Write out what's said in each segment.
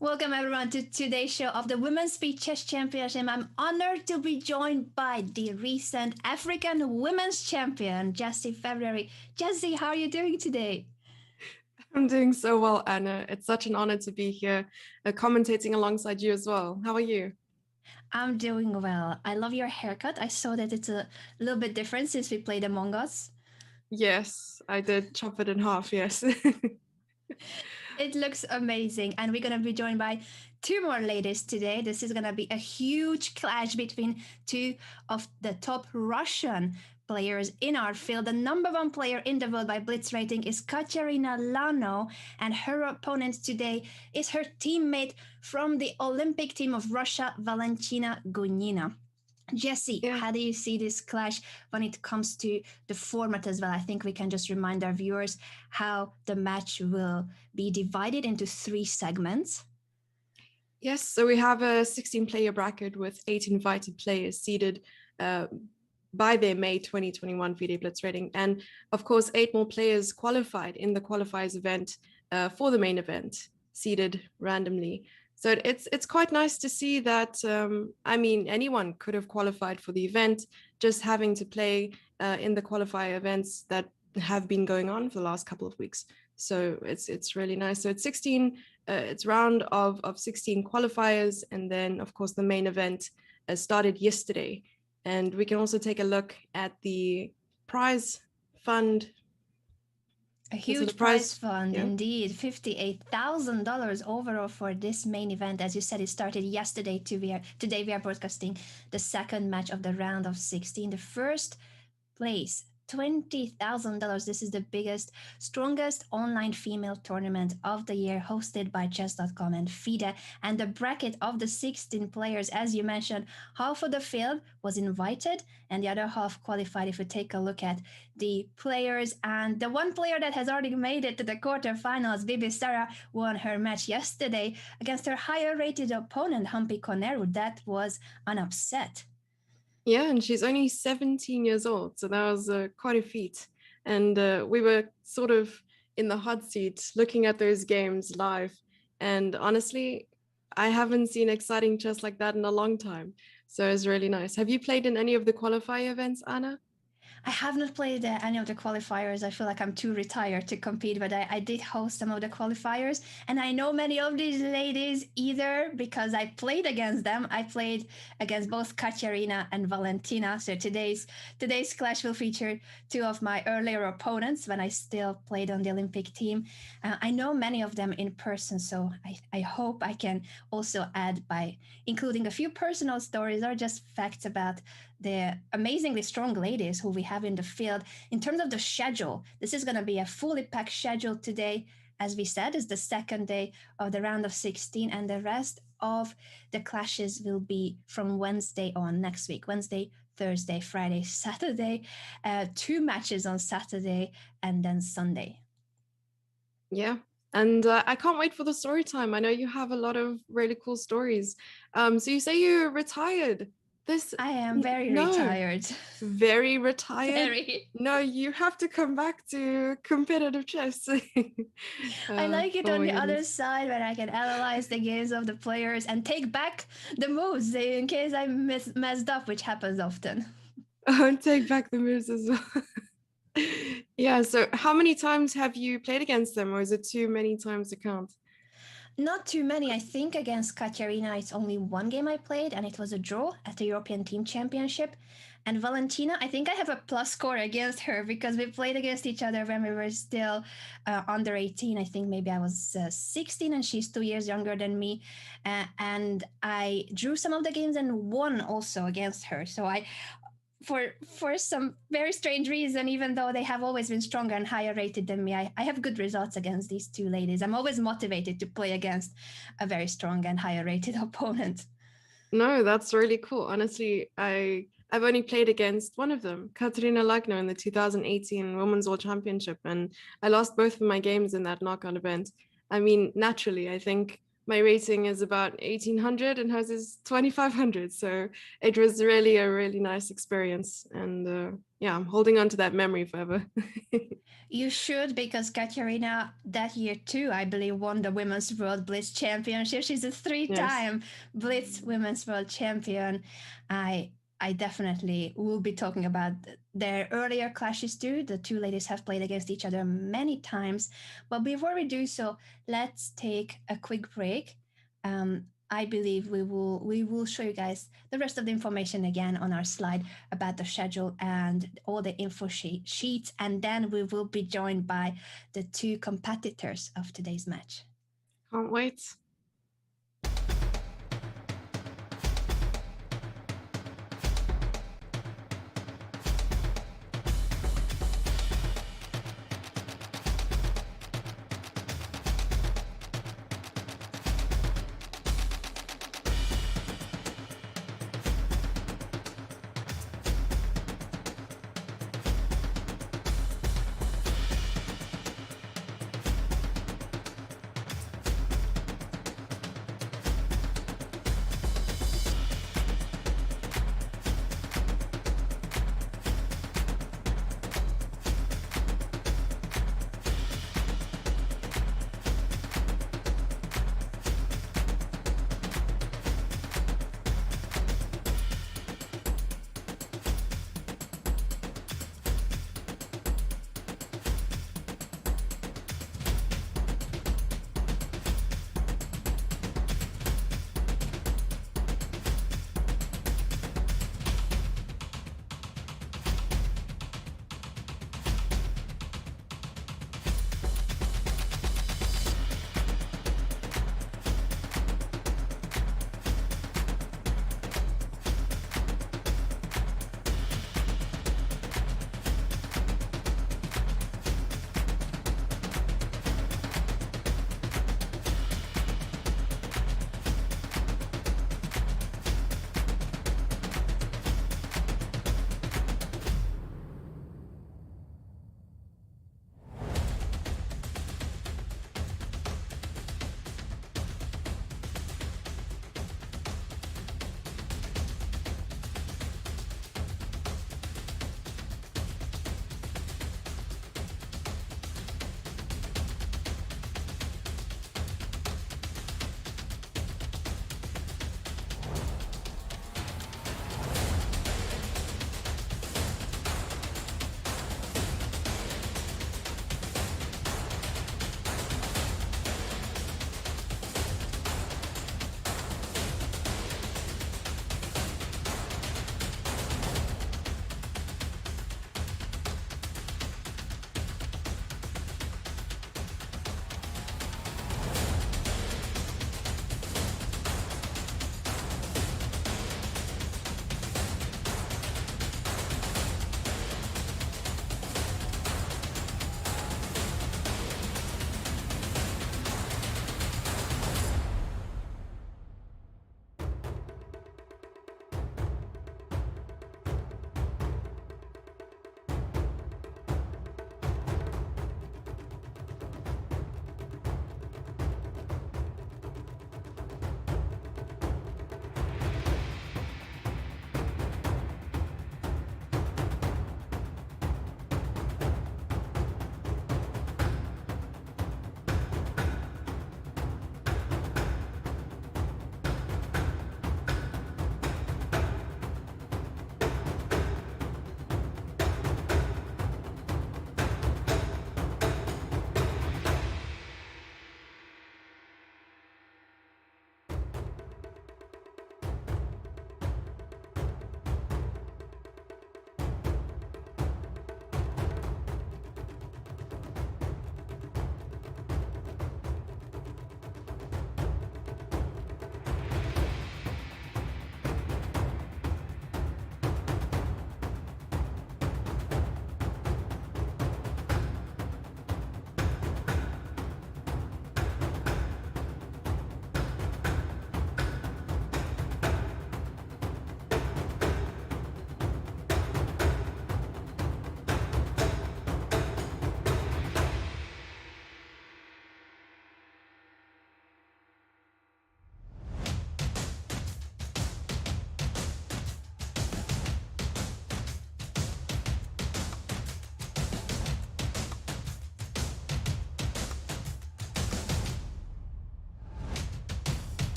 Welcome everyone to today's show of the Women's Speed Chess Championship. I'm honored to be joined by the recent African Women's Champion, Jessie February. Jessie, how are you doing today? I'm doing so well, Anna. It's such an honor to be here, commentating alongside you as well. How are you? I'm doing well. I love your haircut. I saw that it's a little bit different since we played Among Us. Yes, I did chop it in half, yes. It looks amazing. And we're going to be joined by two more ladies today. This is going to be a huge clash between two of the top Russian players in our field. The number one player in the world by Blitz rating is Katerina Lagno, and her opponent today is her teammate from the Olympic team of Russia, Valentina Gunina. Jessie, Yeah. how do you see this clash when it comes to the format as well? I think we can just remind our viewers how the match will be divided into three segments. Yes, so we have a 16-player bracket with 8 invited players seeded uh, by their May 2021 FIDE Blitz rating. And of course, 8 more players qualified in the qualifiers event for the main event, seeded randomly. So it's quite nice to see that, anyone could have qualified for the event, just having to play in the qualifier events that have been going on for the last couple of weeks. So it's really nice. So it's round of 16 qualifiers, and then of course the main event started yesterday. And we can also take a look at the prize fund. A So the huge prize prize, fund, yeah. indeed. $58,000 overall for this main event. As you said, it started yesterday. Today we are broadcasting the second match of the round of 16. The first place, $20,000. This is the biggest, strongest online female tournament of the year, hosted by chess.com and FIDE. And the bracket of the 16 players, as you mentioned, half of the field was invited and the other half qualified. If we take a look at the players, and the one player that has already made it to the quarterfinals, Bibi Sara, won her match yesterday against her higher rated opponent, Humpy Koneru. That was an upset. Yeah, and she's only 17 years old, so that was quite a feat. And we were sort of in the hot seat looking at those games live. And honestly, I haven't seen exciting chess like that in a long time. So it's really nice. Have you played in any of the qualifier events, Anna? I have not played any of the qualifiers. I feel like I'm too retired to compete, but I did host some of the qualifiers. And I know many of these ladies either because I played against them. I played against both Katerina and Valentina. So today's clash will feature two of my earlier opponents when I still played on the Olympic team. I know many of them in person, so I hope I can also add by including a few personal stories or just facts about the amazingly strong ladies who we have in the field. In terms of the schedule, this is going to be a fully packed schedule today. As we said, is the second day of the round of 16, and the rest of the clashes will be from Wednesday on next week. Wednesday, Thursday, Friday, Saturday, two matches on Saturday, and then Sunday. Yeah. And I can't wait for the story time. I know you have a lot of really cool stories. So you say you're retired. This, I am very no, retired. very retired. Very. No, you have to come back to competitive chess. I like it Oh on my the other goodness. side when I can analyze the games of the players and take back the moves in case I messed up, which happens often. Oh, take back the moves as well. Yeah, so how many times have you played against them, or is it too many times to count? Not too many. I think against Katerina, it's only one game I played, and it was a draw at the European Team Championship. And Valentina, I think I have a plus score against her because we played against each other when we were still under 18. I think maybe I was 16 and she's 2 years younger than me. And I drew some of the games and won also against her. So for some very strange reason, even though they have always been stronger and higher rated than me, I have good results against these two ladies. I'm always motivated to play against a very strong and higher rated opponent. No, that's really cool. Honestly, I've only played against one of them, Katerina Lagno, in the 2018 Women's World Championship, and I lost both of my games in that knockout event. I mean, naturally, I think my rating is about 1800 and hers is 2500. So it was really a really nice experience. And yeah, I'm holding on to that memory forever. You should, because Katerina that year too, I believe, won the Women's World Blitz Championship. She's a Yes. three-time Blitz Women's World Champion. I I definitely will be talking about their earlier clashes too. The two ladies have played against each other many times. But before we do so, let's take a quick break. I believe we will show you guys the rest of the information again on our slide about the schedule and all the info sheets, and then we will be joined by the two competitors of today's match. Can't wait.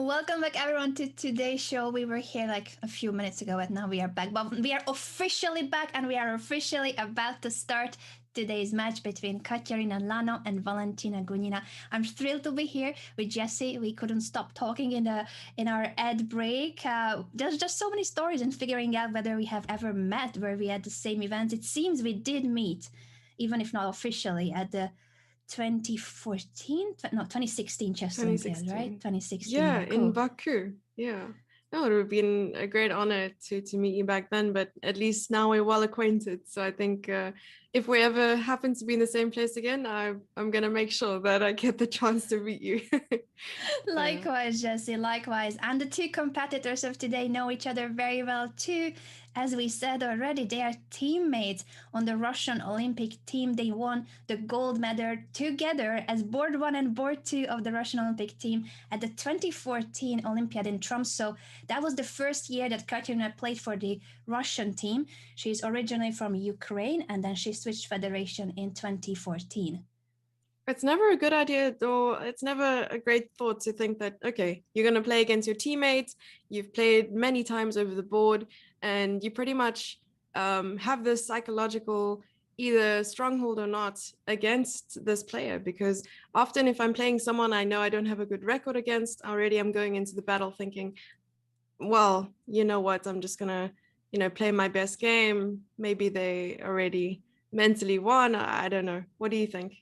Welcome back, everyone, to today's show. We were here like a few minutes ago, and now we are back. But we are officially back, and we are officially about to start today's match between Katerina Lagno and Valentina Gunina. I'm thrilled to be here with Jesse. We couldn't stop talking in our ad break. There's just so many stories and figuring out whether we have ever met, where we had the same events. It seems we did meet, even if not officially, at the 2014 no 2016 chess olympiad, right? 2016. 2016, Yeah, yeah, in cool. Baku. Yeah. No, it would have been a great honor to meet you back then, but at least now we're well acquainted. So I think if we ever happen to be in the same place again, I'm gonna make sure that I get the chance to meet you. Yeah. Likewise, Jesse, likewise. And the two competitors of today know each other very well too. As we said already, they are teammates on the Russian Olympic team. They won the gold medal together as board one and board two of the Russian Olympic team at the 2014 Olympiad in Tromsø. That was the first year that Katerina played for the Russian team. She's originally from Ukraine and then she switched federation in 2014. It's never a good idea, or it's never a great thought to think that, okay, you're going to play against your teammates. You've played many times over the board, and you pretty much have this psychological either stronghold or not against this player. Because often, if I'm playing someone I know I don't have a good record against, already I'm going into the battle thinking, well, you know what, I'm just going to, play my best game. Maybe they already mentally won. I don't know. What do you think?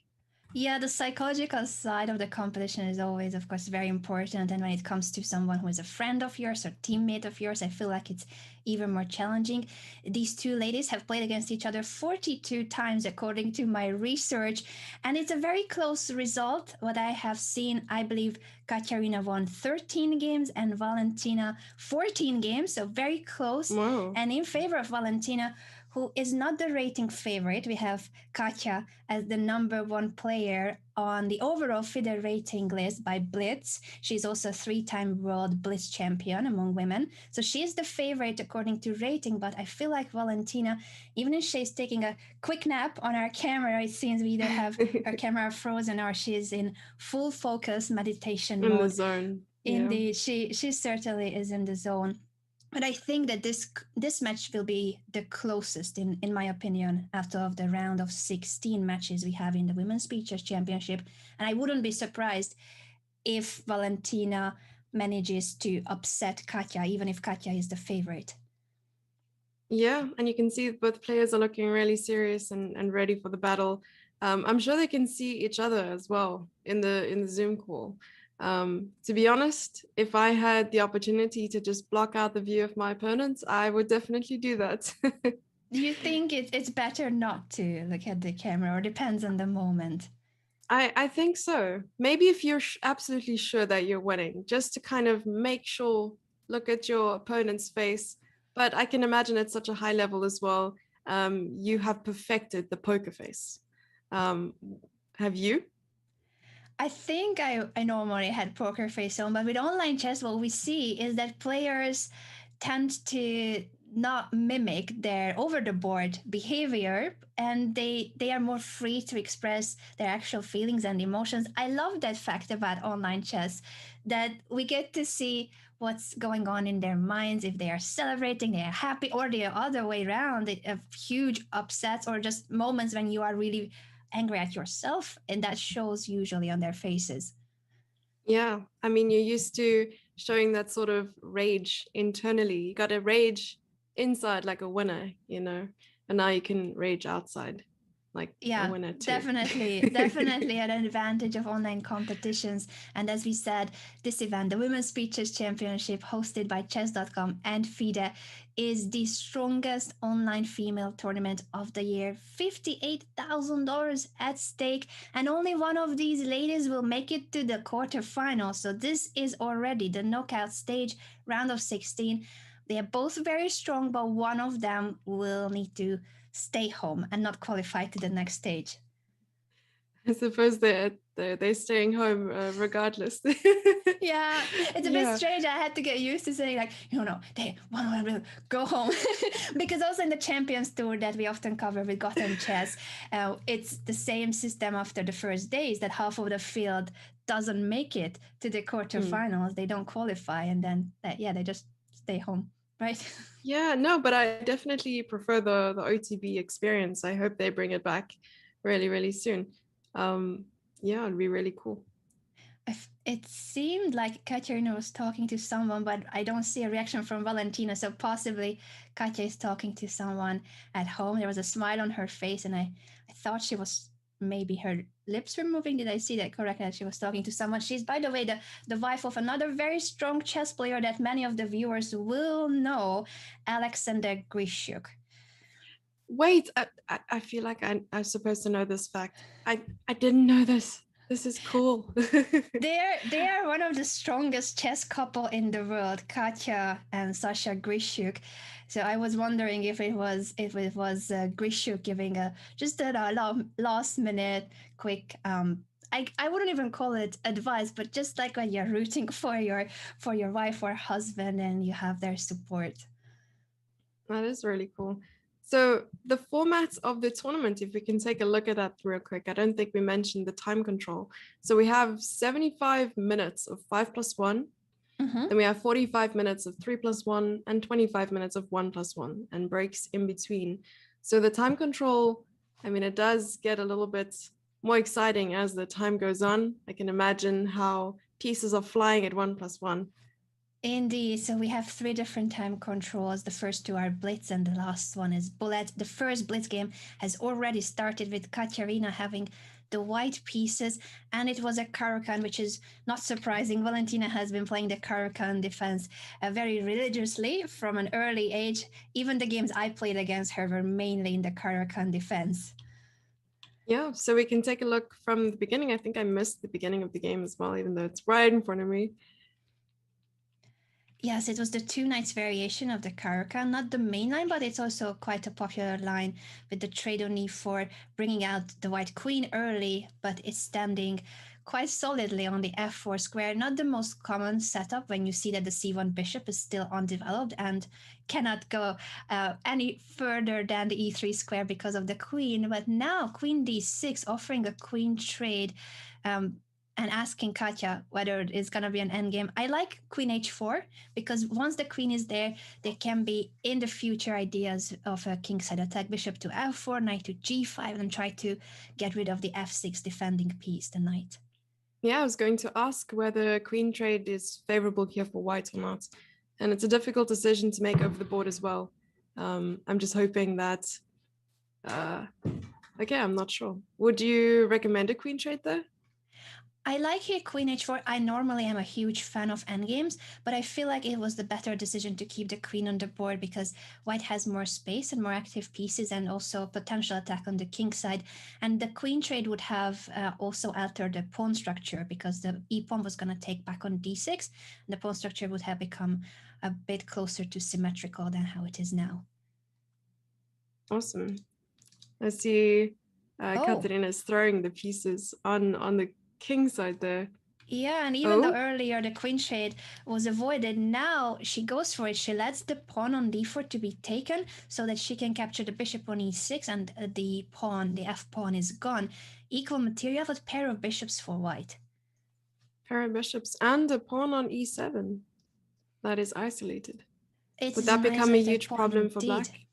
Yeah, the psychological side of the competition is always, of course, very important. And when it comes to someone who is a friend of yours or teammate of yours, I feel like it's even more challenging. These two ladies have played against each other 42 times, according to my research. And it's a very close result. What I have seen, I believe Katerina won 13 games and Valentina 14 games, so very close. Wow. And in favor of Valentina, who is not the rating favorite. We have Katja as the number one player on the overall FIDE rating list by Blitz. She's also a three-time world Blitz champion among women. So she's the favorite according to rating, but I feel like Valentina, even if she's taking a quick nap on our camera, it seems we either have her camera frozen or she's in full focus meditation In the mode. zone. Yeah. Indeed, she certainly is in the zone. But I think that this match will be the closest, in my opinion, after of the round of 16 matches we have in the Women's Speeches Championship. And I wouldn't be surprised if Valentina manages to upset Katja, even if Katja is the favorite. Yeah, and you can see both players are looking really serious and ready for the battle. I'm sure they can see each other as well in the Zoom call. To be honest, if I had the opportunity to just block out the view of my opponents, I would definitely do that. Do you think it's better not to look at the camera, or depends on the moment? I think so. Maybe if you're absolutely sure that you're winning, just to kind of make sure, look at your opponent's face. But I can imagine at such a high level as well, you have perfected the poker face. Um, have you? I think I normally had poker face on, but with online chess, what we see is that players tend to not mimic their over the board behavior, and they are more free to express their actual feelings and emotions. I love that fact about online chess, that we get to see what's going on in their minds, if they are celebrating, they are happy, or the other way around, huge upsets or just moments when you are really angry at yourself, and that shows usually on their faces. Yeah, I mean, you're used to showing that sort of rage internally. You got to rage inside like a winner, and now you can rage outside like a Yeah, winner too. definitely an advantage of online competitions. And as we said, this event, the Women's Speeches Championship, hosted by chess.com and FIDE, is the strongest online female tournament of the year. $58,000 at stake, and only one of these ladies will make it to the quarterfinals. So this is already the knockout stage, round of 16. They are both very strong, but one of them will need to stay home and not qualify to the next stage. I suppose they're staying home regardless. Yeah, it's a bit Yeah. strange. I had to get used to saying like, no, they one will go home, because also in the Champions Tour that we often cover with Gotham Chess, it's the same system after the first days, that half of the field doesn't make it to the quarterfinals. They don't qualify, and then they just stay home, right? Yeah, no, but I definitely prefer the OTB experience. I hope they bring it back really, really soon. Yeah, it'd be really cool. It seemed like Katerina was talking to someone, but I don't see a reaction from Valentina. So possibly Katya is talking to someone at home. There was a smile on her face, and I thought she was, maybe her lips were moving. Did I see that correctly? That she was talking to someone. She's, by the way, the wife of another very strong chess player that many of the viewers will know, Alexander Grishuk. Wait, I feel like I'm supposed to know this fact. I didn't know this. This is cool. They are one of the strongest chess couple in the world, Katya and Sasha Grishuk. So I was wondering if it was Grishuk giving a just a last minute quick. I wouldn't even call it advice, but just like when you're rooting for your wife or husband and you have their support. That is really cool. So the format of the tournament, if we can take a look at that real quick, I don't think we mentioned the time control. So we have 75 minutes of 5+1. Then we have 45 minutes of 3+1 and 25 minutes of 1+1 and breaks in between. So the time control, I mean, it does get a little bit more exciting as the time goes on. I can imagine how pieces are flying at 1+1. Indeed. So we have three different time controls. The first two are Blitz, and the last one is Bullet. The first Blitz game has already started with Katerina having the white pieces, and it was a Caro-Kann, which is not surprising. Valentina has been playing the Caro-Kann defense very religiously from an early age. Even the games I played against her were mainly in the Caro-Kann defense. Yeah, so we can take a look from the beginning. I think I missed the beginning of the game as well, even though it's right in front of me. Yes, it was the two knights variation of the Caro-Kann, not the main line, but it's also quite a popular line with the trade on e4, bringing out the white queen early, but it's standing quite solidly on the f4 square. Not the most common setup when you see that the c1 bishop is still undeveloped and cannot go any further than the e3 square because of the queen. But now queen d6 offering a queen trade. And asking Katya whether it's going to be an endgame. I like queen h4 because once the queen is there, there can be in the future ideas of a kingside attack, bishop to f4, knight to g5, and try to get rid of the f6 defending piece, the knight. Yeah, I was going to ask whether queen trade is favorable here for white or not. And it's a difficult decision to make over the board as well. I'm just hoping that, okay, I'm not sure. Would you recommend a queen trade though? I like here queen h4. I normally am a huge fan of endgames, but I feel like it was the better decision to keep the queen on the board because white has more space and more active pieces and also potential attack on the king side. And the queen trade would have also altered the pawn structure because the e-pawn was going to take back on d6, and the pawn structure would have become a bit closer to symmetrical than how it is now. Awesome. I see Oh, Katerina is throwing the pieces on the king side there. yeah, and even though earlier the queen trade was avoided, now she goes for it. She lets the pawn on d4 to be taken so that she can capture the bishop on e6 and the pawn, the f pawn is gone. Equal material with pair of bishops for white. Pair of bishops and a pawn on e7 that is isolated. It Would is that an become a isolated huge pawn problem for indeed. black?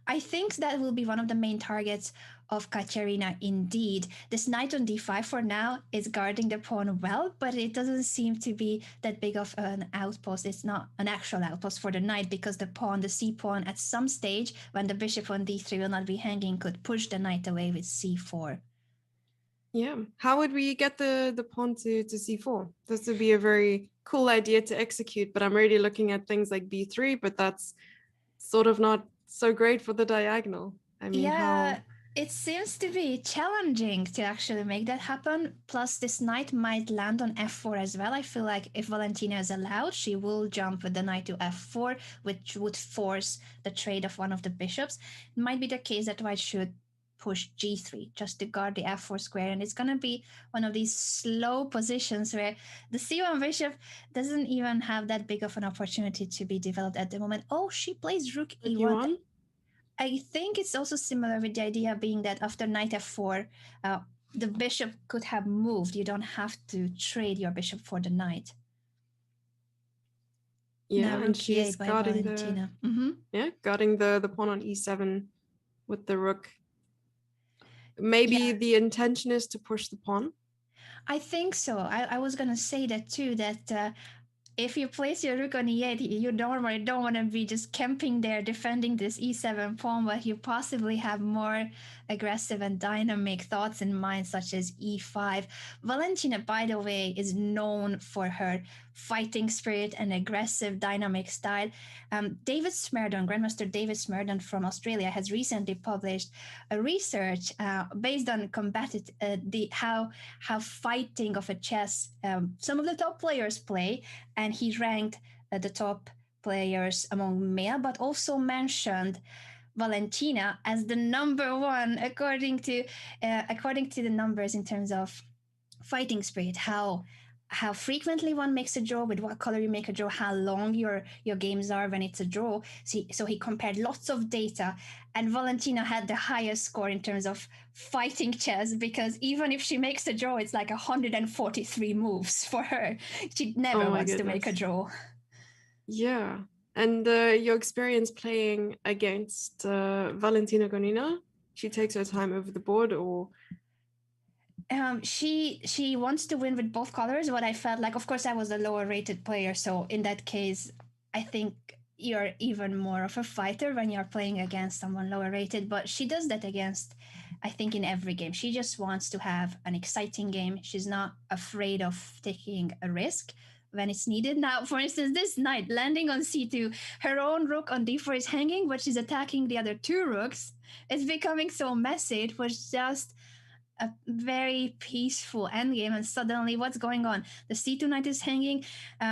I think that will be one of the main targets of Katerina indeed. This knight on d5 for now is guarding the pawn well, but it doesn't seem to be that big of an outpost. It's not an actual outpost for the knight because the pawn, the c pawn, at some stage when the bishop on d3 will not be hanging, could push the knight away with c4. Yeah. How would we get the pawn to c4? This would be a very cool idea to execute, but I'm already looking at things like b3, but that's sort of not so great for the diagonal. I mean, Yeah, how... it seems to be challenging to actually make that happen. Plus, this knight might land on f4 as well. I feel like if Valentina is allowed, she will jump with the knight to f4, which would force the trade of one of the bishops. It might be the case that white should push g3 just to guard the f4 square, and it's going to be one of these slow positions where the c1 bishop doesn't even have that big of an opportunity to be developed at the moment. Oh, she plays rook e1. e1? I think it's also similar with the idea being that after knight f4, the bishop could have moved. You don't have to trade your bishop for the knight. Now Yeah, and rook she's e8 by guarding the Valentina. Mm-hmm. guarding the pawn on e7 with the rook. Maybe the intention is to push the pawn. I think so. I was gonna say that too. That if you place your rook on e8, you normally don't want to be just camping there defending this e7 pawn, but you possibly have more aggressive and dynamic thoughts in mind, such as e5. Valentina, by the way, is known for her fighting spirit and aggressive dynamic style. David Smerdon, Grandmaster David Smerdon from Australia, has recently published a research based on combative how fighting of a chess some of the top players play, and he ranked the top players among male, but also mentioned Valentina as the number one according to the numbers in terms of fighting spirit, how frequently one makes a draw, with what color you make a draw, how long your games are when it's a draw. So he compared lots of data, and Valentina had the highest score in terms of fighting chess, because even if she makes a draw, it's like 143 moves for her. She never Oh my wants to make a goodness. draw. Yeah. And your experience playing against Valentina Gunina, she takes her time over the board, or She wants to win with both colors. What I felt like, of course, I was a lower rated player, so in that case, I think you're even more of a fighter when you're playing against someone lower rated. But she does that against, I think, in every game. She just wants to have an exciting game. She's not afraid of taking a risk when it's needed. Now, for instance, this knight landing on c2, her own rook on d4 is hanging, but she's attacking the other two rooks. It's becoming so messy. It was just a very peaceful endgame, and suddenly what's going on? The c2 knight is hanging,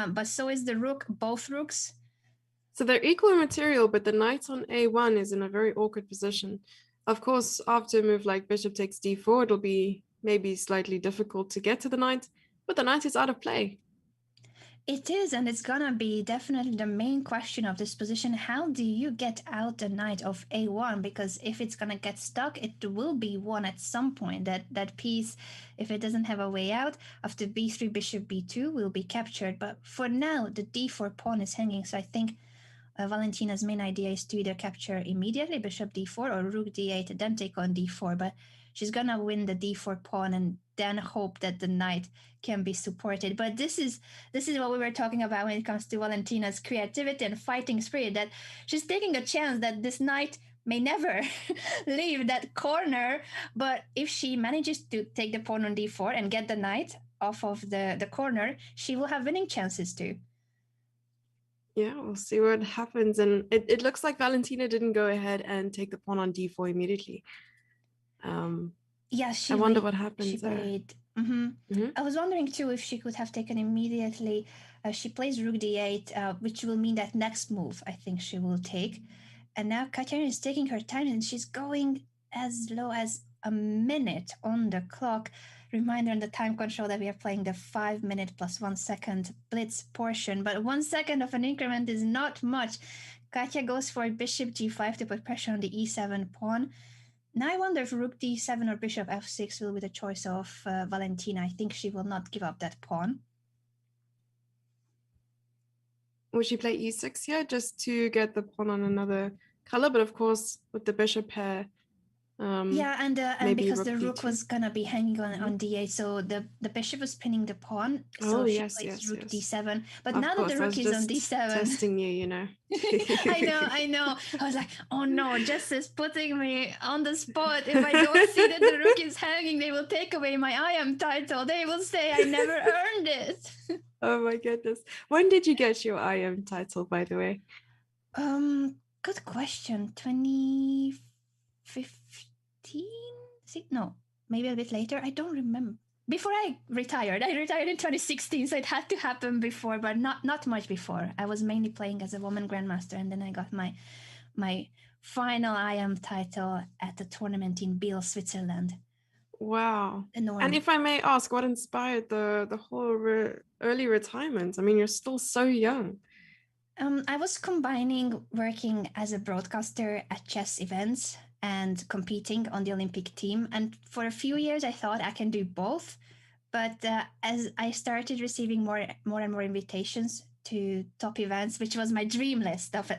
but so is the rook, both rooks. so they're equal in material, but the knight on a1 is in a very awkward position. Of course, after a move like bishop takes d4, it'll be maybe slightly difficult to get to the knight, but the knight is out of play. It is, and it's gonna be definitely the main question of this position. How do you get out the knight of a1? Because if it's gonna get stuck, it will be won at some point. That piece, if it doesn't have a way out, after b3, bishop b2 will be captured. But for now, the d4 pawn is hanging, so I think Valentina's main idea is to either capture immediately bishop d4 or rook d8, then take on d4. But she's gonna win the d4 pawn and then hope that the knight can be supported. But this is what we were talking about when it comes to Valentina's creativity and fighting spirit. That she's taking a chance that this knight may never leave that corner. But if she manages to take the pawn on d4 and get the knight off of the corner, she will have winning chances too. Yeah, we'll see what happens. And it looks like Valentina didn't go ahead and take the pawn on d4 immediately. Yeah, I wonder what happens she there. played. I was wondering too if she could have taken immediately. She plays rook d8, which will mean that next move I think she will take. And now Katerina is taking her time, and she's going as low as a minute on the clock. Reminder on the time control that we are playing the 5 minute plus 1 second blitz portion, but 1 second of an increment is not much. Katya goes for bishop g5 to put pressure on the e7 pawn. Now I wonder if rook d7 or bishop f6 will be the choice of Valentina. I think she will not give up that pawn. Would she play e6 here just to get the pawn on another color? But of course, with the bishop pair, Yeah, and maybe because rook the rook b2. was gonna be hanging on d8, so the bishop was pinning the pawn. Oh, So she yes, plays yes, rook yes. d7. But Of now that the course, I rook was is on just d7, testing you, you know. I know. I was like, oh no, Jess is putting me on the spot. If I don't see that the rook is hanging, they will take away my I am title. They will say I never earned it. Oh my goodness. When did you get your IM title, by the way? Good question. 2015? No, maybe a bit later. I don't remember. Before I retired. I retired in 2016, so it had to happen before, but not much before. I was mainly playing as a woman grandmaster, and then I got my final IM title at the tournament in Biel, Switzerland. Wow. And Enormous. if I may ask, what inspired the whole early retirement? I mean, you're still so young. I was combining working as a broadcaster at chess events and competing on the Olympic team. And for a few years, I thought I can do both. But as I started receiving more and more invitations to top events, which was my dream list of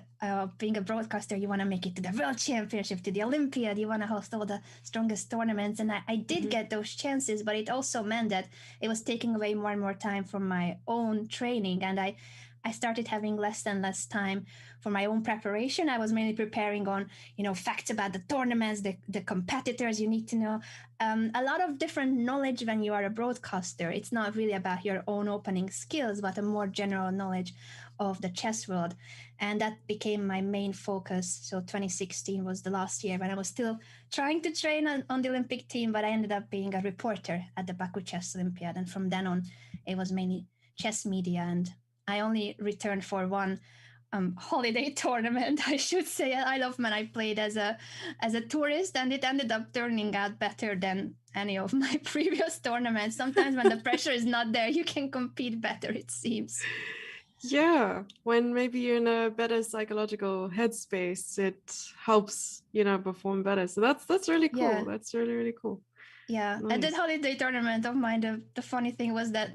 being a broadcaster, you want to make it to the World Championship, to the Olympiad, you want to host all the strongest tournaments. And I did get those chances, but it also meant that it was taking away more and more time from my own training. And I started having less and less time for my own preparation. I was mainly preparing on, facts about the tournaments, the competitors you need to know, a lot of different knowledge when you are a broadcaster. It's not really about your own opening skills, but a more general knowledge of the chess world. And that became my main focus. So 2016 was the last year when I was still trying to train on the Olympic team, but I ended up being a reporter at the Baku Chess Olympiad. And from then on, it was mainly chess media. And I only returned for one holiday tournament, I should say. I love when I played as a tourist, and it ended up turning out better than any of my previous tournaments. Sometimes when the pressure is not there, you can compete better, it seems. Yeah, when maybe you're in a better psychological headspace, it helps, perform better. So that's really cool. Yeah. That's really, really cool. Yeah, at that Nice. holiday tournament of mine, the funny thing was that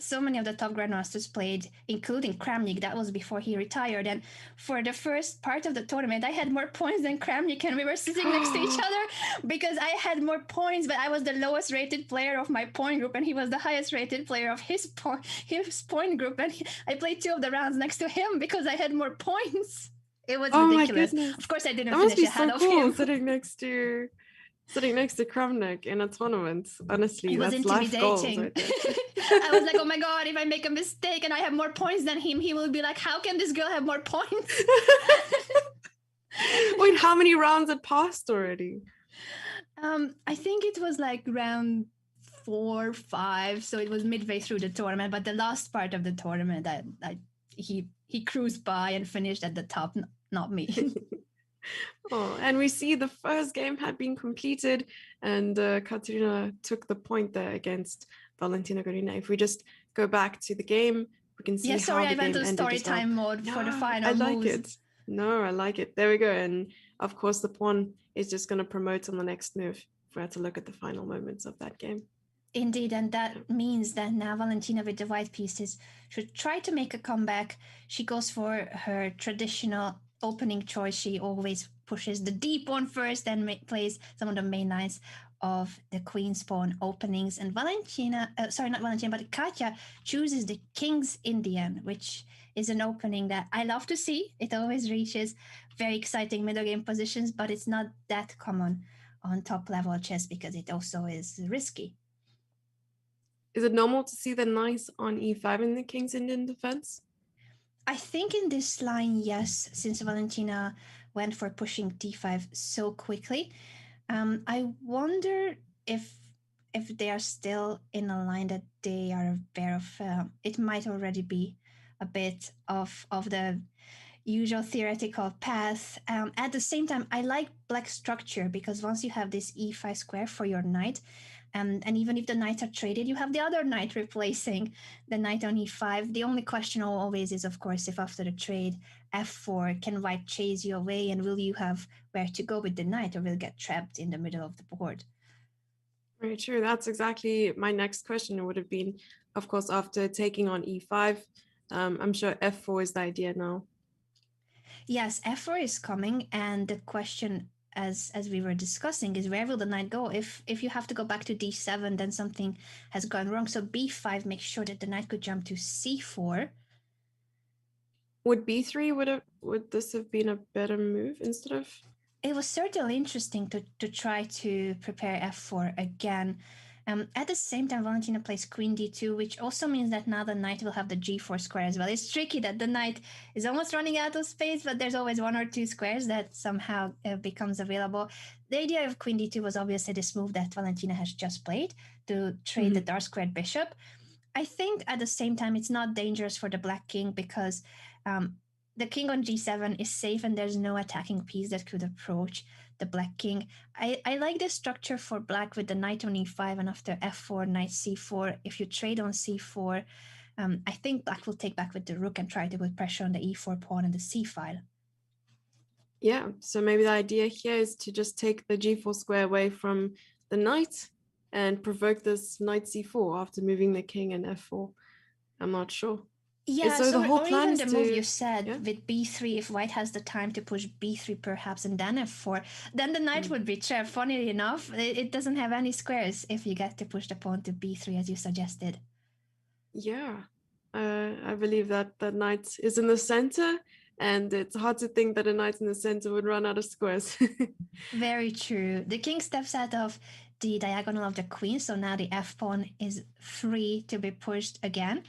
so many of the top grandmasters played, including Kramnik. That was before he retired. And for the first part of the tournament, I had more points than Kramnik, and we were sitting next to each other because I had more points, but I was the lowest rated player of my point group, and he was the highest rated player of his point group. And I played two of the rounds next to him because I had more points. It was Oh my ridiculous. Of goodness. course, I didn't That must finish be ahead so of cool him. sitting next to Kramnik in a tournament. Honestly, It was that's life goals intimidating. right there. I was like, oh my God, if I make a mistake and I have more points than him, he will be like, how can this girl have more points? Wait, how many rounds had passed already? I think it was like round 4, 5. So it was midway through the tournament, but the last part of the tournament, he cruised by and finished at the top, not me. Oh, and we see the first game had been completed, and Katerina took the point there against Valentina Gunina. If we just go back to the game, we can see Yeah, how sorry, the I went game to ended story as well. time mode for the No, I final like moves. it. No, I like it. There we go. And of course, the pawn is just going to promote on the next move for her to look at the final moments of that game. Indeed, and that Yeah. means that now Valentina with the white pieces should try to make a comeback. She goes for her traditional opening choice. She always pushes the d pawn first, then plays some of the main lines of the queen's pawn openings. And Valentina, sorry, not Valentina, but Katya chooses the king's Indian, which is an opening that I love to see. It always reaches very exciting middle game positions, but it's not that common on top level chess because it also is risky. Is it normal to see the knight on e5 in the king's Indian defense? I think in this line, yes, since Valentina went for pushing d5 so quickly. I wonder if they are still in a line that they are aware of. It might already be a bit of the usual theoretical path. At the same time, I like black structure because once you have this e5 square for your knight, and even if the knights are traded, you have the other knight replacing the knight on e5. The only question always is, of course, if after the trade f4, can white chase you away, and will you have where to go with the knight, or will get trapped in the middle of the board? Very true. That's exactly my next question. It would have been, of course, after taking on e5. I'm sure f4 is the idea now. Yes, f4 is coming, and the question, as we were discussing, is where will the knight go? If you have to go back to d7, then something has gone wrong. So b5 makes sure that the knight could jump to c4. Would b3 would this have been a better move instead of? It was certainly interesting to try to prepare f4 again. At the same time, Valentina plays queen d2, which also means that now the knight will have the g4 square as well. It's tricky that the knight is almost running out of space, but there's always one or two squares that somehow becomes available. The idea of queen d2 was obviously this move that Valentina has just played to trade the dark squared bishop. I think at the same time, it's not dangerous for the black king because the king on g7 is safe and there's no attacking piece that could approach the black king. I like the structure for black with the knight on e5 and after f4, knight c4. If you trade on c4, I think black will take back with the rook and try to put pressure on the e4 pawn and the c file. Yeah, so maybe the idea here is to just take the g4 square away from the knight and provoke this knight c4 after moving the king and f4. I'm not sure. Yeah, So the so, whole or plan even is the move you to, said yeah. with b3, if white has the time to push b3 perhaps and then f4, then the knight would be trapped. Funnily enough, it doesn't have any squares if you get to push the pawn to b3 as you suggested. Yeah, I believe that the knight is in the center, and it's hard to think that a knight in the center would run out of squares. Very true. The king steps out of the diagonal of the queen, so now the f pawn is free to be pushed again.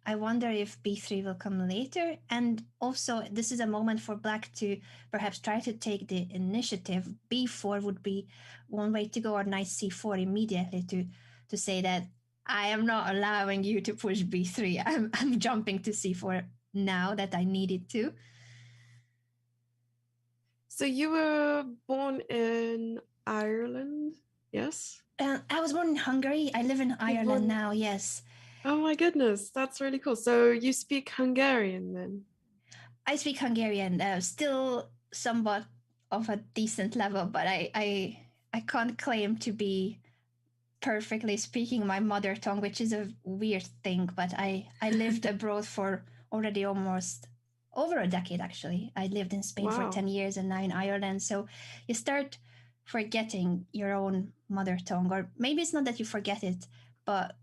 I wonder if b3 will come later. And also, this is a moment for black to perhaps try to take the initiative. b4 would be one way to go, or knight c4 immediately to say that I am not allowing you to push b3. I'm jumping to c4 now that I needed to. So you were born in Ireland, yes? I was born in Hungary. I live in You're Ireland born. now, yes. Oh my goodness, that's really cool. So you speak Hungarian then? I speak Hungarian, still somewhat of a decent level, but I can't claim to be perfectly speaking my mother tongue, which is a weird thing. But I lived abroad for already almost over a decade. Actually, I lived in Spain for Wow. 10 years and now in Ireland. So you start forgetting your own mother tongue, or maybe it's not that you forget it, but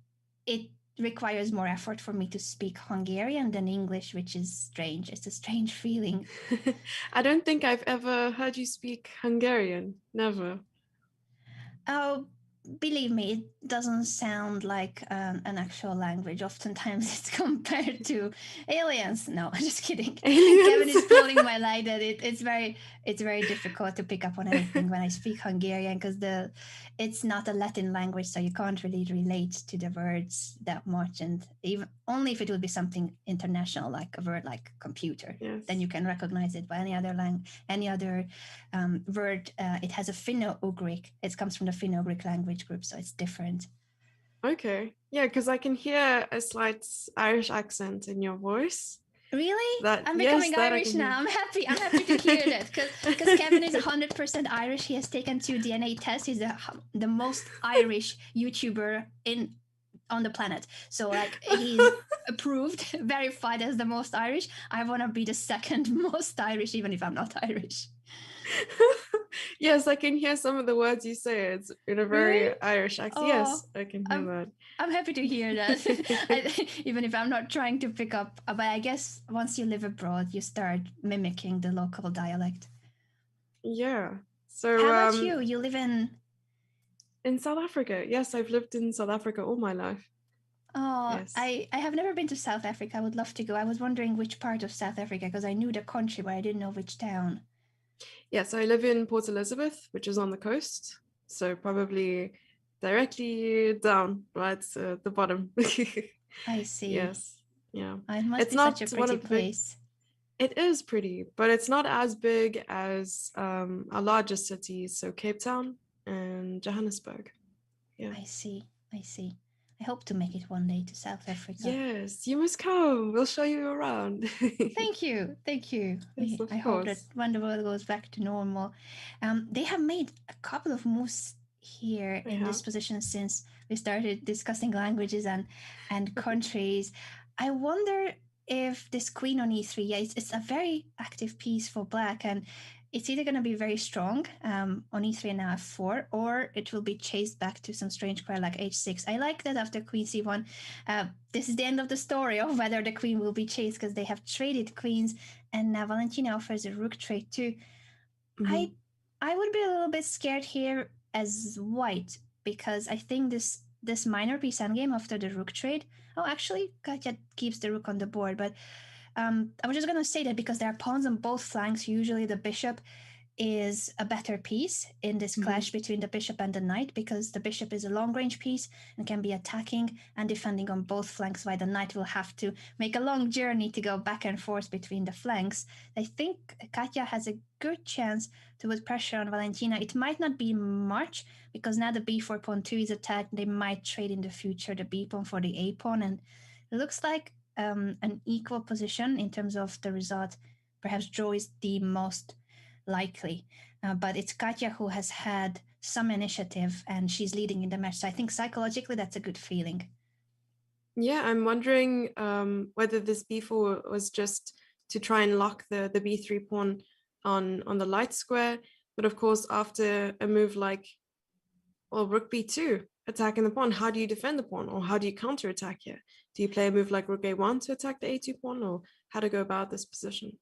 it requires more effort for me to speak Hungarian than English, which is strange. It's a strange feeling. I don't think I've ever heard you speak Hungarian. Never. Oh, believe me, it doesn't sound like an actual language. Oftentimes it's compared to aliens. No, I'm just kidding. Kevin Aliens. is pulling my leg that it's very difficult to pick up on anything when I speak Hungarian because it's not a Latin language, so you can't really relate to the words that much. And even only if it would be something international, like a word like computer, Yes. then you can recognize it. By any other word, it has a Finno-Ugric. It comes from the Finno-Ugric language group, so it's different. Okay. Yeah, because I can hear a slight Irish accent in your voice. Really? That I'm yes, becoming that I Irish can hear. now. I'm happy to hear that because Kevin is 100% Irish. He has taken 2 DNA tests. He's the most Irish YouTuber on the planet. So like he's approved, verified as the most Irish. I want to be the second most Irish, even if I'm not Irish. Yes, I can hear some of the words you say. It's in a very Really? Irish accent. Oh, Yes, I can hear that. I'm happy to hear that. Even if I'm not trying to pick up, but I guess once you live abroad, you start mimicking the local dialect. Yeah. So How about you? You live in South Africa. Yes, I've lived in South Africa all my life. Oh, Yes. I have never been to South Africa. I would love to go. I was wondering which part of South Africa because I knew the country, but I didn't know which town. Yeah, so I live in Port Elizabeth, which is on the coast. So probably directly down, right at the bottom. I see. Yes. Yeah. It must It's be such not a one pretty of the big. place. It is pretty, but it's not as big as our largest cities, so Cape Town and Johannesburg. Yeah. I see. I see. I hope to make it one day to South Africa. Yes, you must come. We'll show you around. Thank you. Thank you. Yes, of I hope that course. when the world goes back to normal, they have made a couple of moves here I in this have. position since we started discussing languages and countries. I wonder if this queen on e3, yeah, it's a very active piece for black, and it's either going to be very strong on e3 and now f4, or it will be chased back to some strange square like h6. I like that after queen c1, this is the end of the story of whether the queen will be chased because they have traded queens, and now Valentina offers a rook trade too. Mhm. I would be a little bit scared here as white because I think this minor piece endgame after the rook trade. Oh, actually, Katya keeps the rook on the board, but I was just gonna say that because there are pawns on both flanks, usually the bishop is a better piece in this clash between the bishop and the knight because the bishop is a long range piece and can be attacking and defending on both flanks, while the knight will have to make a long journey to go back and forth between the flanks. I think Katya has a good chance to put pressure on Valentina. It might not be much because now the b4 pawn 2 is attacked. They might trade in the future the b pawn for the a pawn, and It looks like an equal position in terms of the result. Perhaps draw is the most likely, but it's Katya who has had some initiative and she's leading in the match. So I think psychologically that's a good feeling. Yeah, I'm wondering whether this b4 was just to try and lock the b3 pawn on the light square. But of course, after a move like, well, rook b2, attacking the pawn, how do you defend the pawn, or how do you counterattack here? Do you play a move like rook a1 to attack the a2 pawn, or how to go about this position?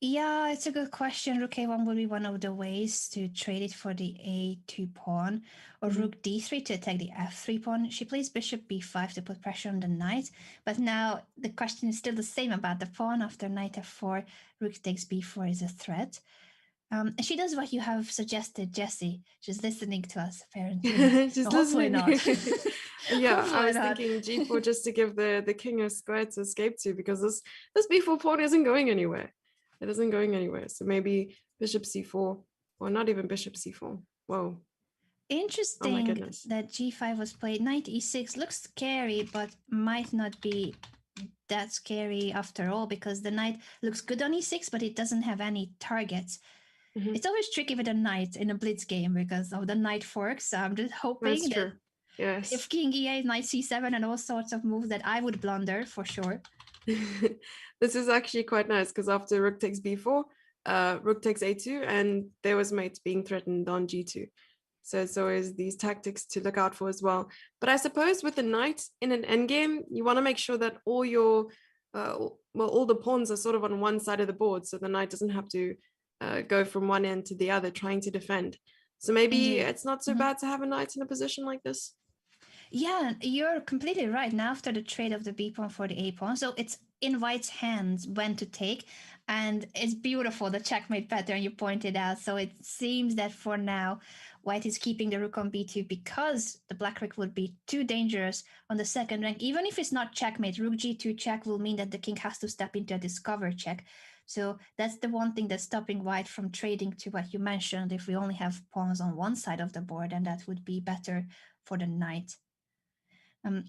Yeah, it's a good question. Rook a1 would be one of the ways to trade it for the a2 pawn, or rook d3 to attack the f3 pawn. She plays bishop b5 to put pressure on the knight, but now the question is still the same about the pawn. After knight f4, rook takes b4 is a threat. And she does what you have suggested, Jessie. She's listening to us, apparently. She's No, hopefully listening. not. Yeah, I Hopefully was not. thinking g4 just to give the king a square to escape to, because this b4 pawn isn't going anywhere. It isn't going anywhere. So maybe bishop c4, or not even bishop c4. Whoa. Oh my Interesting goodness. that g5 was played. Knight e6 looks scary, but might not be that scary after all, because the knight looks good on e6, but it doesn't have any targets. Mhm. It's always tricky with a knight in a blitz game because of the knight forks. So I'm just That's hoping that true. Yes. if king e8, knight c7, and all sorts of moves that I would blunder for sure. This is actually quite nice, because after rook takes b4, rook takes a2, and there was mate being threatened on g2. So it's always these tactics to look out for as well. But I suppose with the knight in an endgame, you want to make sure that all your, all the pawns are sort of on one side of the board, so the knight doesn't have to go from one end to the other trying to defend. So maybe Indeed. it's not so bad to have a knight in a position like this. Yeah, you're completely right. Now, after the trade of the b pawn for the a pawn, so it's in white's hands when to take, and it's beautiful the checkmate pattern you pointed out. So it seems that for now, white is keeping the rook on b2 because the black rook would be too dangerous on the second rank. Even if it's not checkmate, rook g2 check will mean that the king has to step into a discover check. So that's the one thing that's stopping white from trading to what you mentioned. If we only have pawns on one side of the board, then that would be better for the knight. Um,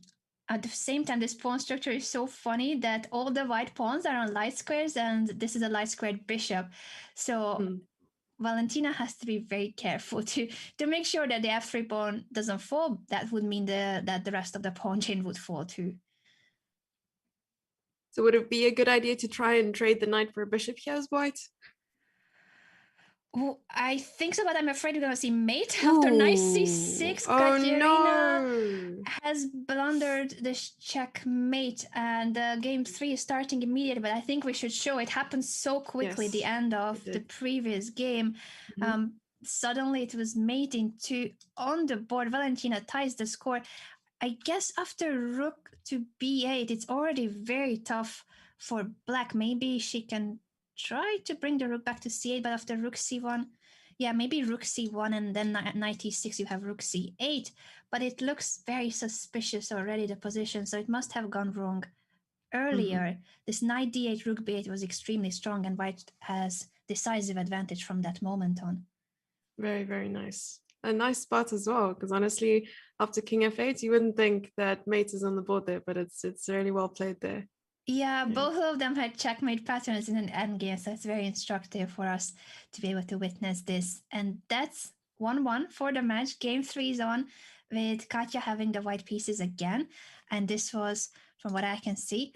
at the same time, this pawn structure is so funny that all the white pawns are on light squares, and this is a light squared bishop. So Valentina has to be very careful to make sure that the f3 pawn doesn't fall. That would mean that the rest of the pawn chain would fall too. So would it be a good idea to try and trade the knight for a bishop here as white? Oh, I think so, but I'm afraid we're going to see mate after knight c6. Oh Katerina no. has blundered this checkmate, and game 3 is starting immediately. But I think we should show it happened so quickly. Yes, The end it of the did. previous game. Suddenly it was mate in 2 on the board. Valentina ties the score. I guess after rook to b8, it's already very tough for black. Maybe she can try to bring the rook back to c8, but after rook c1, yeah, maybe rook c1 and then knight e6, you have rook c8. But it looks very suspicious already, the position, so it must have gone wrong earlier. This knight d8, rook b8 was extremely strong, and white has decisive advantage from that moment on. Very, very nice. A nice spot as well, because honestly, after king f8, you wouldn't think that mate is on the board there, but it's really well played there. Yeah, both of them had checkmate patterns in an endgame, so it's very instructive for us to be able to witness this. And that's 1-1 for the match. Game 3 is on with Katya having the white pieces again. And this was, from what I can see,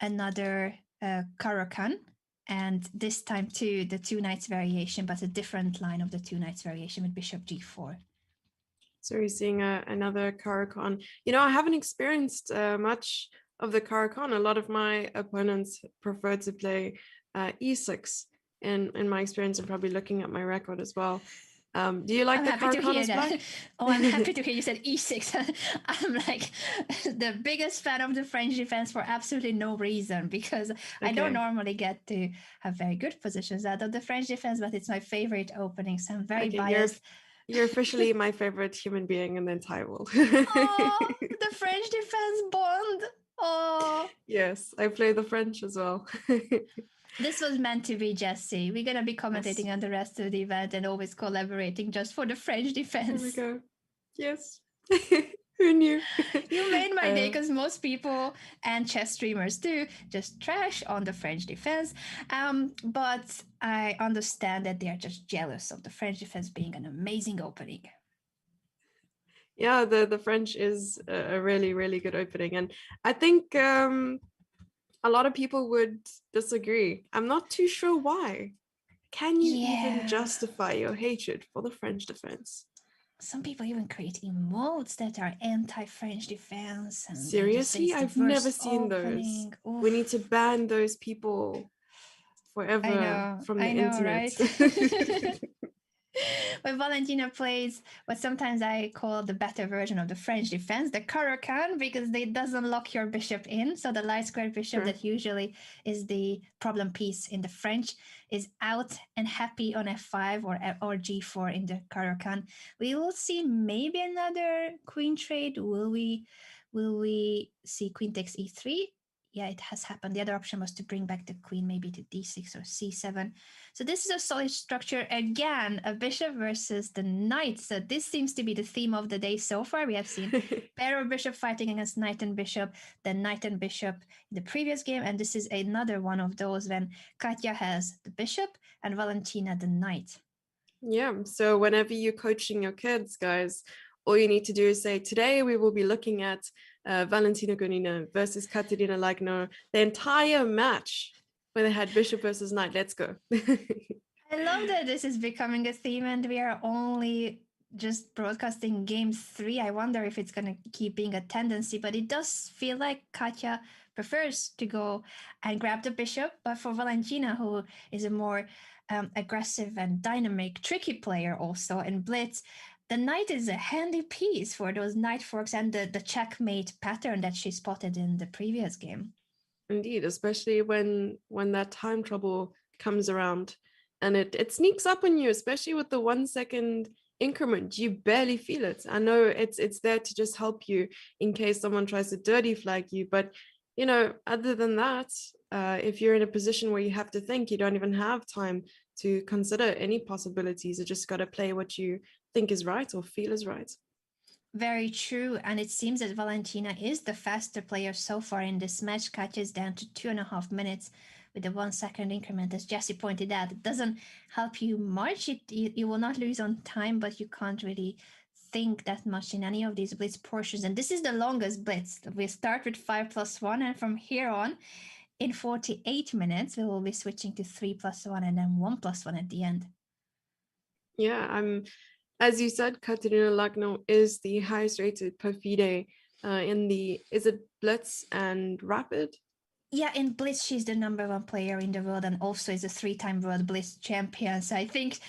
another Caro-Kann. And this time too, the two knights variation, but a different line of the two knights variation with bishop g4. So you're seeing another Caro-Kann. You know, I haven't experienced much of the Caro-Kann. A lot of my opponents prefer to play e6 in my experience, and probably looking at my record as well. Do you like I'm the happy to Caro-Kann hear as that. black? Oh, I'm happy to hear you said e6. I'm like the biggest fan of the French defense for absolutely no reason, because I don't Okay. normally get to have very good positions out of the French defense, but it's my favorite opening, so I'm very Okay, biased. you're officially my favorite human being in the entire world. Oh, the French defense bond. Oh, Yes, I play the French as well. this was meant to be, Jesse. We're gonna be Yes, commentating on the rest of the event and always collaborating just for the French there we defense. go. Yes. Who knew? You made my day, uh, because most people and chess streamers do just trash on the French defense. But I understand that they are just jealous of the French defense being an amazing opening. yeah, the French is a really, really good opening. And I think a lot of people would disagree. I'm not too sure why. Can you even Yeah. justify your hatred for the French defense? Some people even create emotes that are anti-French defense, and they just say Seriously? it's the I've never worst seen those. opening. We need Oof. to ban those people forever from the I know, internet. right? When Valentina plays what sometimes I call the better version of the French defense, the Caracan, because it doesn't lock your bishop in. So the light square bishop Sure. that usually is the problem piece in the French is out and happy on f5 or g4 in the Caracan. We will see maybe another queen trade. Will we see queen takes e3? Yeah, it has happened. The other option was to bring back the queen maybe to d6 or c7. So this is a solid structure. Again, a bishop versus the knight. So this seems to be the theme of the day so far. We have seen pair of bishop fighting against knight and bishop, then knight and bishop in the previous game. And this is another one of those when Katya has the bishop and Valentina the knight. Yeah. So whenever you're coaching your kids, guys, all you need to do is say, today we will be looking at Valentina Gunina versus Katerina Lagno, the entire match where they had bishop versus knight. Let's go. I love that this is becoming a theme and we are only just broadcasting game 3. I wonder if it's going to keep being a tendency, but it does feel like Katya prefers to go and grab the bishop. But for Valentina, who is a more aggressive and dynamic, tricky player also in Blitz, the knight is a handy piece for those knight forks and the checkmate pattern that she spotted in the previous game. Indeed, especially when that time trouble comes around and it sneaks up on you, especially with the 1 second increment. You barely feel it. I know it's there to just help you in case someone tries to dirty flag you, but other than that, if you're in a position where you have to think, you don't even have time to consider any possibilities. You just got to play what you think is right or feel is right. Very true. And it seems that Valentina is the faster player so far in this match. Katya is down to 2.5 minutes with a 1 second increment. As Jesse pointed out, it doesn't help you much. You will not lose on time, but you can't really think that much in any of these blitz portions. And this is the longest blitz. We start with 5+1, and from here on, in 48 minutes, we will be switching to 3+1 and then 1+1 at the end. Yeah, as you said, Katerina Lagno is the highest rated per FIDE in the, is it Blitz and Rapid? Yeah, in Blitz, she's the number 1 player in the world, and also is a 3-time world Blitz champion. So I think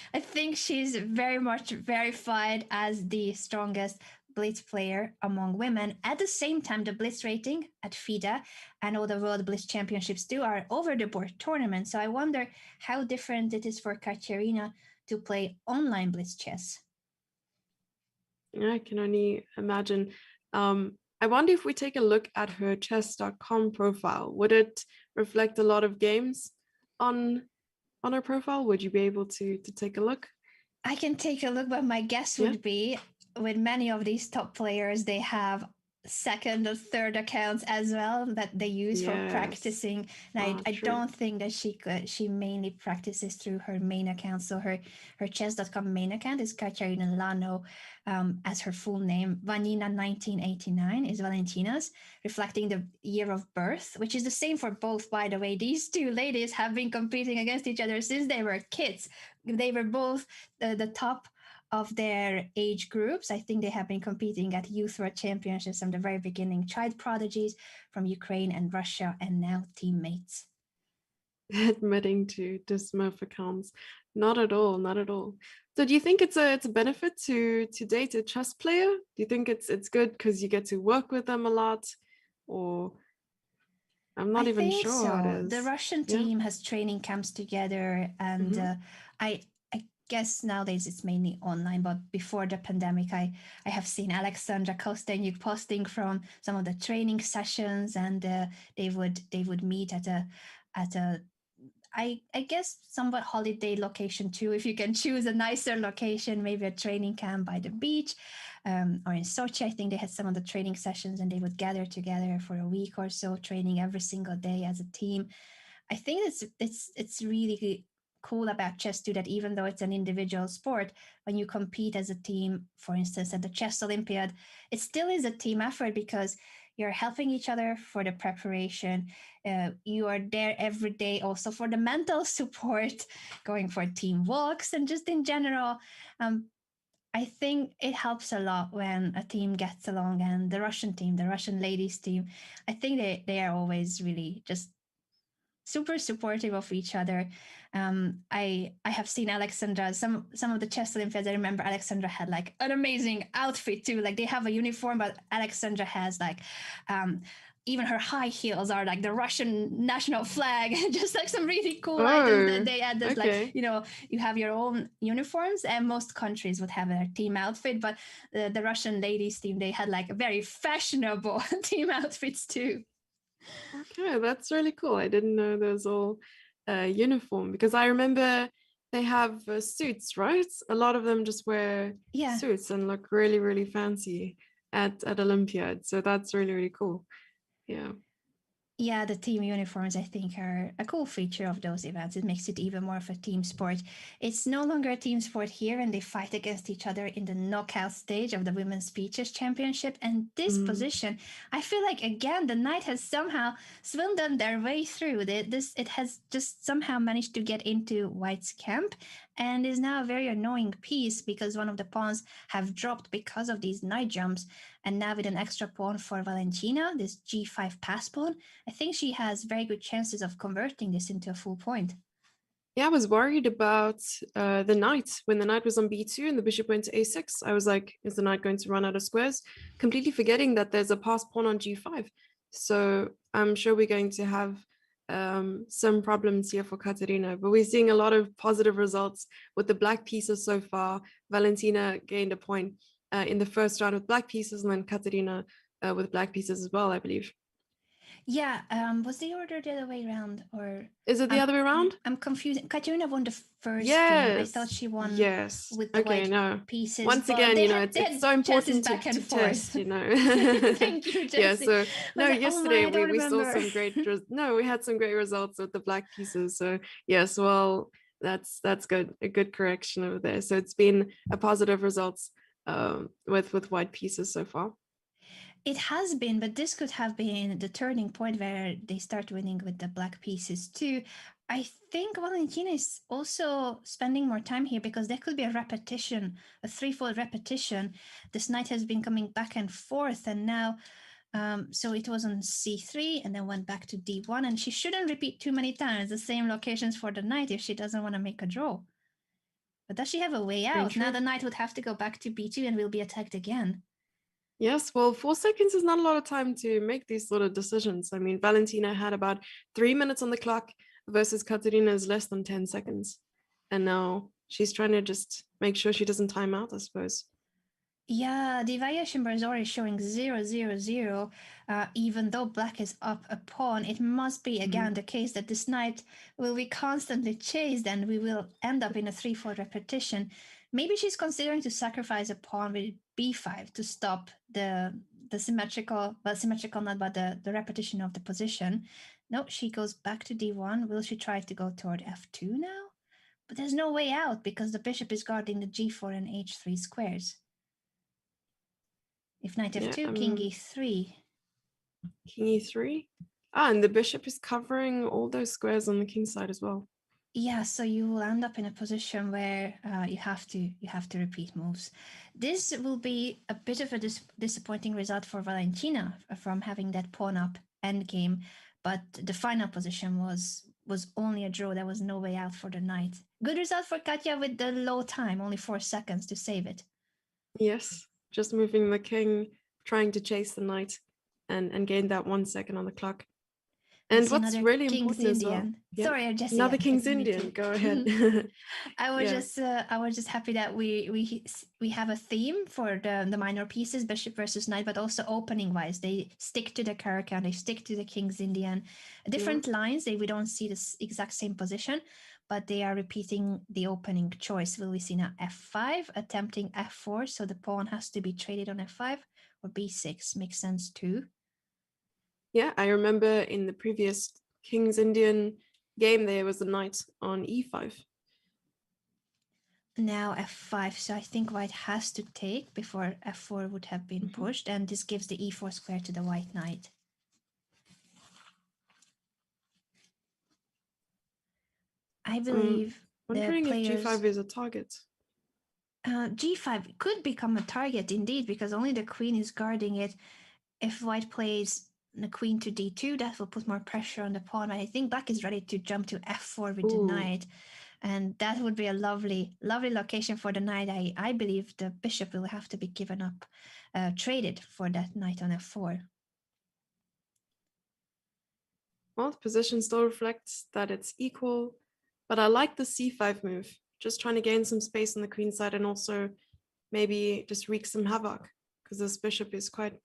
she's very much verified as the strongest Blitz player among women. At the same time, the Blitz rating at FIDE and all the World Blitz Championships too are over the board tournaments. So I wonder how different it is for Katerina to play online Blitz chess. Yeah, I can only imagine. I wonder if we take a look at her chess.com profile, would it reflect a lot of games on her profile? Would you be able to take a look? I can take a look, but my guess Yeah. would be with many of these top players, they have second or third accounts as well that they use for Yes. practicing. And I True. don't think that she mainly practices through her main account. So her chess.com main account is Katerina Lano, as her full name. Vanina 1989 is Valentina's, reflecting the year of birth, which is the same for both, by the way. These two ladies have been competing against each other since they were kids. They were both the top of their age groups. I think they have been competing at Youth World Championships from the very beginning. Child prodigies from Ukraine and Russia, and now teammates. Admitting to Smurf accounts. Not at all, not at all. So do you think it's a benefit to date a chess player? Do you think it's good because you get to work with them a lot? Or I'm not I even think sure how it so. The is. Russian Yeah. team has training camps together, and Mm-hmm. I guess nowadays it's mainly online. But before the pandemic, I have seen Alexandra Kostenyuk posting from some of the training sessions, and they would meet at a I guess somewhat holiday location too. If you can choose a nicer location, maybe a training camp by the beach, or in Sochi, I think they had some of the training sessions, and they would gather together for a week or so, training every single day as a team. I think it's really cool about chess too, that even though it's an individual sport, when you compete as a team, for instance at the chess Olympiad, it still is a team effort because you're helping each other for the preparation. You are there every day also for the mental support, going for team walks, and just in general. I think it helps a lot when a team gets along, and the Russian team, the Russian ladies team, I think they are always really just super supportive of each other. I have seen Alexandra some of the chess Olympiads. I remember Alexandra had like an amazing outfit too. Like they have a uniform, but Alexandra has like even her high heels are like the Russian national flag, just like some really cool items that Oh, they add. There's like, okay. you have your own uniforms, and most countries would have their team outfit, but the Russian ladies team, they had like very fashionable team outfits too. Okay, that's really cool. I didn't know those all uniform, because I remember they have suits, right? A lot of them just wear Yeah. suits and look really, really fancy at Olympiad. So that's really, really cool. Yeah. Yeah, the team uniforms, I think, are a cool feature of those events. It makes it even more of a team sport. It's no longer a team sport here, and they fight against each other in the knockout stage of the Women's Speeches Championship. And this Mm. position, I feel like, again, the knight has somehow swindled their way through. It has just somehow managed to get into White's camp, and is now a very annoying piece because one of the pawns have dropped because of these knight jumps. And now with an extra pawn for Valentina, this g5 pass pawn, I think she has very good chances of converting this into a full point. Yeah, I was worried about the knight. When the knight was on b2 and the bishop went to a6, I was like, is the knight going to run out of squares? Completely forgetting that there's a passed pawn on g5. So I'm sure we're going to have some problems here for Katerina, but we're seeing a lot of positive results with the black pieces so far. Valentina gained a point in the first round with black pieces, and then Katerina with black pieces as well, I believe. Yeah, was the order the other way around, or Is it the I'm other way around? I'm confused. Katerina won the first game. I thought Yes, she won yes. with the Okay, white no. pieces, Once but again, they it's they it's had so chances important back to and test, forth. you know. Thank you, Yeah, Jesse. so I was no, like, oh my, yesterday I don't we saw remember. some no, we had some great results with the black pieces. So yes, well, that's good, a good correction over there. So it's been a positive results with white pieces so far. It has been, but this could have been the turning point where they start winning with the black pieces too. I think Valentina is also spending more time here because there could be a repetition, a threefold repetition. This knight has been coming back and forth, and now, so it was on c3 and then went back to d1, and she shouldn't repeat too many times the same locations for the knight if she doesn't want to make a draw. But does she have a way Very out? Now true. the knight would have to go back to b2 and will be attacked again. Yes, well, 4 seconds is not a lot of time to make these sort of decisions. I mean, Valentina had about 3 minutes on the clock versus Katerina's less than 10 seconds. And now she's trying to just make sure she doesn't time out, I suppose. Yeah, the evaluation bar is already showing 000. Even though black is up a pawn, it must be again Mhm. the case that this knight will be constantly chased and we will end up in a 3-4 repetition. Maybe she's considering to sacrifice a pawn with b5 to stop the symmetrical, well, symmetrical not, but the repetition of the position. No, she goes back to d1. Will she try to go toward f2 now? But there's no way out because the bishop is guarding the g4 and h3 squares. If knight Yeah, f2, king e3. king e3. Ah, and the bishop is covering all those squares on the king side as well. Yeah, so you will end up in a position where you have to repeat moves. This will be a bit of a disappointing result for Valentina from having that pawn up endgame, but the final position was only a draw. There was no way out for the knight. Good result for Katya with the low time, only 4 seconds to save it. Yes, just moving the king, trying to chase the knight and gain that 1 second on the clock. And what's really King's important as well. Indian. Yeah. Sorry, Jesse, Another yeah, King's continue Indian. to. Go ahead. Yeah. I was just happy that we have a theme for the minor pieces, bishop versus knight, but also opening wise, they stick to the character, they stick to the King's Indian. Different lines, we don't see the exact same position, but they are repeating the opening choice. Will we see now f5, attempting f4, so the pawn has to be traded on f5, or b6? Makes sense too. Yeah, I remember in the previous King's Indian game, there was a knight on e5. Now f5, so I think white has to take before f4 would have been pushed, and this gives the e4 square to the white knight. I believe wondering if g5 is a target. G5 could become a target indeed, because only the queen is guarding it. If white plays the queen to d2, that will put more pressure on the pawn. I think black is ready to jump to f4 with the knight, and that would be a lovely location for the knight. I believe the bishop will have to be given up, traded for that knight on f4. Well, the position still reflects that it's equal, but I like the c5 move. Just trying to gain some space on the queen side and also maybe just wreak some havoc, because this bishop is quite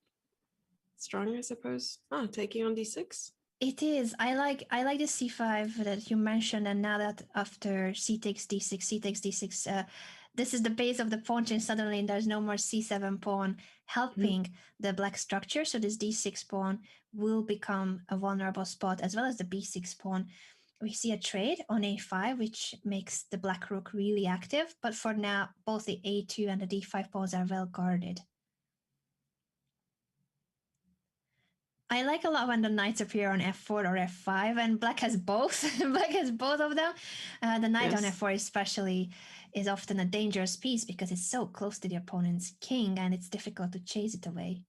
strong, I suppose. Taking on d6. It is. I like the c5 that you mentioned, and now that after c takes d6, this is the base of the pawn chain. Suddenly, there's no more c7 pawn helping the black structure. So this d6 pawn will become a vulnerable spot, as well as the b6 pawn. We see a trade on a5, which makes the black rook really active. But for now, both the a2 and the d5 pawns are well guarded. I like a lot when the knights appear on f4 or f5, and black has both. Black has both of them. The knight on f4 especially is often a dangerous piece because it's so close to the opponent's king and it's difficult to chase it away.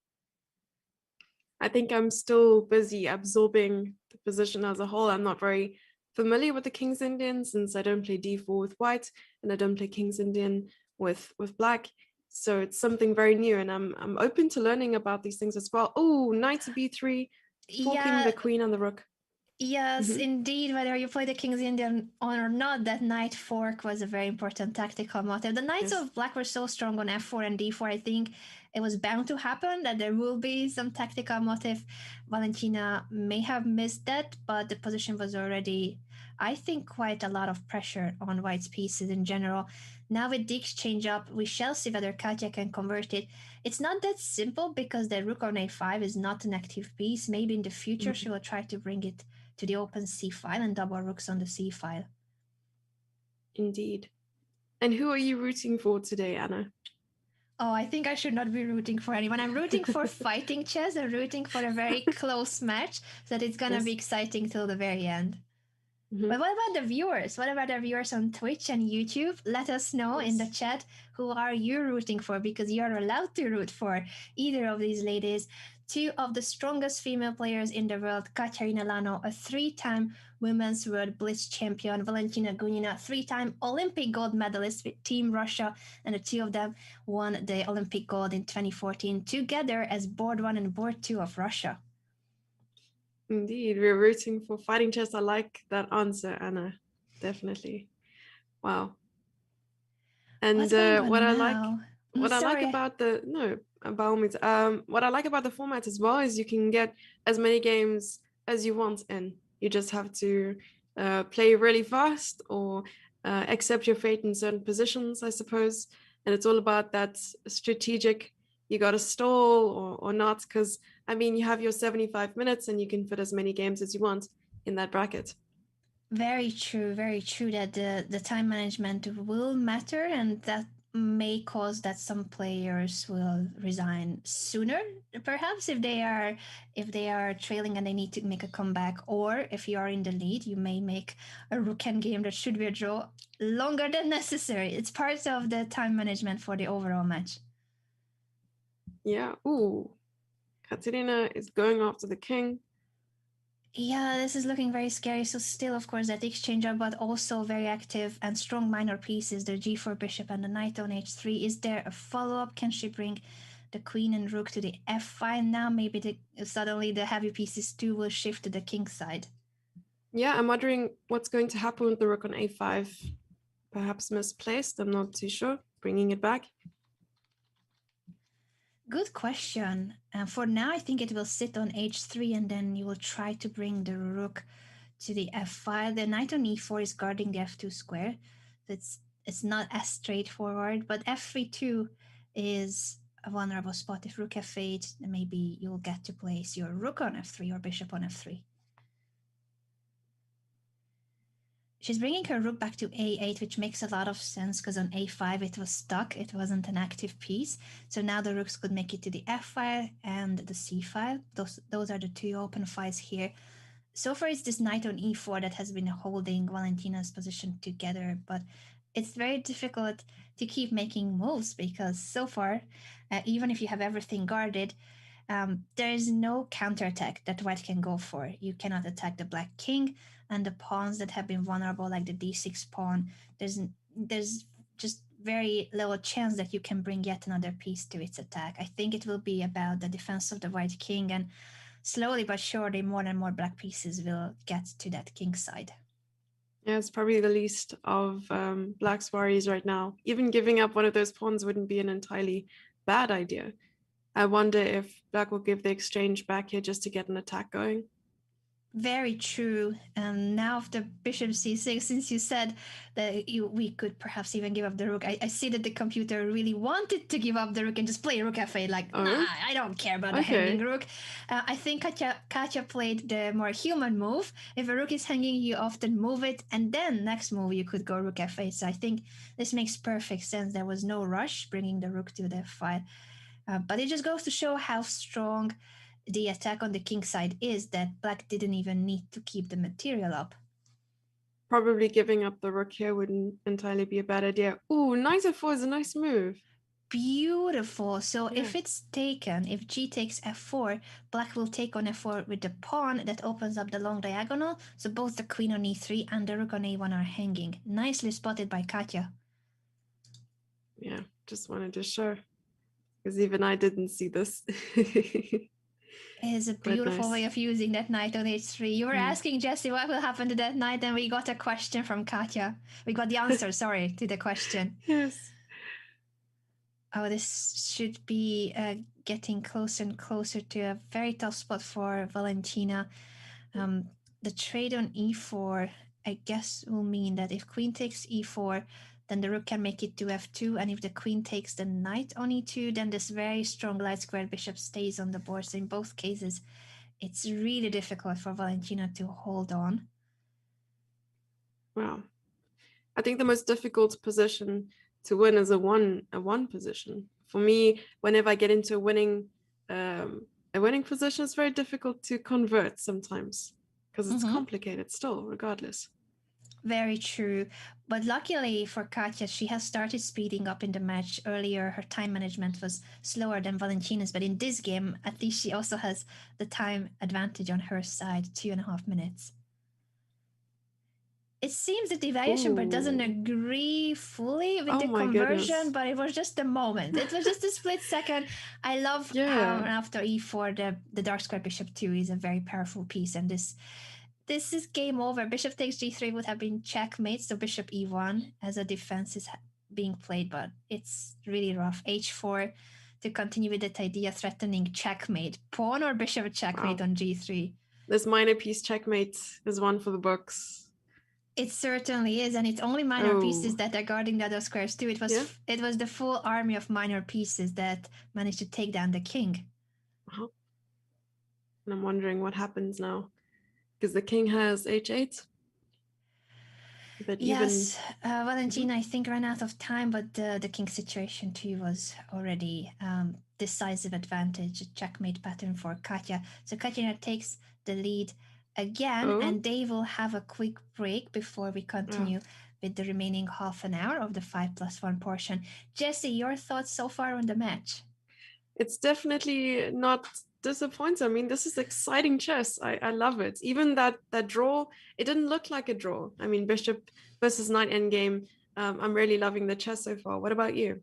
I think I'm still busy absorbing the position as a whole. I'm not very familiar with the King's Indian since I don't play d4 with white and I don't play King's Indian with black. So it's something very new, and I'm open to learning about these things as well. Oh, knight to b3, forking the queen and the rook. Yes, indeed. Whether you play the King's Indian on or not, that knight fork was a very important tactical motive. The knights of black were so strong on f4 and d4. I think it was bound to happen that there will be some tactical motive. Valentina may have missed that, but the position was already, I think, quite a lot of pressure on white's pieces in general. Now with the exchange up, we shall see whether Katya can convert it. It's not that simple because the rook on a5 is not an active piece. Maybe in the future she will try to bring it to the open c file and double rooks on the c file. Indeed. And who are you rooting for today, Anna? Oh, I think I should not be rooting for anyone. I'm rooting for fighting chess. I'm rooting for a very close match so that it's going to be exciting till the very end. But what about the viewers? What about the viewers on Twitch and YouTube? Let us know in the chat, who are you rooting for, because you're allowed to root for either of these ladies. Two of the strongest female players in the world, Katerina Lagno, a 3-time Women's World Blitz champion, Valentina Gunina, 3-time Olympic gold medalist with Team Russia, and the two of them won the Olympic gold in 2014 together as Board 1 and Board 2 of Russia. Indeed, we're rooting for fighting chess. I like that answer, Anna. Definitely. Wow. And what I like about what I like about the format as well is you can get as many games as you want in. You just have to play really fast or accept your fate in certain positions, I suppose. And it's all about that strategic, you got to stall or not, because I mean, you have your 75 minutes and you can fit as many games as you want in that bracket. Very true that the time management will matter, and that may cause that some players will resign sooner, perhaps if they are trailing and they need to make a comeback, or if you are in the lead, you may make a rook endgame that should be a draw longer than necessary. It's part of the time management for the overall match. Yeah. Ooh, Katerina is going after the king. Yeah, this is looking very scary. So still, of course, that exchange up, but also very active and strong minor pieces, the g4 bishop and the knight on h3. Is there a follow-up? Can she bring the queen and rook to the f5 now. Maybe suddenly the heavy pieces too will shift to the king side. Yeah, I'm wondering what's going to happen with the rook on a5. Perhaps misplaced, I'm not too sure. Bringing it back. Good question. For now, I think it will sit on h3 and then you will try to bring the rook to the f5. The knight on e4 is guarding the f2 square. So it's not as straightforward, but f3 too is a vulnerable spot. If rook f8, then maybe you'll get to place your rook on f3 or bishop on f3. She's bringing her rook back to a8, which makes a lot of sense because on a5 it was stuck. It wasn't an active piece. So now the rooks could make it to the f file and the c file. Those are the two open files here. So far it's this knight on e4 that has been holding Valentina's position together, but it's very difficult to keep making moves because so far, even if you have everything guarded, there is no counterattack that white can go for. You cannot attack the black king and the pawns that have been vulnerable, like the d6 pawn. There's just very little chance that you can bring yet another piece to its attack. I think it will be about the defense of the white king, and slowly but surely more and more black pieces will get to that king side. Yeah, it's probably the least of Black's worries right now. Even giving up one of those pawns wouldn't be an entirely bad idea. I wonder if Black will give the exchange back here just to get an attack going. Very true. And now of the bishop c6, since you said that we could perhaps even give up the rook, I see that the computer really wanted to give up the rook and just play rook f8. Like, nah, I don't care about the hanging rook. I think Katja played the more human move. If a rook is hanging, you often move it, and then next move you could go rook f8. So I think this makes perfect sense. There was no rush bringing the rook to the f5. But it just goes to show how strong the attack on the king side is that black didn't even need to keep the material up. Probably giving up the rook here wouldn't entirely be a bad idea. Ooh, knight f4 is a nice move. Beautiful. So if it's taken, if g takes f4, black will take on f4 with the pawn that opens up the long diagonal. So both the queen on e3 and the rook on a1 are hanging. Nicely spotted by Katja. Yeah, just wanted to show, because even I didn't see this. It is a beautiful way of using that knight on h3. You were asking Jesse what will happen to that knight, and we got a question from Katja. We got the answer, sorry, to the question. Yes. Oh, this should be getting closer and closer to a very tough spot for Valentina. The trade on e4, I guess, will mean that if queen takes e4, then the rook can make it to f2, and if the queen takes the knight on e2, then this very strong light squared bishop stays on the board. So in both cases, it's really difficult for Valentina to hold on. Wow. I think the most difficult position to win is a one position. For me, whenever I get into a winning position, it's very difficult to convert sometimes because it's complicated still, regardless. Very true. But luckily for Katja, she has started speeding up in the match. Earlier, her time management was slower than Valentina's, but in this game, at least she also has the time advantage on her side, 2.5 minutes. It seems that the evaluation board doesn't agree fully with the conversion, but it was just a moment. It was just a split second. I love how after e4, the dark square bishop 2 is a very powerful piece, and this is game over. Bishop takes g3 would have been checkmate, so bishop e1 as a defense is being played, but it's really rough. h4 to continue with that idea, threatening checkmate. Pawn or bishop checkmate on g3. This minor piece checkmate is one for the books. It certainly is, and it's only minor pieces that are guarding the other squares too. It was the full army of minor pieces that managed to take down the king. And I'm wondering what happens now. Because the king has h8. But yes, Valentina, I think, ran out of time, but the king situation too was already decisive advantage, checkmate pattern for Katja. So Katja takes the lead again, and they will have a quick break before we continue with the remaining half an hour of the 5+1 portion. Jesse, your thoughts so far on the match? It's definitely not disappointing. I mean, this is exciting chess. I love it. Even that draw, it didn't look like a draw. I mean, bishop versus knight endgame. I'm really loving the chess so far. What about you?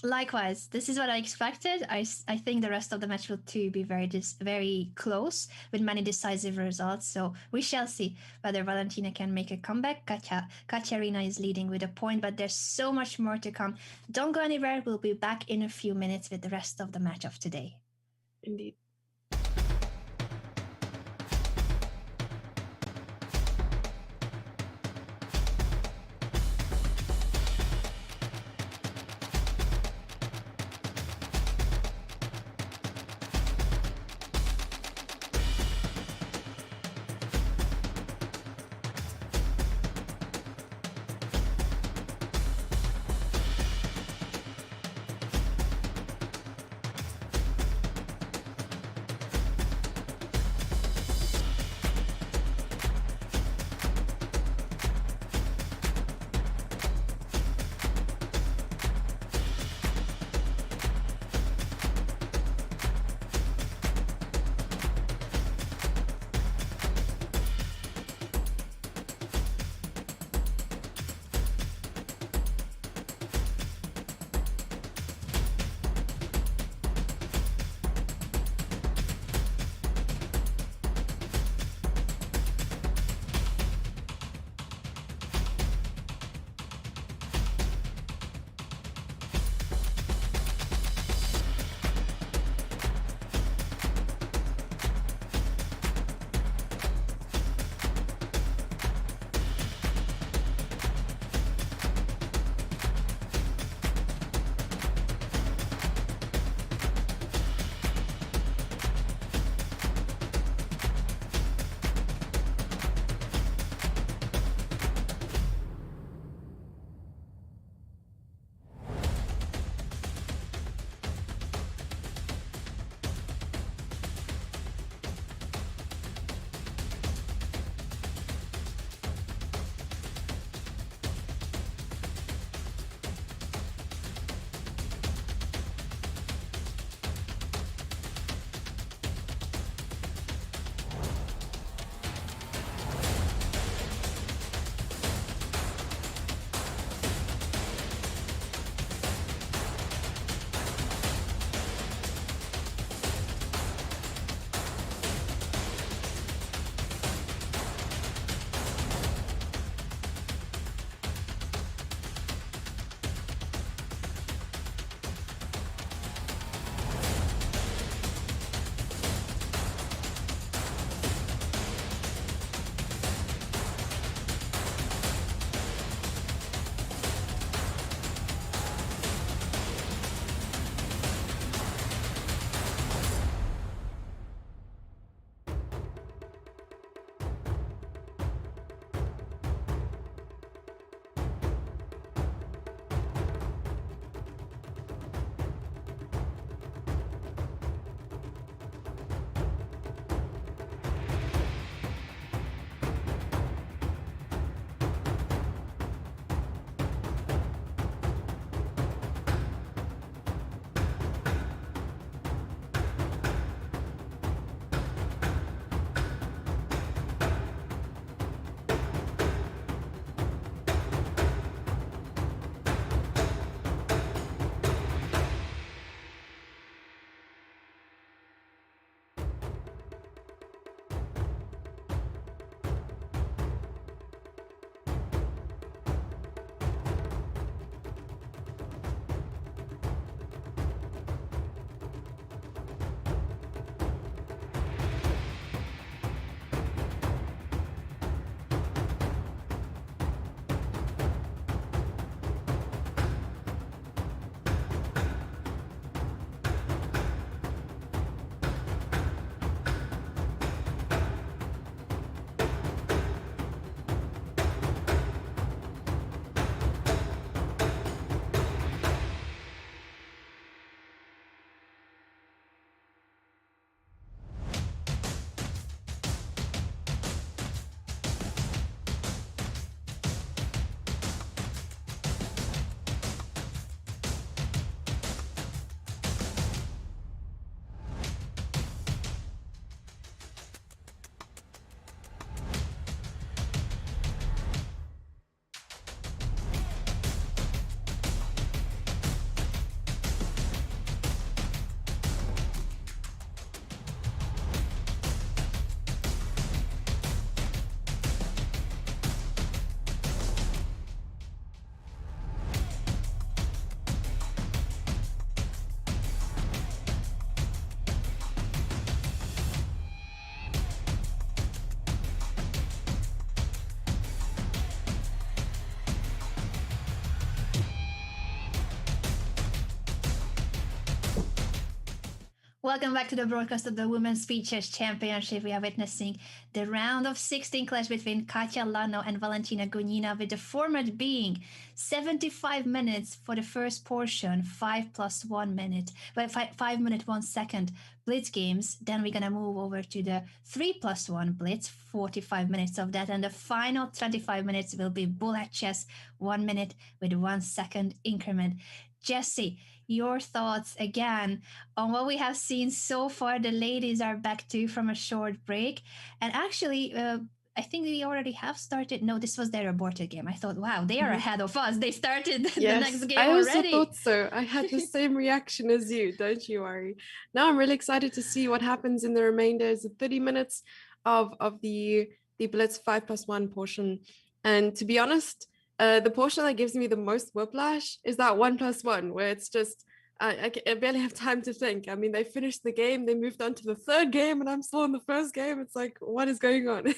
Likewise, this is what I expected. I think the rest of the match will too be very close with many decisive results. So we shall see whether Valentina can make a comeback. Katerina is leading with a point, but there's so much more to come. Don't go anywhere. We'll be back in a few minutes with the rest of the match of today. Indeed. Welcome back to the broadcast of the Women's Speeches Championship. We are witnessing the round of 16 clash between Katja Lagno and Valentina Gunina, with the format being 75 minutes for the first portion, 5 plus 1 minute, but 5 minute 1 second blitz games. Then we're gonna move over to the 3 plus 1 blitz, 45 minutes of that, and the final 25 minutes will be bullet chess, 1 minute with 1 second increment. Jessie, your thoughts again on what we have seen so far. The ladies are back too from a short break. And actually, I think we already have started. No, this was their aborted game. I thought, wow, they are ahead of us. They started the next game I also already. thought so. I had the same reaction as you, don't you worry. Now I'm really excited to see what happens in the remainder of the 30 minutes of the Blitz 5 plus 1 portion. And to be honest, the portion that gives me the most whiplash is that 1 plus 1, where it's just I barely have time to think. I mean, they finished the game, they moved on to the third game, and I'm still in the first game. It's like, what is going on?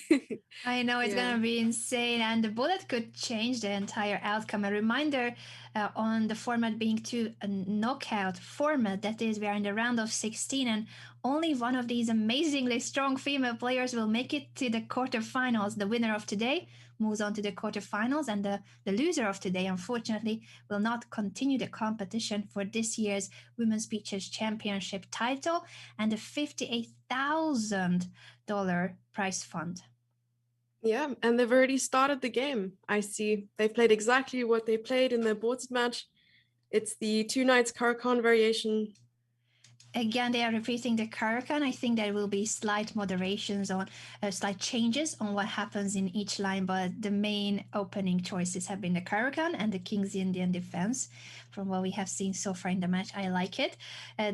I know it's Yeah. gonna be insane, and the bullet could change the entire outcome. A reminder on the format being a knockout format. That is, we are in the round of 16, and only one of these amazingly strong female players will make it to the quarterfinals. The winner of today moves on to the quarterfinals, and the loser of today, unfortunately, will not continue the competition for this year's Women's Speeches Championship title and the $58,000 prize fund. Yeah, and they've already started the game. I see. They played exactly what they played in the aborted match. It's the 2 knights Caracan variation. Again, they are repeating the Caracan. I think there will be slight moderations on slight changes on what happens in each line, but the main opening choices have been the Caracan and the King's Indian defense. From what we have seen so far in the match, I like it.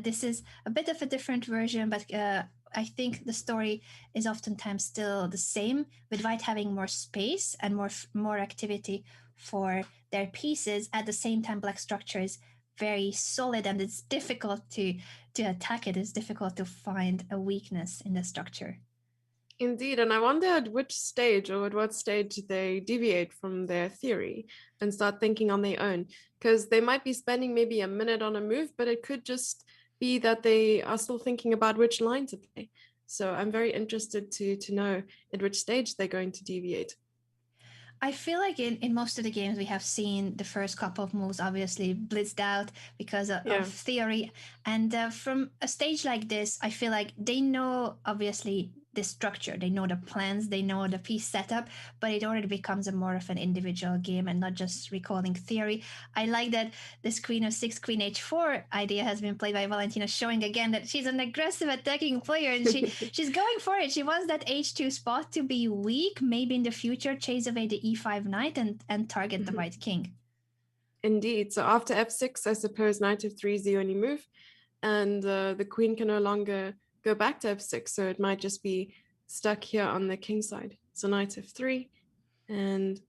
This is a bit of a different version, but I think the story is oftentimes still the same, with white having more space and more activity for their pieces. At the same time, black structure is very solid, and it's difficult to attack it. It's difficult to find a weakness in the structure. Indeed, and I wonder at which stage or at what stage they deviate from their theory and start thinking on their own. Because they might be spending maybe a minute on a move, but it could just be that they are still thinking about which line to play. So I'm very interested to know at which stage they're going to deviate. I feel like in most of the games we have seen the first couple of moves obviously blitzed out because of theory. And from a stage like this, I feel like they know obviously the structure, they know the plans, they know the piece setup, but it already becomes a more of an individual game and not just recalling theory. I like that this queen of 6, queen h4 idea has been played by Valentina, showing again that she's an aggressive attacking player, and she's going for it. She wants that h2 spot to be weak, maybe in the future chase away the e5 knight and target the white king. Indeed. So after f6, I suppose knight f3 is the only move, and the queen can no longer go back to f6, so it might just be stuck here on the king side. So knight f3, and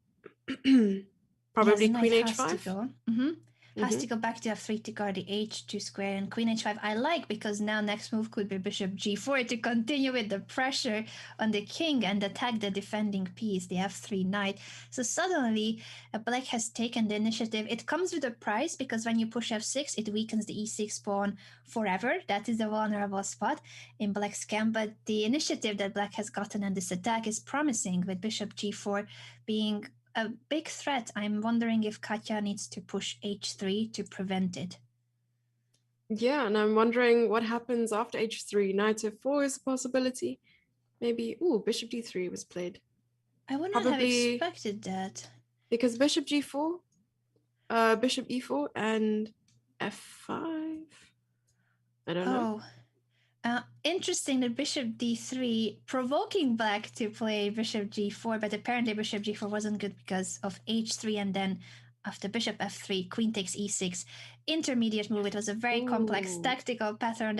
probably queen h5. Has to go back to f3 to guard the h2 square, and queen h5 I like, because now next move could be bishop g4 to continue with the pressure on the king and attack the defending piece, the f3 knight. So suddenly black has taken the initiative. It comes with a price, because when you push f6 it weakens the e6 pawn forever. That is the vulnerable spot in black's camp, but the initiative that black has gotten on this attack is promising, with bishop g4 being a big threat. I'm wondering if Katja needs to push h3 to prevent it. Yeah, and I'm wondering what happens after h3. Knight f4 is a possibility. Maybe, bishop d3 was played. I would not have expected that. Because bishop g4, bishop e4, and f5. I don't know. Interesting that bishop d3, provoking black to play bishop g4, but apparently bishop g4 wasn't good because of h3, and then after bishop f3, queen takes e6. Intermediate move. It was a very complex tactical pattern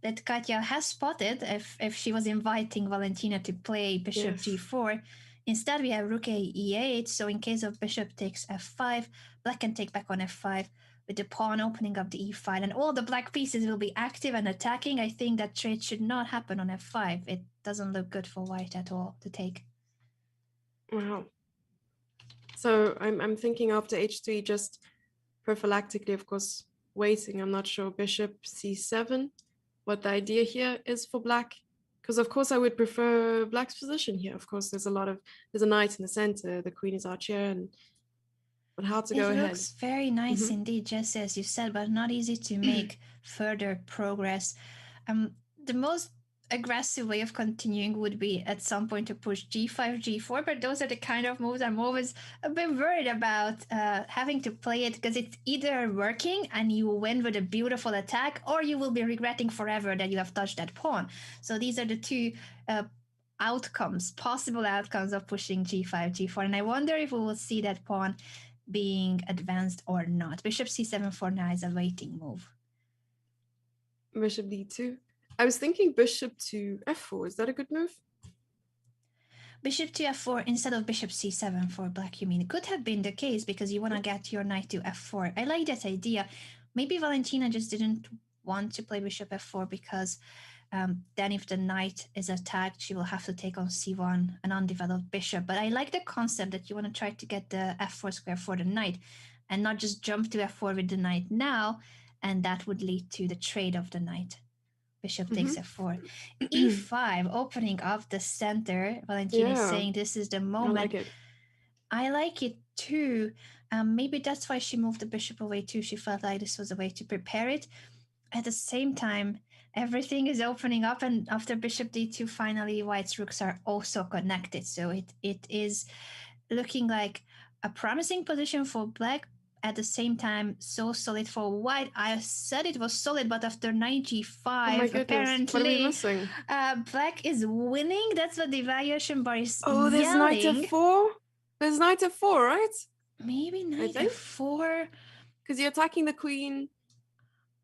that Katja has spotted if she was inviting Valentina to play bishop g4. Instead, we have rook a e8, so in case of bishop takes f5, black can take back on f5, with the pawn opening up the e5, and all the black pieces will be active and attacking. I think that trade should not happen on f5. It doesn't look good for white at all to take. Wow. So I'm thinking after h3, just prophylactically, of course, waiting. I'm not sure. Bishop c7 what the idea here is for black. Because of course I would prefer black's position here. Of course, there's a knight in the center, the queen is out here, but how to It go ahead? looks very nice Mm-hmm. indeed, just as you said, but not easy to make further progress. The most aggressive way of continuing would be at some point to push g5, g4, but those are the kind of moves I'm always a bit worried about having to play it, because it's either working and you win with a beautiful attack, or you will be regretting forever that you have touched that pawn. So these are the two possible outcomes of pushing g5, g4, and I wonder if we will see that pawn being advanced or not. Bishop c7 for now is a waiting move. Bishop d2. I was thinking bishop to f4. Is that a good move? Bishop to f4 instead of bishop c7 for black, you mean? It could have been the case because you want to get your knight to f4. I like that idea. Maybe Valentina just didn't want to play bishop f4 because then if the knight is attacked, she will have to take on c1, an undeveloped bishop. But I like the concept that you want to try to get the f4 square for the knight and not just jump to f4 with the knight now, and that would lead to the trade of the knight. Bishop takes f4. e5, opening up the center. Valentina is saying this is the moment. I like it. I like it too. Maybe that's why she moved the bishop away too. She felt like this was a way to prepare it. At the same time, everything is opening up, and after bishop d2, finally white's rooks are also connected. So it is looking like a promising position for black, at the same time so solid for white. I said it was solid, but after knight g5, apparently what are we missing? Black is winning. That's what the evaluation bar is there's yelling. knight f4. There's knight f4, right? Maybe knight f4 because you're attacking the queen.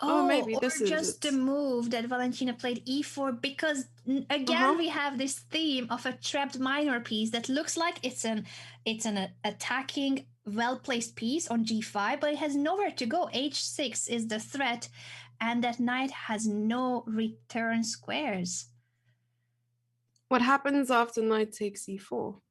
Maybe this is just the move that Valentina played e4, because again we have this theme of a trapped minor piece that looks like it's an attacking well-placed piece on g5, but it has nowhere to go. h6 is the threat, and that knight has no return squares. What happens after knight takes e4?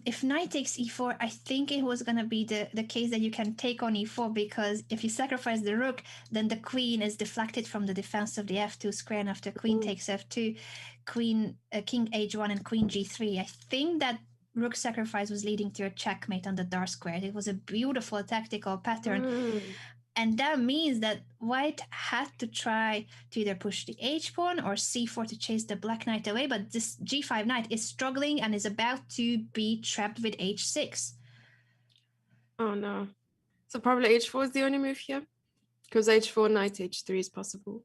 If knight takes e4, I think it was going to be the case that you can take on e4, because if you sacrifice the rook, then the queen is deflected from the defense of the f2 square, and after queen takes f2, king h1 and queen g3. I think that rook sacrifice was leading to a checkmate on the dark square. It was a beautiful tactical pattern. And that means that white had to try to either push the h-pawn or c4 to chase the black knight away, but this g5 knight is struggling and is about to be trapped with h6. Oh no. So probably h4 is the only move here? Because h4, knight h3 is possible.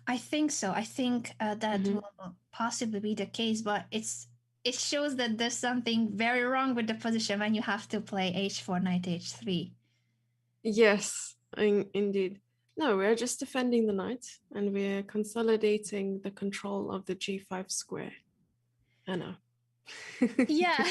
I think so. I think that will possibly be the case, but it shows that there's something very wrong with the position when you have to play h4, knight h3. Yes, indeed. No, we're just defending the knight, and we're consolidating the control of the g5 square. I know. Yeah,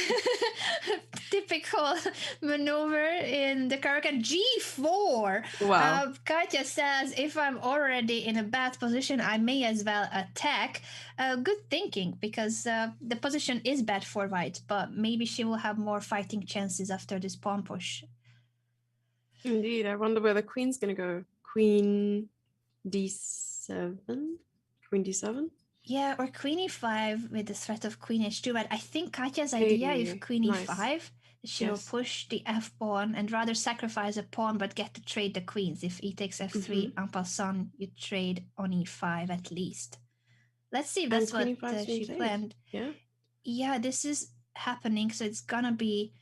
typical maneuver in the Karakan. g4. Wow. Katya says, if I'm already in a bad position, I may as well attack. Good thinking, because the position is bad for white, but maybe she will have more fighting chances after this pawn push. Indeed, I wonder where the queen's going to go. Queen d7? Queen d7? Yeah, or queen e5 with the threat of queen h2. But I think Katya's idea, if queen e5, she will push the f-pawn and rather sacrifice a pawn but get to trade the queens. If e takes f3, en passant, you trade on e5 at least. Let's see if that's what she planned. Yeah, this is happening, so it's gonna be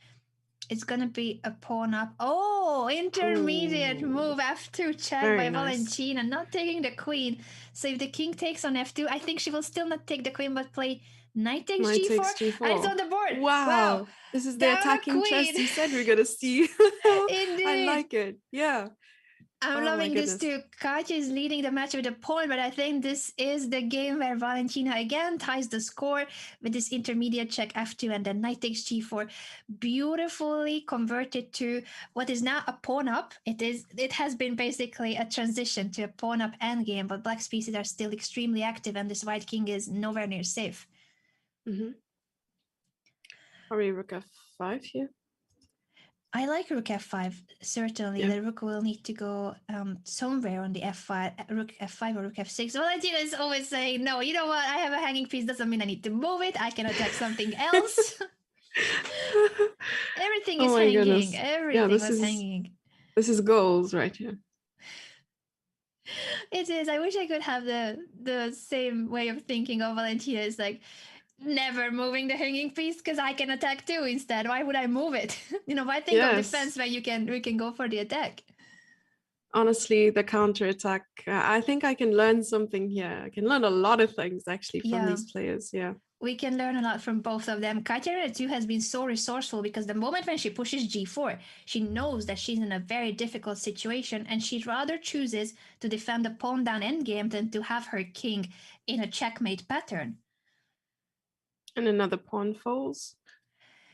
a pawn up. Oh, intermediate move, f2 check by Valentina, not taking the queen. So if the king takes on f2, I think she will still not take the queen, but play knight takes g4. And it's on the board. Wow. This is the attacking chess you said we're going to see. Indeed. I like it. Yeah. I'm loving this too. Katya is leading the match with a point, but I think this is the game where Valentina again ties the score with this intermediate check f2 and then knight takes g4, beautifully converted to what is now a pawn up. It has been basically a transition to a pawn up endgame, but black's pieces are still extremely active, and this white king is nowhere near safe. Probably rook f5 here. I like rook f5. Certainly, Yeah. the rook will need to go somewhere on the f5, rook f5 or rook f6. Valentina is always saying, no, you know what? I have a hanging piece. Doesn't mean I need to move it. I can attack something else. Everything is Oh my hanging. goodness. Yeah, Everything was hanging. this is goals right here. It is. I wish I could have the same way of thinking of Valentina. It's like never moving the hanging piece because I can attack too instead. Why would I move it? Why think of defense Yes. when we can go for the attack? Honestly, the counterattack, I think I can learn something here. I can learn a lot of things actually from Yeah. these players. Yeah. We can learn a lot from both of them. Katerina too has been so resourceful because the moment when she pushes g4, she knows that she's in a very difficult situation and she rather chooses to defend the pawn down endgame than to have her king in a checkmate pattern. And another pawn falls.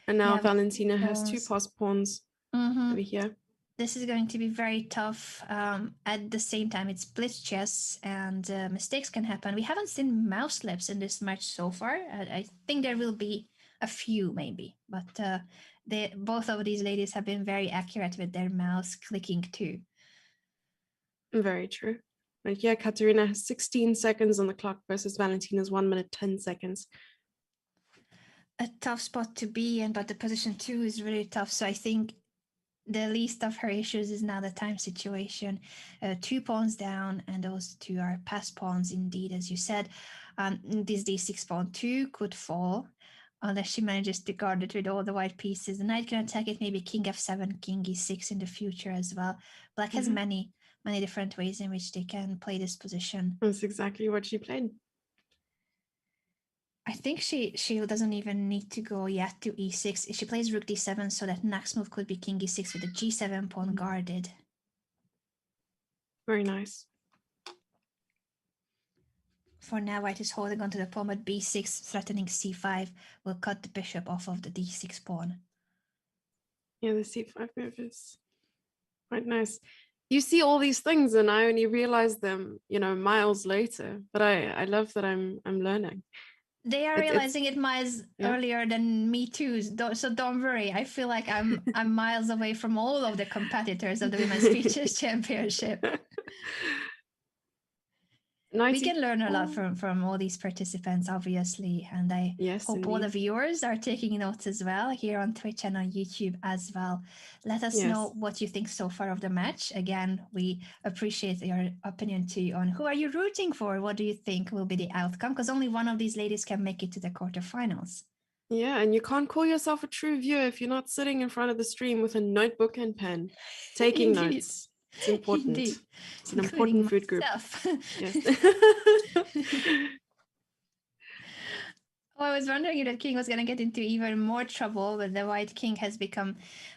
And now Yeah, Valentina has two pawns. passed pawns over here. This is going to be very tough. At the same time, it's blitz chess and mistakes can happen. We haven't seen mouse slips in this match so far. I think there will be a few maybe, but both of these ladies have been very accurate with their mouse clicking too. Very true. But yeah, Katerina has 16 seconds on the clock versus Valentina's 1 minute 10 seconds. A tough spot to be in, but the position two is really tough. So I think the least of her issues is now the time situation. 2 pawns down, and those two are passed pawns indeed, as you said. This d6 pawn 2 could fall unless she manages to guard it with all the white pieces. The knight can attack it, maybe king f7, king e6 in the future as well. Black has many different ways in which they can play this position. That's exactly what she played. I think she doesn't even need to go yet to e6. She plays rook d7, so that next move could be king e6 with the g7 pawn guarded. Very nice. For now, white is holding onto the pawn, but b6, threatening c5, will cut the bishop off of the d6 pawn. Yeah, the c5 move is quite nice. You see all these things, and I only realize them, miles later. But I love that I'm learning. They are realizing it miles earlier than me too. So don't worry. I feel like I'm miles away from all of the competitors of the Women's Features Championship. We can learn a lot from all these participants, obviously, and I hope all the viewers are taking notes as well here on Twitch and on YouTube as well. Let us know what you think so far of the match. Again, we appreciate your opinion too on who are you rooting for? What do you think will be the outcome? Because only one of these ladies can make it to the quarterfinals. Yeah, and you can't call yourself a true viewer if you're not sitting in front of the stream with a notebook and pen, taking notes. It's important. Indeed. It's an important food group. Yes. I was wondering if the king was going to get into even more trouble, but the white king has become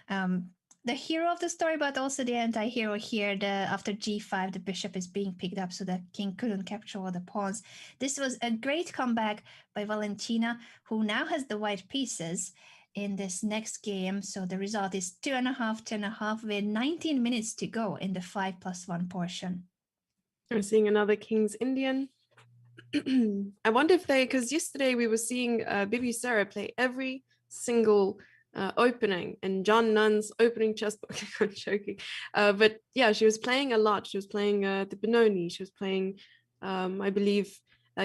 the hero of the story, but also the anti-hero here. After g5, the bishop is being picked up, so the king couldn't capture all the pawns. This was a great comeback by Valentina, who now has the white pieces in this next game. So the result is 2.5, 2.5, with 19 minutes to go in the 5+1 portion. We're seeing another King's Indian. I wonder if because yesterday we were seeing Bibi Sarah play every single opening and John Nunn's opening chess book. I'm joking. But yeah, she was playing a lot. She was playing the Benoni. She was playing, I believe,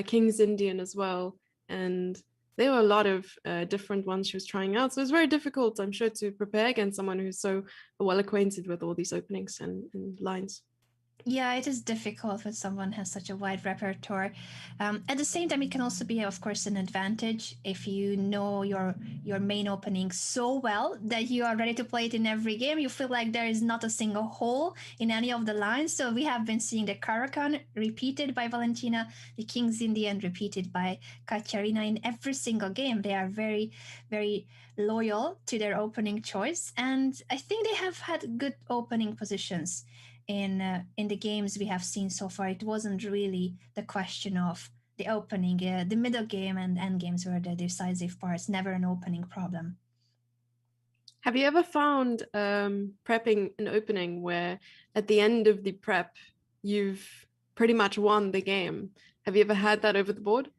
King's Indian as well. And there were a lot of different ones she was trying out. So it was very difficult, I'm sure, to prepare against someone who's so well acquainted with all these openings and lines. Yeah, it is difficult when someone has such a wide repertoire. At the same time, it can also be, of course, an advantage if you know your main opening so well that you are ready to play it in every game. You feel like there is not a single hole in any of the lines. So we have been seeing the Caro-Kann repeated by Valentina, the King's Indian repeated by Katerina in every single game. They are very, very loyal to their opening choice, and I think they have had good opening positions. In the games we have seen so far, it wasn't really the question of the opening. The middle game and end games were the decisive parts, never an opening problem. Have you ever found prepping an opening where at the end of the prep, you've pretty much won the game? Have you ever had that over the board?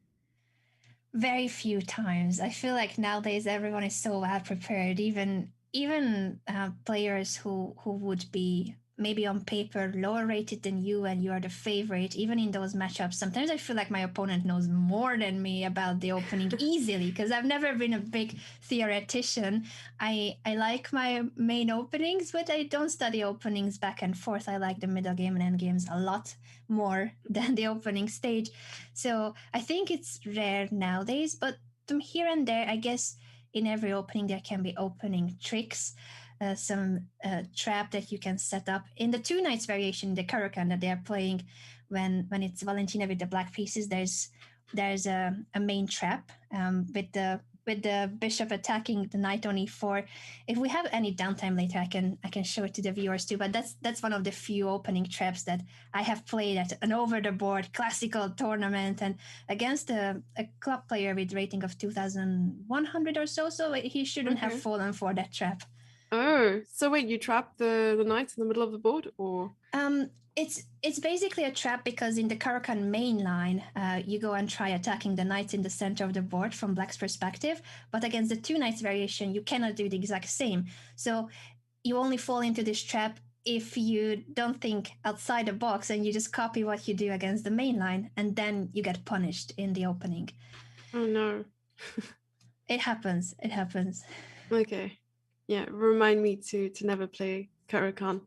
Very few times. I feel like nowadays everyone is so well prepared, even even players who would be maybe on paper lower rated than you and you are the favorite, even in those matchups, sometimes I feel like my opponent knows more than me about the opening easily, because I've never been a big theoretician. I like my main openings, but I don't study openings back and forth. I like the middle game and end games a lot more than the opening stage. So I think it's rare nowadays, but here and there, I guess in every opening there can be opening tricks, some trap that you can set up in the two knights variation, the Caracan that they are playing when it's Valentina with the black pieces. There's a main trap with the bishop attacking the knight on e4. If we have any downtime later, I can show it to the viewers too. But that's one of the few opening traps that I have played at an over the board classical tournament and against a club player with rating of 2,100 or so. So he shouldn't have fallen for that trap. Oh, so wait, you trapped the knights in the middle of the board, or? It's basically a trap because in the Caracan main line, you go and try attacking the knights in the center of the board from black's perspective, but against the two knights variation, you cannot do the exact same. So you only fall into this trap if you don't think outside the box and you just copy what you do against the main line, and then you get punished in the opening. Oh no. It happens. It happens. Okay. Yeah, remind me to never play Caracan.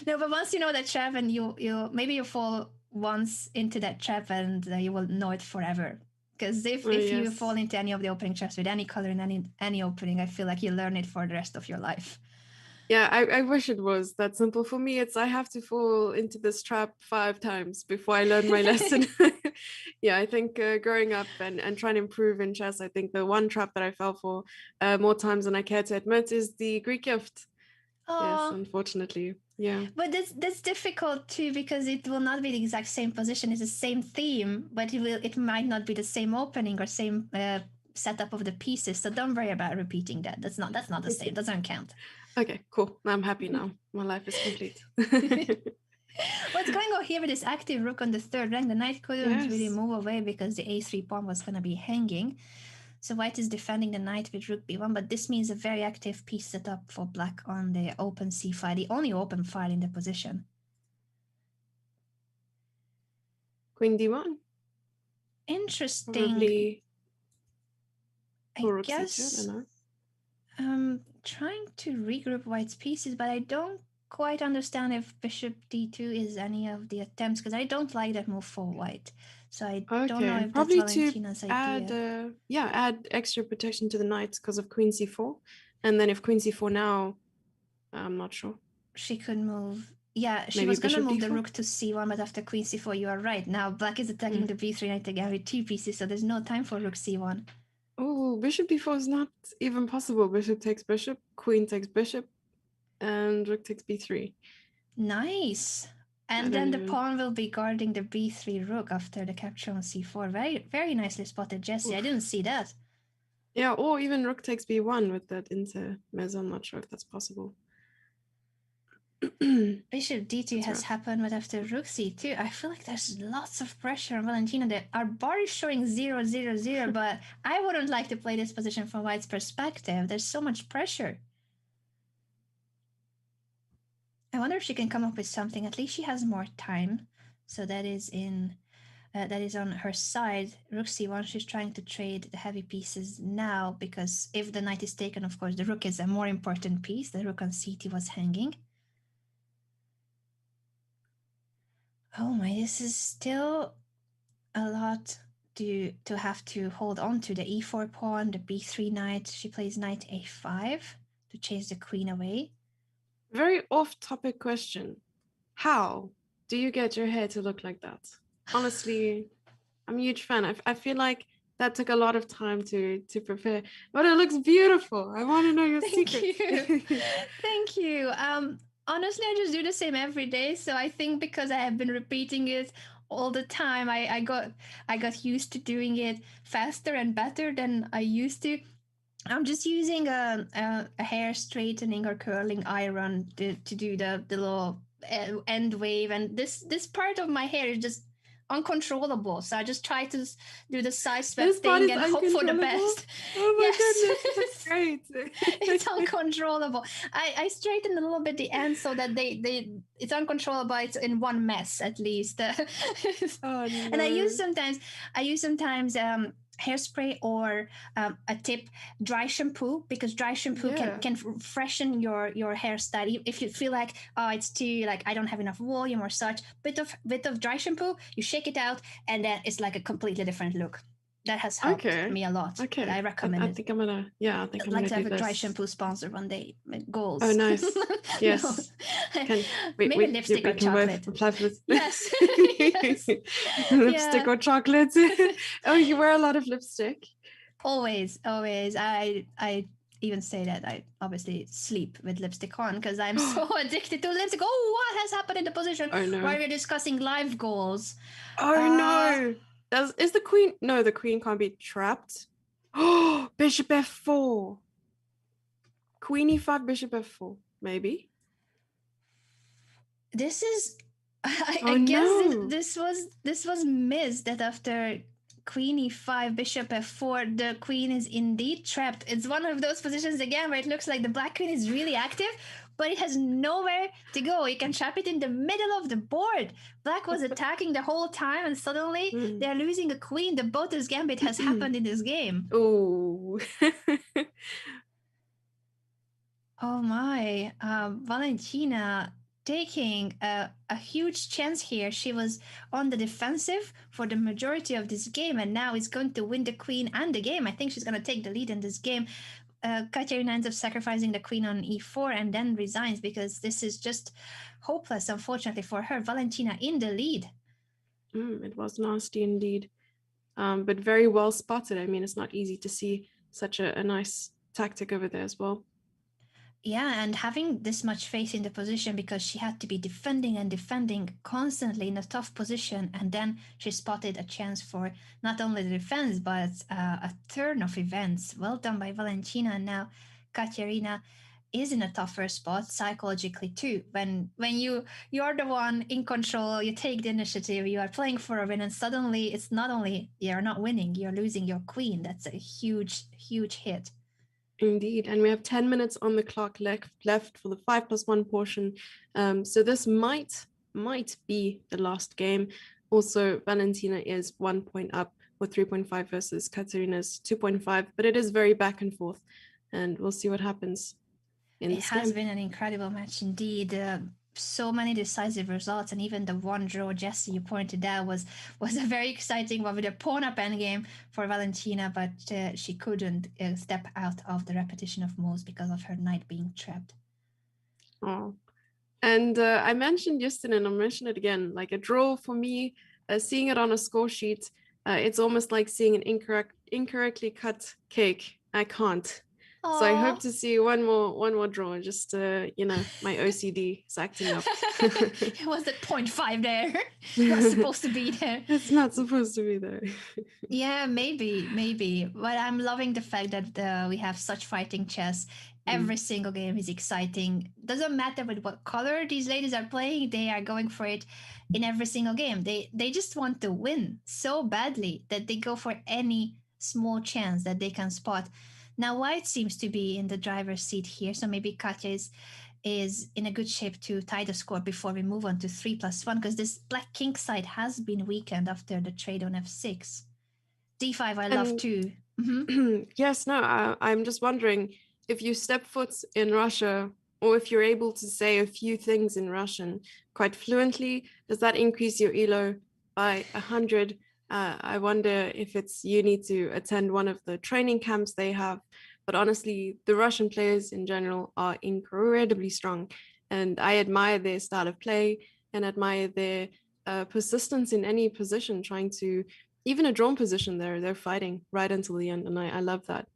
No, but once you know that trap and you maybe you fall once into that trap and you will know it forever. Because if you fall into any of the opening traps with any color in any opening, I feel like you learn it for the rest of your life. Yeah, I wish it was that simple. For me, it's I have to fall into this trap 5 times before I learn my lesson. Yeah, I think growing up and trying to improve in chess, I think the one trap that I fell for more times than I care to admit is the Greek gift. Yes, unfortunately. Yeah. But that's difficult too, because it will not be the exact same position. It's the same theme, but it might not be the same opening or same setup of the pieces. So don't worry about repeating that. That's not the same. Doesn't count. Okay, cool. I'm happy now. My life is complete. What's going on here with this active rook on the third rank? The knight couldn't really move away because the a3 pawn was going to be hanging. So white is defending the knight with rook b1, but this means a very active piece set up for black on the open c file, the only open file in the position. Queen d1. Interesting. Probably I guess I'm trying to regroup white's pieces, but I don't quite understand if bishop d2 is any of the attempts, because I don't like that move for white. So I don't know if probably that's Valentina's idea. Add extra protection to the knight because of queen c4. And then if queen c4 now, I'm not sure. She could move. Yeah, she was going to move d4? the rook to c1, but after queen c4, you are right. Now black is attacking the b3 knight again with 2 pieces, so there's no time for rook c1. Oh, bishop d4 is not even possible. Bishop takes bishop, queen takes bishop, and rook takes b3. Nice. And then the pawn will be guarding the b3 rook after the capture on c4. Very, very nicely spotted, Jesse. I didn't see that. Yeah, or even rook takes b1 with that intermezzo. I'm not sure if that's possible. Bishop d2 has happened, but after rook c2, I feel like there's lots of pressure on Valentina. Our bar is showing 0-0-0, but I wouldn't like to play this position from white's perspective. There's so much pressure. I wonder if she can come up with something. At least she has more time. So that is on her side. Rook c1, she's trying to trade the heavy pieces now, because if the knight is taken, of course, the rook is a more important piece. The rook on c2 was hanging. Oh my, this is still a lot to have to hold on to. The e4 pawn, the b3 knight. She plays knight a5 to chase the queen away. Very off-topic question. How do you get your hair to look like that? Honestly, I'm a huge fan. I feel like that took a lot of time to prepare, but it looks beautiful. I want to know your secret. Thank you. Honestly, I just do the same every day. So I think because I have been repeating it all the time, I got used to doing it faster and better than I used to. I'm just using a hair straightening or curling iron to do the little end wave, and this part of my hair is just uncontrollable. So I just try to do the side sweep This part thing is and hope for the uncontrollable. best. Oh my Yes. goodness, that's great. It's uncontrollable. I straightened a little bit the end so that it's uncontrollable. It's in one mess at least. Oh And no. I use sometimes hairspray or a tip, dry shampoo, because dry shampoo Yeah. can freshen your hairstyle. If you feel like, oh, it's too, like, I don't have enough volume or such, bit of dry shampoo, you shake it out, and then it's like a completely different look. That has helped Okay. me a lot. Okay. I recommend I it. think I'm gonna. Yeah, I think I'd I'm like gonna to do have a dry this. shampoo sponsor one day. Oh, Goals. nice. Yes. No. Can Maybe lipstick we or can both chocolate. apply for this? Yes. Yes. Lipstick Yeah. or chocolate? Oh, you wear a lot of lipstick. Always, always. I even say that I obviously sleep with lipstick on because I'm so addicted to lipstick. Oh, what has happened in the position Oh where no. we're discussing live goals? Oh Uh no. Is the queen? No, the queen can't be trapped. Oh, bishop f4. Queen e5, bishop f4. Maybe. this is I Oh guess no. this was missed, that after queen e5 bishop f4 the queen is indeed trapped. It's one of those positions again where it looks like the black queen is really active, but it has nowhere to go. You can trap it in the middle of the board. Black was attacking the whole time and suddenly Mm. they're losing a queen. The Botas gambit has happened in this game. Oh. Oh my, Valentina taking a huge chance here. She was on the defensive for the majority of this game and now is going to win the queen and the game. I think she's going to take the lead in this game. Katerina ends up sacrificing the queen on e4 and then resigns because this is just hopeless, unfortunately, for her. Valentina in the lead. It was nasty indeed. But very well spotted. I mean, it's not easy to see such a nice tactic over there as well. Yeah, and having this much faith in the position because she had to be defending and defending constantly in a tough position, and then she spotted a chance for not only the defense but a turn of events. Well done by Valentina. And now Katerina is in a tougher spot psychologically too. When you're the one in control, you take the initiative, you are playing for a win, and suddenly it's not only you're not winning, you're losing your queen. That's a huge hit. Indeed, and we have 10 minutes on the clock left for the 5+1 portion. So this might be the last game. Also, Valentina is 1 point up with 3.5 versus Katerina's 2.5, but it is very back and forth, and we'll see what happens in this game. It has been an incredible match indeed. So many decisive results, and even the one draw, Jesse, you pointed out, was a very exciting one with a pawn up endgame for Valentina, but she couldn't step out of the repetition of moves because of her knight being trapped. Oh, and I mentioned yesterday, and I'll mention it again, like a draw for me, seeing it on a score sheet, it's almost like seeing an incorrectly cut cake. I can't. Aww. So I hope to see one more draw. Just you know, my OCD is acting up. It was at 0.5 there. Not supposed to be there. It's not supposed to be there. Yeah, maybe. But I'm loving the fact that we have such fighting chess. Every single game is exciting. Doesn't matter with what color these ladies are playing, they are going for it in every single game. They just want to win so badly that they go for any small chance that they can spot. Now White seems to be in the driver's seat here, so maybe Katya is in a good shape to tie the score before we move on to 3+1, because this black king side has been weakened after the trade on f6. d5 I love too. Yes, no, I'm just wondering if you step foot in Russia, or if you're able to say a few things in Russian quite fluently, does that increase your elo by 100? I wonder if you need to attend one of the training camps they have. But honestly, the Russian players in general are incredibly strong, and I admire their style of play and admire their persistence in any position, trying to, even a drawn position, they're fighting right until the end, and I love that.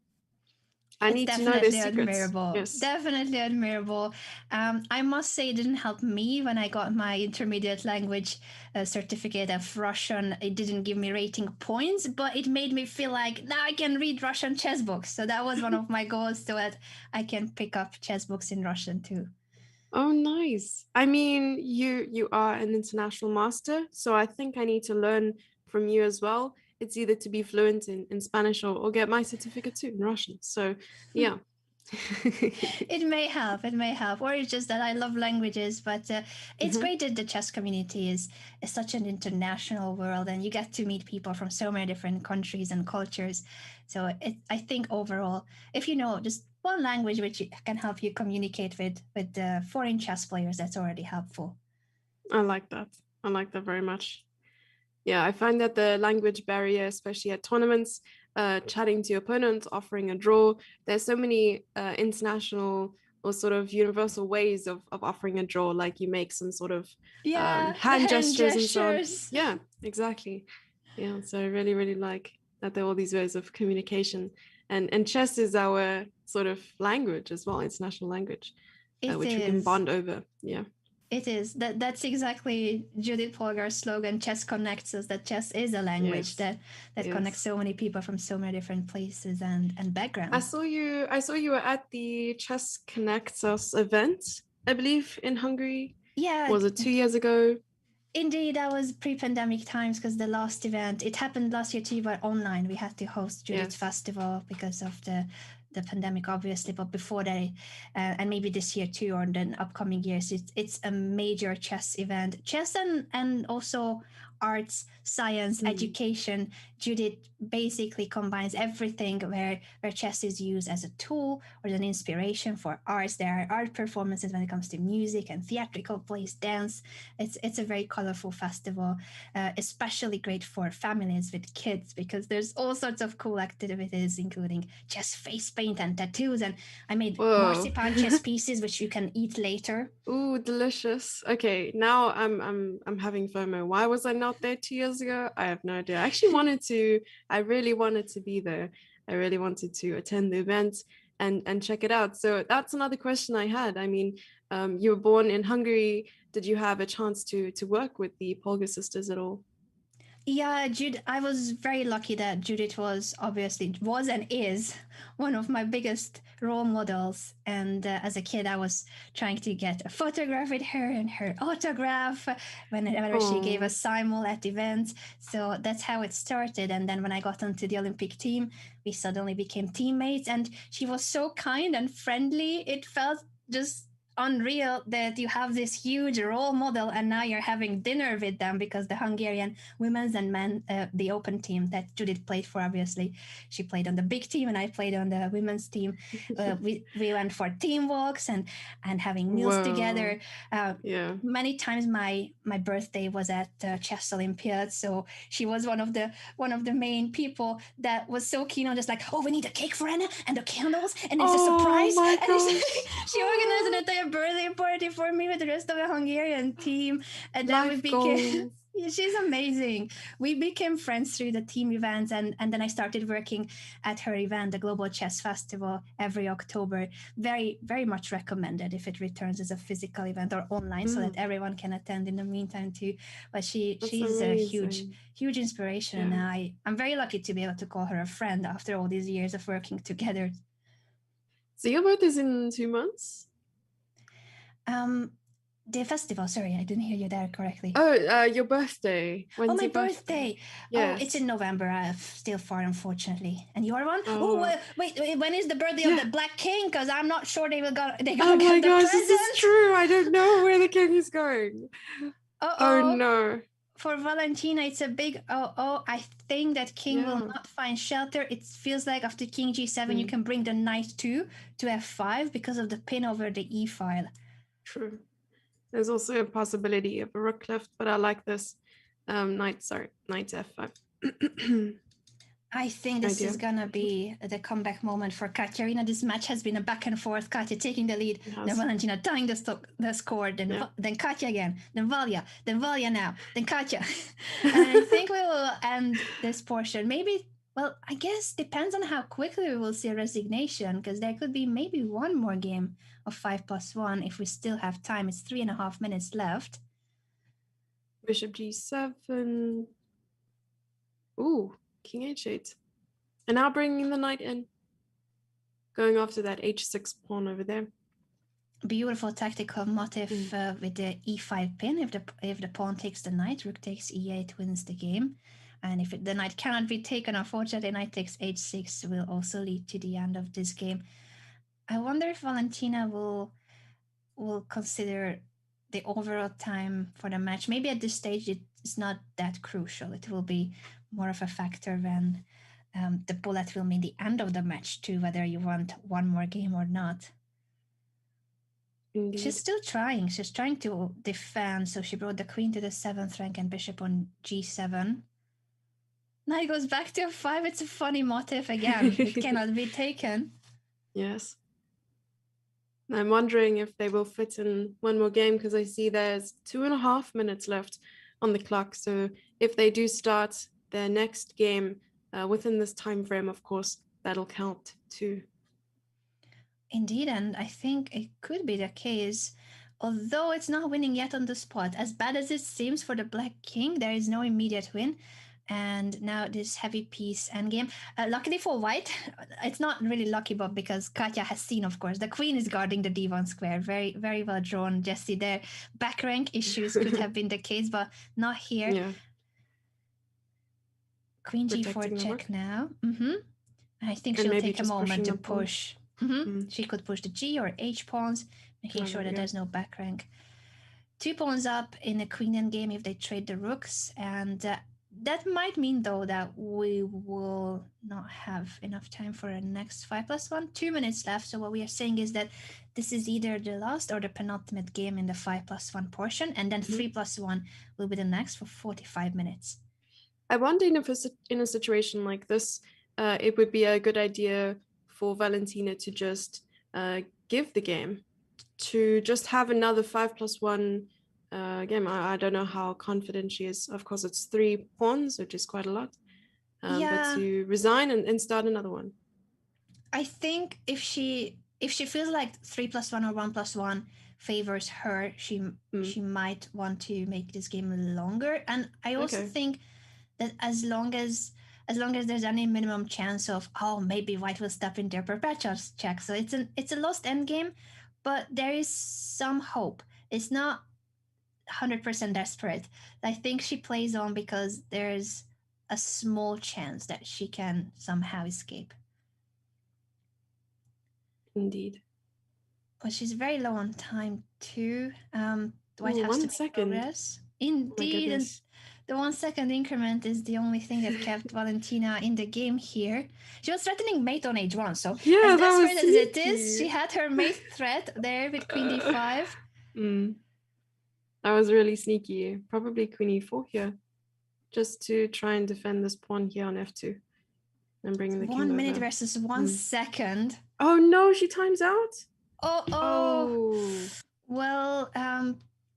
I need to know their secrets. Admirable. Yes. Definitely admirable. I must say it didn't help me when I got my intermediate language certificate of Russian. It didn't give me rating points, but it made me feel like now I can read Russian chess books. So that was one of my goals, so that I can pick up chess books in Russian too. Oh, nice. I mean, you are an international master, so I think I need to learn from you as well. It's either to be fluent in Spanish or get my certificate too in Russian. So yeah. It may help, or it's just that I love languages. But it's Mhm. great that the chess community is such an international world, and you get to meet people from so many different countries and cultures. So I think overall, if you know just one language which can help you communicate with the foreign chess players, that's already helpful. I like that. I like that very much. Yeah, I find that the language barrier, especially at tournaments, chatting to your opponent, offering a draw, there's so many international or sort of universal ways of offering a draw, like you make some sort of Yeah, the hand hand gestures and so on. gestures. Yeah, exactly. Yeah, so I really, really like that there are all these ways of communication. And chess is our sort of language as well, international language, It which we can is. bond over. Yeah. It is. That's exactly Judith Polgar's slogan, chess connects us, that chess is a language Yes. that connects Yes. so many people from so many different places and I backgrounds. saw you. I saw you were at the Chess Connects Us event, I believe, in Hungary. Yeah, Was it 2 years ago? indeed, that was pre-pandemic times because the last event, it happened last year too, but online. We had to host Judith's Yes. festival because of the pandemic, obviously. But before that, and maybe this year too, or the upcoming years, it's a major chess event. Chess and also arts, science, Hmm. education. Judith basically combines everything where chess is used as a tool or as an inspiration for arts. There are art performances when it comes to music and theatrical plays, dance. It's a very colorful festival, especially great for families with kids because there's all sorts of cool activities, including chess face paint and tattoos. And I made Whoa. marzipan chess pieces, which you can eat later. Ooh, delicious. Okay, now I'm having FOMO. Why was I not there 2 years ago? I have no idea. I actually wanted to. I really wanted to be there. I really wanted to attend the event and check it out. So that's another question I had. I mean, you were born in Hungary. Did you have a chance to work with the Polga sisters at all? Yeah, I was very lucky that Judith was and is one of my biggest role models. And as a kid, I was trying to get a photograph with her and her autograph whenever she gave a Oh, simul at events. So that's how it started. And then when I got onto the Olympic team, we suddenly became teammates. And she was so kind and friendly. It felt just unreal that you have this huge role model and now you're having dinner with them because the Hungarian women's and men, the open team that Judith played for, obviously, she played on the big team and I played on the women's team. We went for team walks and having meals whoa. together. Uh, Yeah. Many times my birthday was at chess Olympiad, so she was one of the main people that was so keen on just like, oh, we need a cake for Anna and the candles and it's a Oh surprise, my and gosh. she organized an entire birthday party for me with the rest of the Hungarian team, and then we Life became. goals. Yeah, she's amazing. We became friends through the team events, and then I started working at her event, the Global Chess Festival, every October. Very, very much recommended if it returns as a physical event or online, so that Mm, everyone can attend in the meantime too. But that's she's a huge, amazing. huge inspiration, and Yeah. I'm very lucky to be able to call her a friend after all these years of working together. So your birthday's in 2 months? Um, the festival. Sorry, I didn't hear you there correctly. Oh, your birthday. Oh, When's my your birthday? birthday. Oh, it's Yes. in November. Still far, unfortunately. And your one? Oh, Oh, wait. When is the birthday of the yeah. Black King? Because I'm not sure they Oh gonna my get the gosh, this is present. true. I don't know where the king is going. Uh Oh oh. no. For Valentina, it's a big oh. I think that King will Yeah. not find shelter. It feels like after King G7, you Hmm, can bring the knight 2 to F5 because of the pin over the E file. true. There's also a possibility of a rook left, but I like this. Knight F5. I think this is Idea. gonna be the comeback moment for Katerina. This match has been a back and forth. Katya taking the lead, It then has. Valentina tying the score, then Yeah. then Katya again, then Valia now, then Katya. And I think we will end this portion. Maybe, well, I guess depends on how quickly we will see a resignation, because there could be maybe one more game of 5+1 if we still have time. It's 3.5 minutes left. Bishop G7. Ooh, King H8. And now bringing the knight in. Going after that H6 pawn over there. Beautiful tactical motif with the e5 pin. If the pawn takes the knight, rook takes e8 wins the game. And if the knight cannot be taken, unfortunately, knight takes h6 will also lead to the end of this game. I wonder if Valentina will consider the overall time for the match. Maybe at this stage it's not that crucial. It will be more of a factor when the bullet will mean the end of the match too, whether you want one more game or not. She's Indeed. still trying. She's trying to defend. So she brought the queen to the 7th rank and bishop on g7. Now it goes back to f5. It's a funny motif again. It cannot be taken. Yes. I'm wondering if they will fit in one more game, because I see there's 2.5 minutes left on the clock. So if they do start their next game within this time frame, of course, that'll count too. Indeed, and I think it could be the case. Although it's not winning yet on the spot, as bad as it seems for the Black King, there is no immediate win. And now this heavy piece endgame. Luckily for White, it's not really lucky, but because Katya has seen, of course, the Queen is guarding the D1 square. Very, very well drawn, Jesse. Their back rank issues could have been the case, but not here. Yeah. Queen Protecting G4 the check rook. now. I think And she'll maybe take a just moment pushing to the pawn. push. Mm. She could push the G or H pawns, making Oh, sure there we that go. there's no back rank. 2 pawns up in a queen endgame if they trade the rooks, and that might mean though that we will not have enough time for a next 5+1. 2 minutes left. So what we are saying is that this is either the last or the penultimate game in the 5+1 portion, and then 3+1 will be the next for 45 minutes. I wonder if in a situation like this, it would be a good idea for Valentina to just give the game, to just have another 5+1 game. I don't know how confident she is. Of course, it's 3 pawns, which is quite a lot. But to resign and start another one. I think if she feels like 3+1 or 1+1 favors her, she might want to make this game longer. And I also think that as long as there's any minimum chance of maybe White will step in their perpetual check, so it's a lost end game, but there is some hope. It's not 100% desperate. I think she plays on because there's a small chance that she can somehow escape. Indeed. But she's very low on time too. White Ooh, has to 1 make second. progress. Oh Indeed, my and goodness. the 1 second increment is the only thing that kept Valentina in the game here. She was threatening mate on h1, so Yeah, as that was desperate as it is, sneaky. she had her mate threat there with queen d5. That was really sneaky. Probably queen e4 here, just to try and defend this pawn here on f2 and bring the king 1 minute over. versus 1 second. Oh no, she times out. Oh. Well,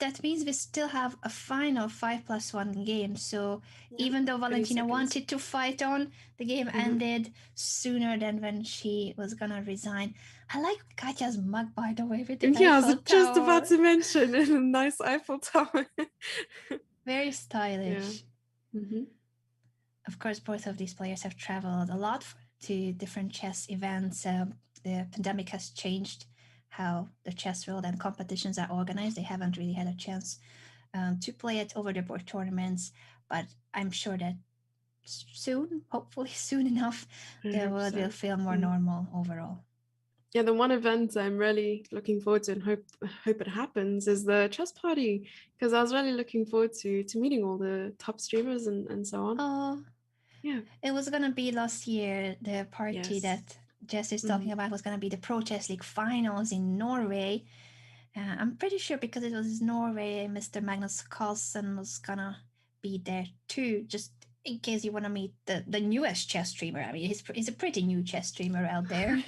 that means we still have a final 5+1 game. So even though Valentina wanted to fight on, the game ended sooner than when she was gonna resign. I like Katya's mug, by the way, with the Yeah, I Eiffel was just Tower. about to mention a nice Eiffel Tower. Very stylish. Yeah. Of course, both of these players have traveled a lot to different chess events. The pandemic has changed how the chess world and competitions are organized. They haven't really had a chance to play it over the board tournaments, but I'm sure that soon, hopefully soon enough, the world will feel more normal overall. Yeah, the one event I'm really looking forward to and hope it happens is the chess party, because I was really looking forward to meeting all the top streamers and so on. Oh, yeah, it was gonna be last year. The party that Jess is talking about was gonna be the Pro Chess League finals in Norway. I'm pretty sure because it was Norway, Mr. Magnus Carlsen was gonna be there too, just in case you want to meet the newest chess streamer. I mean, he's a pretty new chess streamer out there.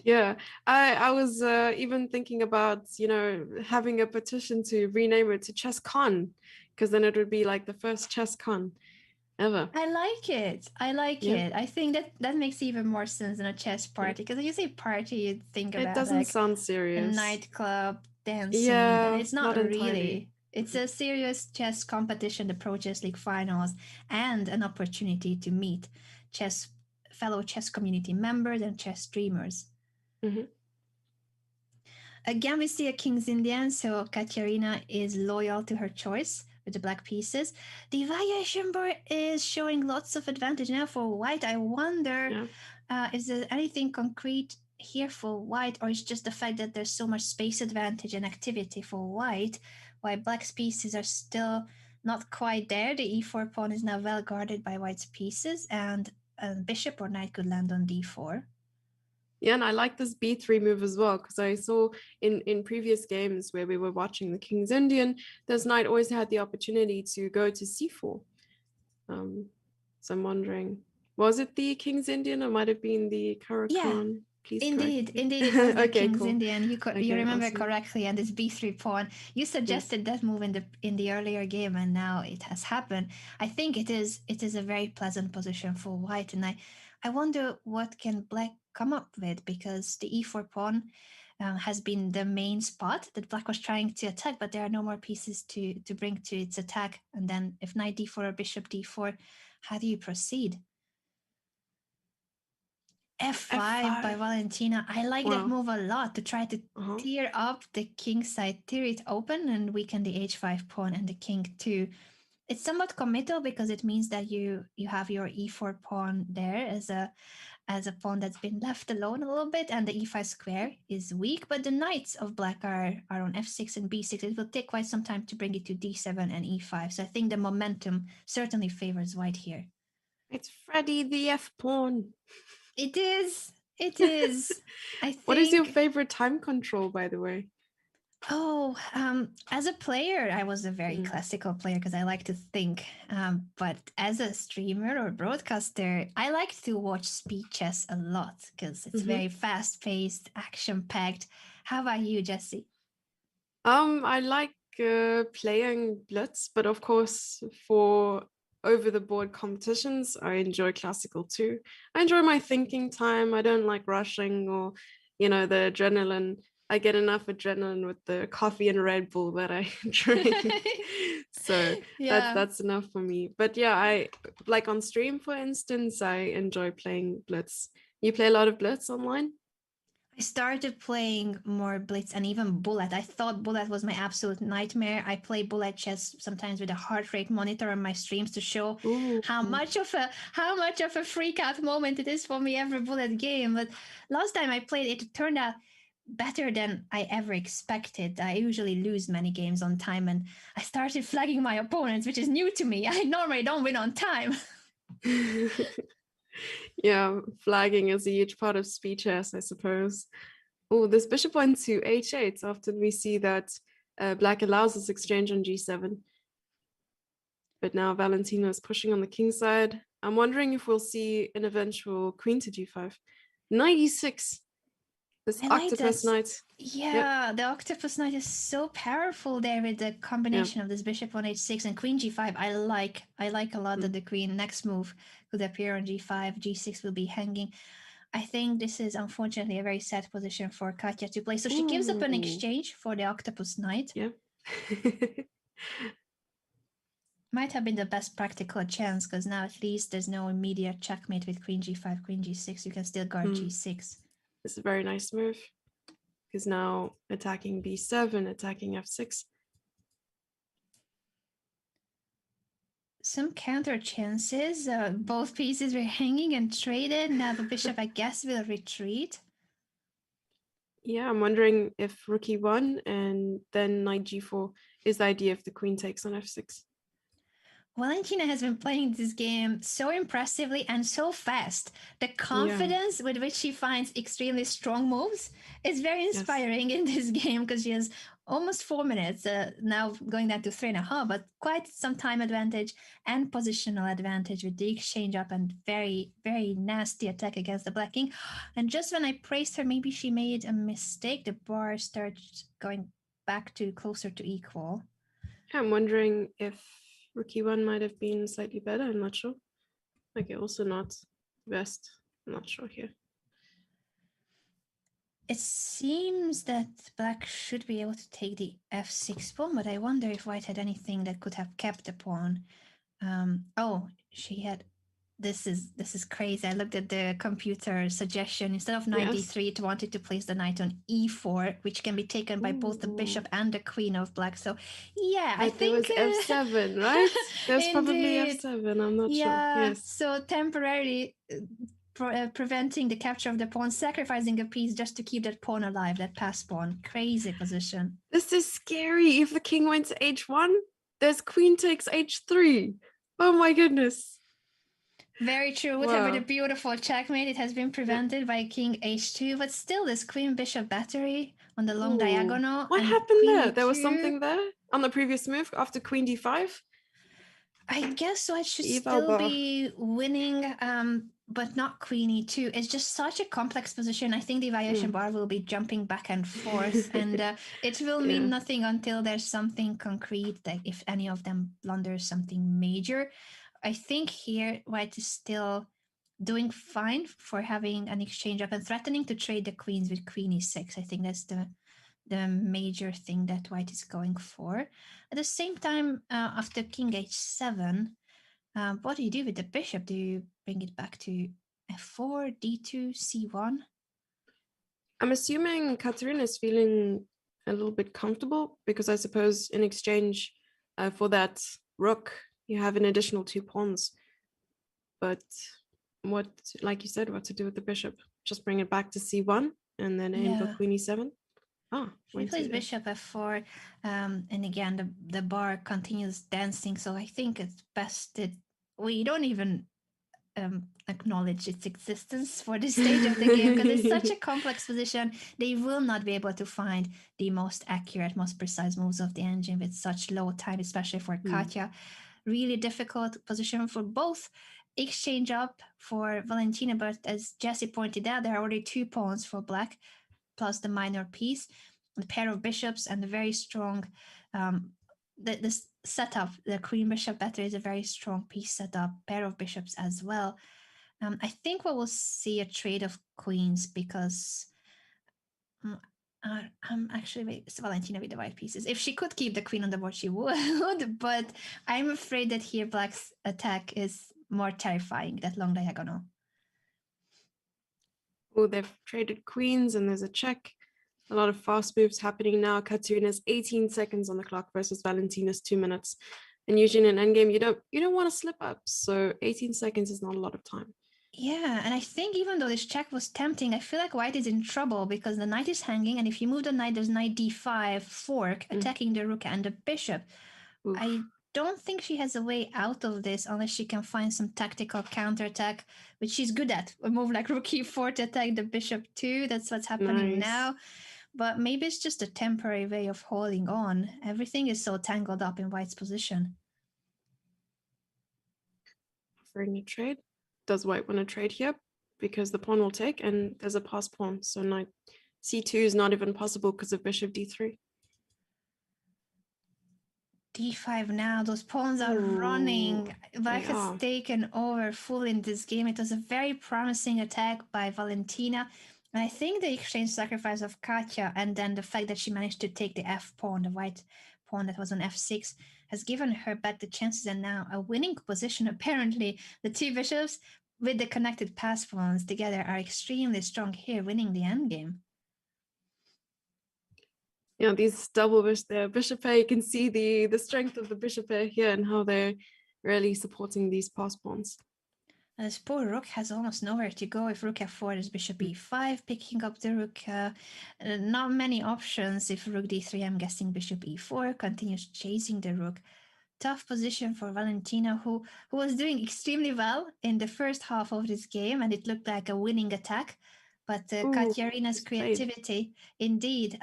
Yeah, I was even thinking about, having a petition to rename it to ChessCon, because then it would be like the first ChessCon ever. I like it. I think that makes even more sense than a chess party, because when you say party, you think about It doesn't like sound a serious. nightclub dancing, and Yeah, it's not entirely. really. It's a serious chess competition, the Pro Chess League finals, and an opportunity to meet fellow chess community members and chess streamers. Again, we see a King's Indian, so Katerina is loyal to her choice with the black pieces. The variation board is showing lots of advantage now for white. I wonder Yeah. is there anything concrete here for white, or is just the fact that there's so much space advantage and activity for white, while black's pieces are still not quite there. The e4 pawn is now well guarded by white's pieces, and a bishop or knight could land on d4. Yeah, and I like this b3 move as well, because I saw in previous games where we were watching the King's Indian, this knight always had the opportunity to go to c4. So I'm wondering, was it the King's Indian or might have been the Yeah, Karakhan? Please correct indeed, me. it was the Okay, King's cool. Indian. You Okay, remember awesome. correctly, and this b3 pawn. You Yes. suggested that move in the earlier game, and now it has happened. I think it is a very pleasant position for white, and I wonder what can black come up with, because the e4 pawn has been the main spot that black was trying to attack, but there are no more pieces to bring to its attack. And then if knight d4 or bishop d4, how do you proceed? F5 by F5. Valentina. I like that Wow. move a lot, to try to Uh-huh. tear up the king side, tear it open, and weaken the h5 pawn and the king too. It's somewhat committal because it means that you have your e4 pawn there as a pawn that's been left alone a little bit, and the e5 square is weak. But the knights of black are on f6 and b6. It will take quite some time to bring it to d7 and e5. So I think the momentum certainly favors white here. It's Freddy the F pawn. It is. It is. I What is your think. favorite time control, by the way? Oh, as a player, I was a very Mm. classical player because I like to think. But as a streamer or broadcaster, I like to watch speed chess a lot because it's Mm-hmm. very fast paced, action packed. How about you, Jesse? I like playing Blitz, but of course, for over the board competitions, I enjoy classical too. I enjoy my thinking time. I don't like rushing or, the adrenaline. I get enough adrenaline with the coffee and Red Bull that I drink. So that's Yeah. that's enough for me. But yeah, I like on stream, for instance, I enjoy playing Blitz. You play a lot of Blitz online? I started playing more Blitz and even Bullet. I thought Bullet was my absolute nightmare. I play Bullet chess sometimes with a heart rate monitor on my streams to show Ooh. how much of a freak out moment it is for me every Bullet game. But last time I played it, it turned out better than I ever expected. I usually lose many games on time, and I started flagging my opponents, which is new to me. I normally don't win on time. Yeah, flagging is a huge part of speed chess, I suppose. Oh, this bishop went to h8. Often we see that black allows this exchange on g7. But now Valentina is pushing on the king side. I'm wondering if we'll see an eventual queen to g5. 96. This I like that. octopus knight. Yep. Yeah, the octopus knight is so powerful there with the Yeah. combination of this bishop on h6 and queen g5. I like a lot that Mm. the queen next move could appear on g5. g6 will be hanging. I think this is unfortunately a very sad position for Katya to play. So she gives up an Ooh. exchange for the octopus knight. Yeah. Might have been the best practical chance because now at least there's no immediate checkmate with queen g5, queen g6. You can still guard Mm. g6. It's a very nice move. Because now attacking b7, attacking f6. Some counter chances. Both pieces were hanging and traded. Now the bishop, I guess, will retreat. Yeah, I'm wondering if rook e1 and then knight g4 is the idea if the queen takes on f6. Valentina has been playing this game so impressively and so fast. The Yeah, confidence with which she finds extremely strong moves is very yes. inspiring in this game because she has almost 4 minutes, now going down to 3.5, but quite some time advantage and positional advantage with the exchange up and very, very nasty attack against the Black King. And just when I praised her, maybe she made a mistake. The bar starts going back to closer to equal. Yeah, I'm wondering if rook e1 might have been slightly better. I'm not sure. Okay, also not best. I'm not sure here. It seems that black should be able to take the f6 pawn, but I wonder if white had anything that could have kept the pawn. Oh, she had this is crazy. I looked at the computer suggestion. Instead of knight Yes. d3, it wanted to place the knight on e4, which can be taken by both the Ooh. bishop and the queen of black. So yeah, I But there think was f7, right? There's probably indeed. f7. I'm not sure. Yeah, Yes. so temporarily preventing the capture of the pawn, sacrificing a piece just to keep that pawn alive, that pass pawn. Crazy position. This is scary. If the king went to h1, there's queen takes h3. Oh my goodness. Very true. Would have been a Wow. beautiful checkmate. It has been Yeah. prevented by king h2, but still this queen bishop battery on the long Ooh. diagonal What and happened queen there? There was e2. something there on the previous move after queen d5? I guess so. It should Eval still bar. be winning, but not queen e2. It's just such a complex position. I think the evaluation bar will be jumping back and forth, and it will mean Yeah. nothing until there's something concrete, like if any of them blunders something major. I think here white is still doing fine for having an exchange up and threatening to trade the queens with queen e6. I think that's the major thing that white is going for. At the same time, after king h7, what do you do with the bishop? Do you bring it back to f4, d2, c1? I'm assuming Katerina is feeling a little bit comfortable because I suppose in exchange for that rook, you have an additional 2 pawns. But what, like you said, what to do with the bishop? Just bring it back to c1 and then aim for Yeah. queen e7. Ah, She plays to bishop f4, and again the bar continues dancing. So I think it's best that we don't even acknowledge its existence for this stage of the game because it's such a complex position. They will not be able to find the most accurate, most precise moves of the engine with such low time, especially for Katya. Really difficult position for both. Exchange up for Valentina, but as Jesse pointed out, there are already 2 pawns for black plus the minor piece, the pair of bishops, and the very strong. This setup, the queen bishop battery is a very strong piece setup, pair of bishops as well. I think we will see a trade of queens because I'm actually Valentina with the white pieces. If she could keep the queen on the board, she would. But I'm afraid that here black's attack is more terrifying. That long diagonal. Oh, they've traded queens and there's a check. A lot of fast moves happening now. Katerina's 18 seconds on the clock versus Valentina's 2 minutes. And usually in an endgame, you don't want to slip up. So 18 seconds is not a lot of time. Yeah, and I think even though this check was tempting, I feel like white is in trouble because the knight is hanging, and if you move the knight, there's knight d5 fork attacking the rook and the bishop. Oof. I don't think she has a way out of this unless she can find some tactical counterattack, which she's good at. A move like rook e4 to attack the bishop too. That's what's happening now. But maybe it's just a temporary way of holding on. Everything is so tangled up in white's position. Offering a trade. Does white want to trade here? Because the pawn will take and there's a pass pawn. So knight c2 is not even possible because of bishop d3. D5 now, those pawns are running. Black has are. taken over full in this game. It was a very promising attack by Valentina. And I think the exchange sacrifice of Katya and then the fact that she managed to take the f pawn, the white pawn that was on f6, has given her back the chances and now a winning position. Apparently, the 2 bishops with the connected pass pawns together are extremely strong here, winning the endgame. You know, these double bishop pair, you can see the strength of the bishop pair here and how they're really supporting these pass pawns. This poor rook has almost nowhere to go. If rook f4, there's bishop e5, picking up the rook. Not many options. If rook d3, I'm guessing bishop e4 continues chasing the rook. Tough position for Valentina, who was doing extremely well in the first half of this game, and it looked like a winning attack. But Katerina's creativity, indeed,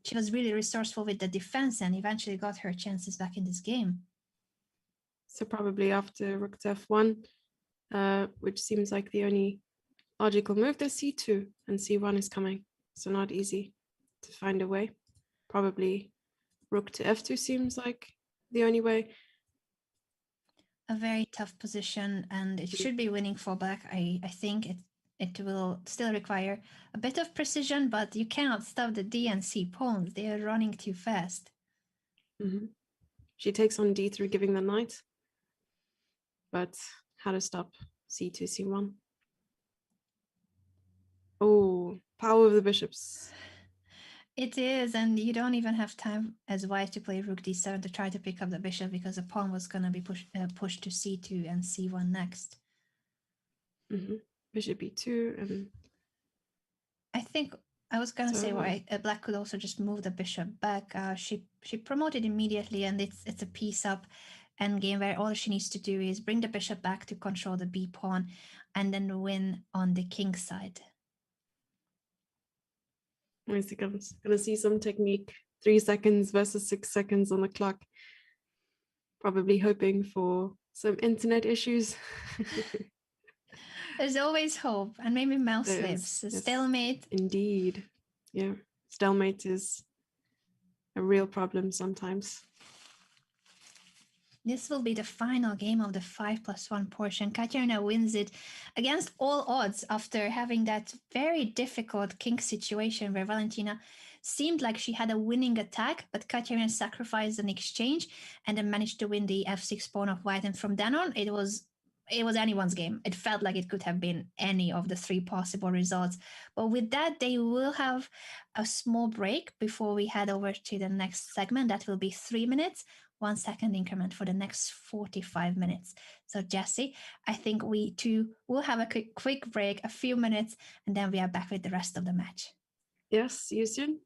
she was really resourceful with the defense and eventually got her chances back in this game. So probably after rook to f1, which seems like the only logical move, there's c2 and c1 is coming. So not easy to find a way. Probably rook to f2 seems like the only way. A very tough position, and it should be winning for black. I think it will still require a bit of precision, but you cannot stop the D and C pawns. They are running too fast. She takes on d3, giving the knight. But how to stop c2, c1. Oh, power of the bishops. It is, and you don't even have time as white to play rook d7 to try to pick up the bishop because the pawn was going to be pushed to c2 and c1 next. Bishop e2, and I think I was going to say why black could also just move the bishop back. She promoted immediately, and it's a piece up endgame where all she needs to do is bring the bishop back to control the b pawn, and then win on the king side. I think I'm gonna see some technique. 3 seconds versus 6 seconds on the clock. Probably hoping for some internet issues. There's always hope, and maybe mouse There lives. is, yes. Stalemate. Indeed. Yeah. Stalemate is a real problem sometimes. This will be the final game of the 5+1 portion. Katerina wins it against all odds after having that very difficult king situation where Valentina seemed like she had a winning attack, but Katerina sacrificed an exchange and then managed to win the f6 pawn of white. And from then on, it was anyone's game. It felt like it could have been any of the 3 possible results. But with that, they will have a small break before we head over to the next segment. That will be 3 minutes. 1 second increment for the next 45 minutes. So Jesse, I think we too will have a quick break, a few minutes, and then we are back with the rest of the match. Yes, see you soon.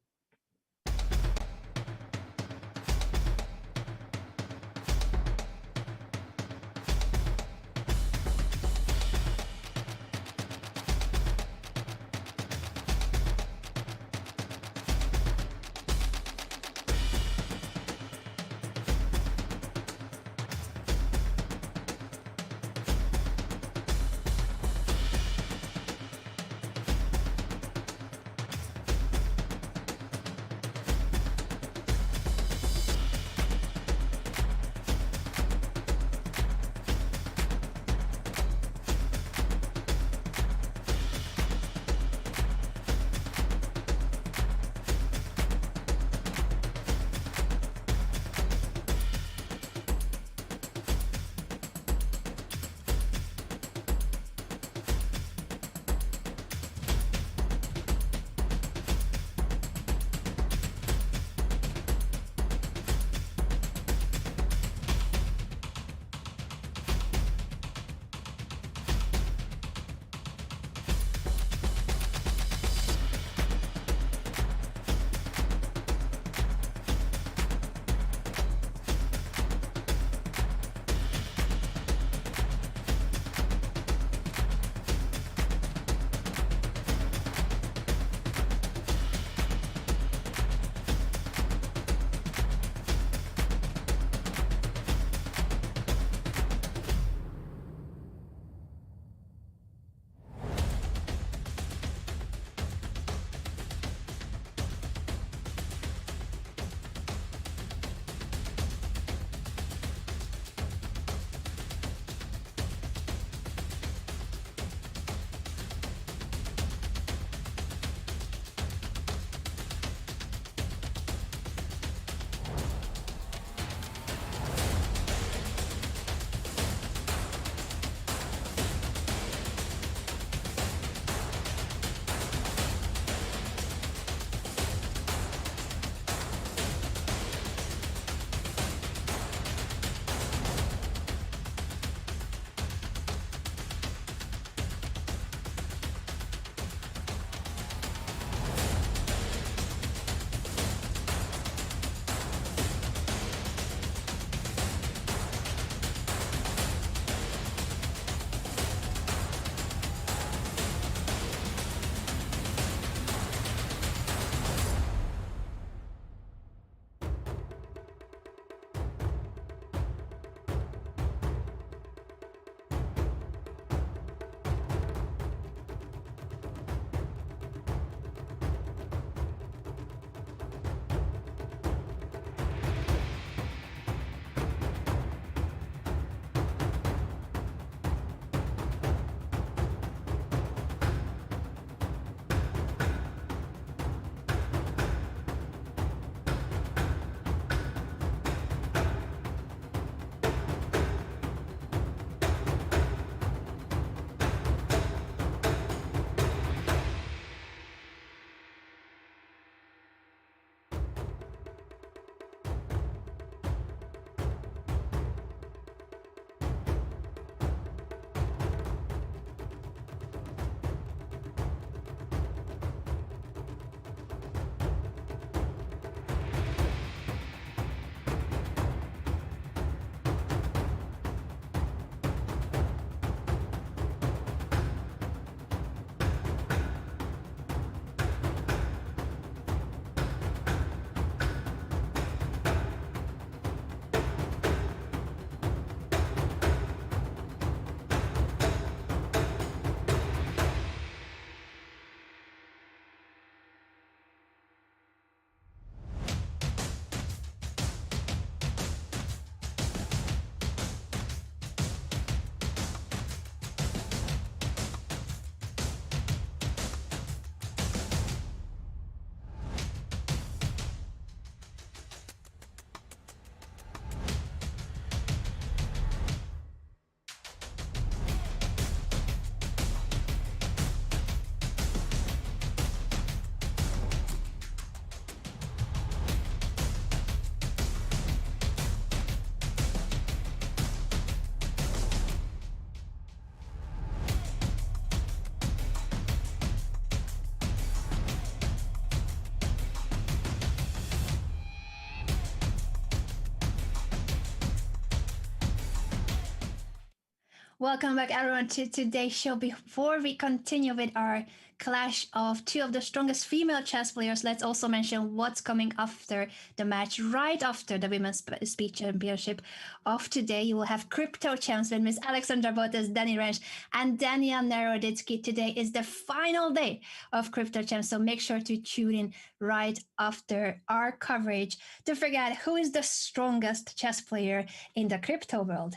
Welcome back, everyone, to today's show. Before we continue with our clash of two of the strongest female chess players, let's also mention what's coming after the match. Right after the Women's Speed Championship of today, you will have Crypto Champs with Miss Alexandra Botas, Danny Rensch, and Daniel Naroditsky. Today is the final day of Crypto Champs, so make sure to tune in right after our coverage to figure out who is the strongest chess player in the crypto world.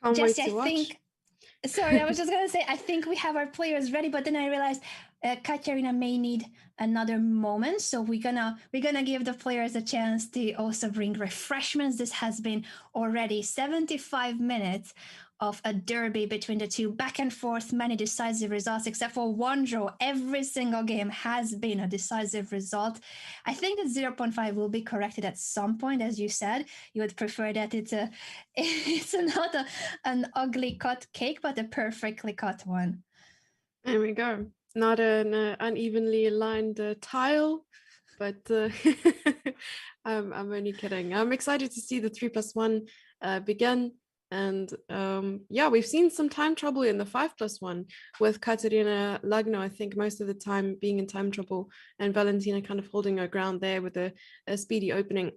Can't wait Jesse, to I watch. think. Sorry, I was just gonna say I think we have our players ready, but then I realized Katerina may need another moment, so we're gonna give the players a chance to also bring refreshments. This has been already 75 minutes of a derby between the two, back and forth, many decisive results, except for one draw. Every single game has been a decisive result. I think that 0.5 will be corrected at some point, as you said. You would prefer that it's not an ugly cut cake, but a perfectly cut one. There we go. Not an unevenly aligned tile, but I'm only kidding. I'm excited to see the 3+1 begin. And yeah, we've seen some time trouble in the 5+1 with Katerina Lagno, I think most of the time being in time trouble, and Valentina kind of holding her ground there with a speedy opening.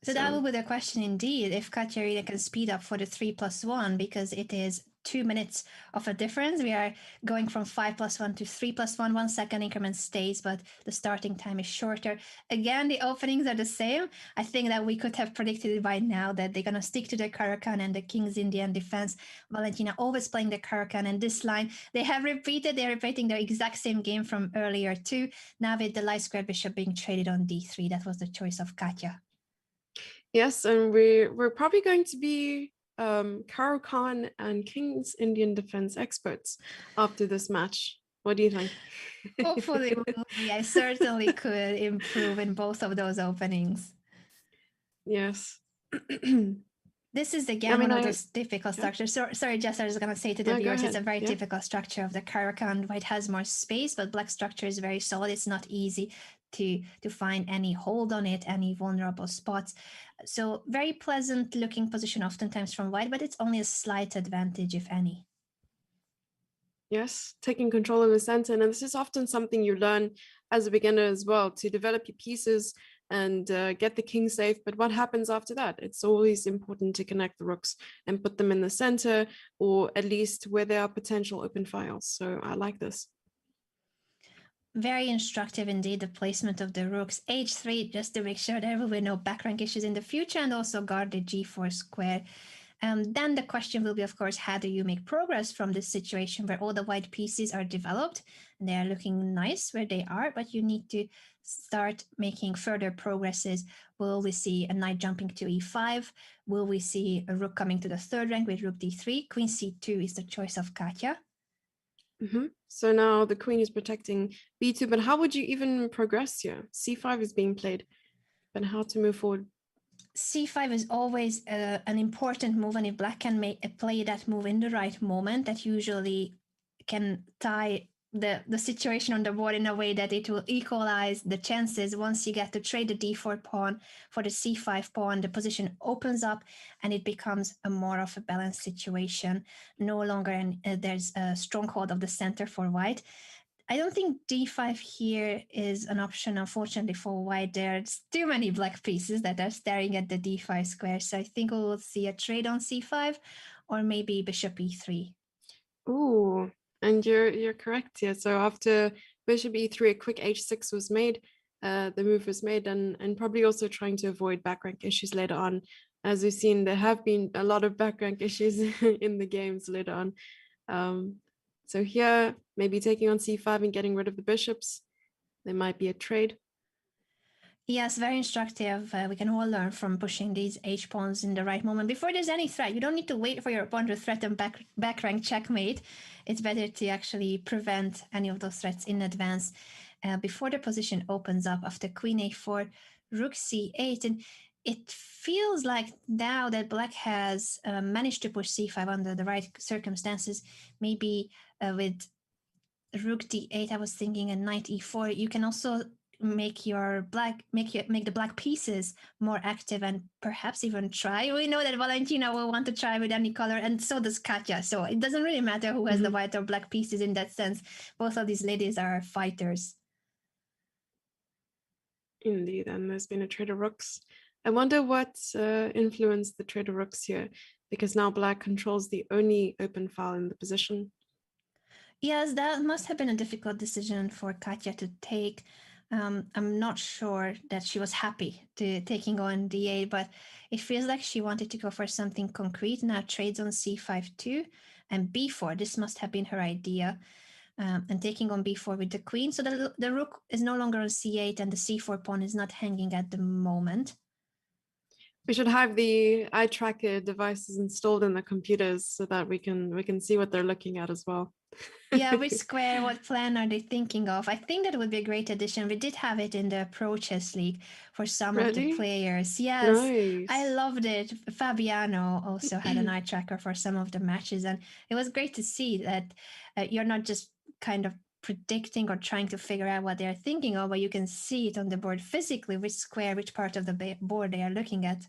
So that will be the question indeed, if Katerina can speed up for the 3+1, because it is 2 minutes of a difference. We are going from 5+1 to 3+1, 1 second increment stays, but the starting time is shorter. Again, the openings are the same. I think that we could have predicted it by now that they're going to stick to the Caro-Kann and the King's Indian defense. Valentina always playing the Caro-Kann, and this line, they're repeating the exact same game from earlier too. Now with the light square bishop being traded on d3, that was the choice of Katya. Yes, and we're probably going to be Caro-Kann and King's Indian defense experts after this match. What do you think? Hopefully, I certainly could improve in both of those openings. Yes. This is again one of those difficult structures. Sorry, Jess, I was going to say to the viewers, it's a very difficult structure of the Caro-Kann. White has more space, but black structure is very solid. It's not easy to find any hold on it, any vulnerable spots. So very pleasant looking position oftentimes from white, but it's only a slight advantage, if any. Yes, taking control of the center. And this is often something you learn as a beginner as well, to develop your pieces and get the king safe. But what happens after that? It's always important to connect the rooks and put them in the center, or at least where there are potential open files. So I like this. Very instructive indeed, the placement of the rooks. H3, just to make sure there will be no back rank issues in the future, and also guard the G4 square. Then the question will be, of course, how do you make progress from this situation where all the white pieces are developed and they are looking nice where they are, but you need to start making further progresses. Will we see a knight jumping to e5? Will we see a rook coming to the third rank with rook d3? Queen c2 is the choice of Katya. So now the queen is protecting b2, but how would you even progress here? c5 is being played, but how to move forward? c5 is always an important move, and if black can play that move in the right moment, that usually can tie the situation on the board in a way that it will equalize the chances. Once you get to trade the d4 pawn for the c5 pawn, the position opens up and it becomes a more of a balanced situation. No longer there's a stronghold of the center for white. I don't think d5 here is an option, unfortunately, for white. There's too many black pieces that are staring at the d5 square. So I think we'll see a trade on c5 or maybe bishop e3. Ooh, and you're correct here. So after bishop e3, a quick h6 was made. The move was made, and probably also trying to avoid back rank issues later on. As we've seen, there have been a lot of back rank issues in the games later on. So here, maybe taking on c5 and getting rid of the bishops. There might be a trade. Yes, very instructive. We can all learn from pushing these h-pawns in the right moment. Before there's any threat, you don't need to wait for your opponent to threaten back rank checkmate. It's better to actually prevent any of those threats in advance before the position opens up after queen a4, rook c8. And it feels like now that black has managed to push c5 under the right circumstances, maybe with rook d8, I was thinking a knight e4. You can also make the black pieces more active and perhaps even try. We know that Valentina will want to try with any color, and so does Katya. So it doesn't really matter who has the white or black pieces in that sense. Both of these ladies are fighters. Indeed, and there's been a trade of rooks. I wonder what influenced the trade of rooks here, because now black controls the only open file in the position. Yes, that must have been a difficult decision for Katya to take. I'm not sure that she was happy to taking on d8, but it feels like she wanted to go for something concrete. Now trades on c5-2 and b4. This must have been her idea. And taking on b4 with the queen. So the rook is no longer on c8 and the c4 pawn is not hanging at the moment. We should have the eye tracker devices installed in the computers so that we can see what they're looking at as well. Yeah, which square, what plan are they thinking of? I think that would be a great addition. We did have it in the Pro Chess League for some of the players. Yes, nice. I loved it. Fabiano also had an eye tracker for some of the matches, and it was great to see that you're not just kind of predicting or trying to figure out what they're thinking of, but you can see it on the board physically, which square, which part of the board they are looking at.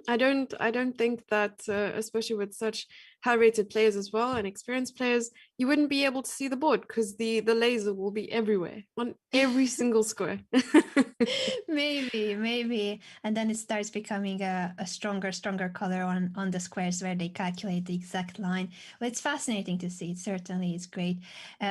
I don't think that, especially with such high-rated players as well and experienced players, you wouldn't be able to see the board because the laser will be everywhere on every single square. maybe, and then it starts becoming a stronger color on the squares where they calculate the exact line. Well, it's fascinating to see. It certainly is great.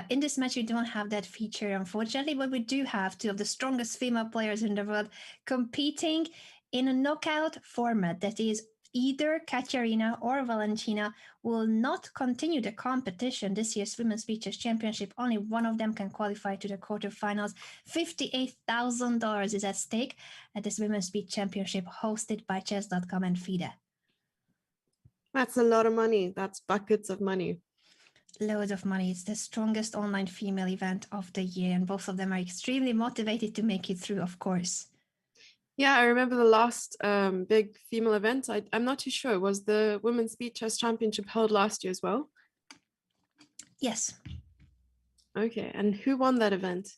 In this match, we don't have that feature, unfortunately, but we do have two of the strongest female players in the world competing in a knockout format that is either Katerina or Valentina will not continue the competition this year's Women's Beach Chess Championship. Only one of them can qualify to the quarterfinals. $58,000 is at stake at this Women's Beach Championship hosted by Chess.com and FIDE. That's a lot of money. That's buckets of money. Loads of money. It's the strongest online female event of the year, and both of them are extremely motivated to make it through, of course. Yeah, I remember the last big female event. I'm not too sure. Was the Women's Beach Chess Championship held last year as well? Yes. Okay, and who won that event?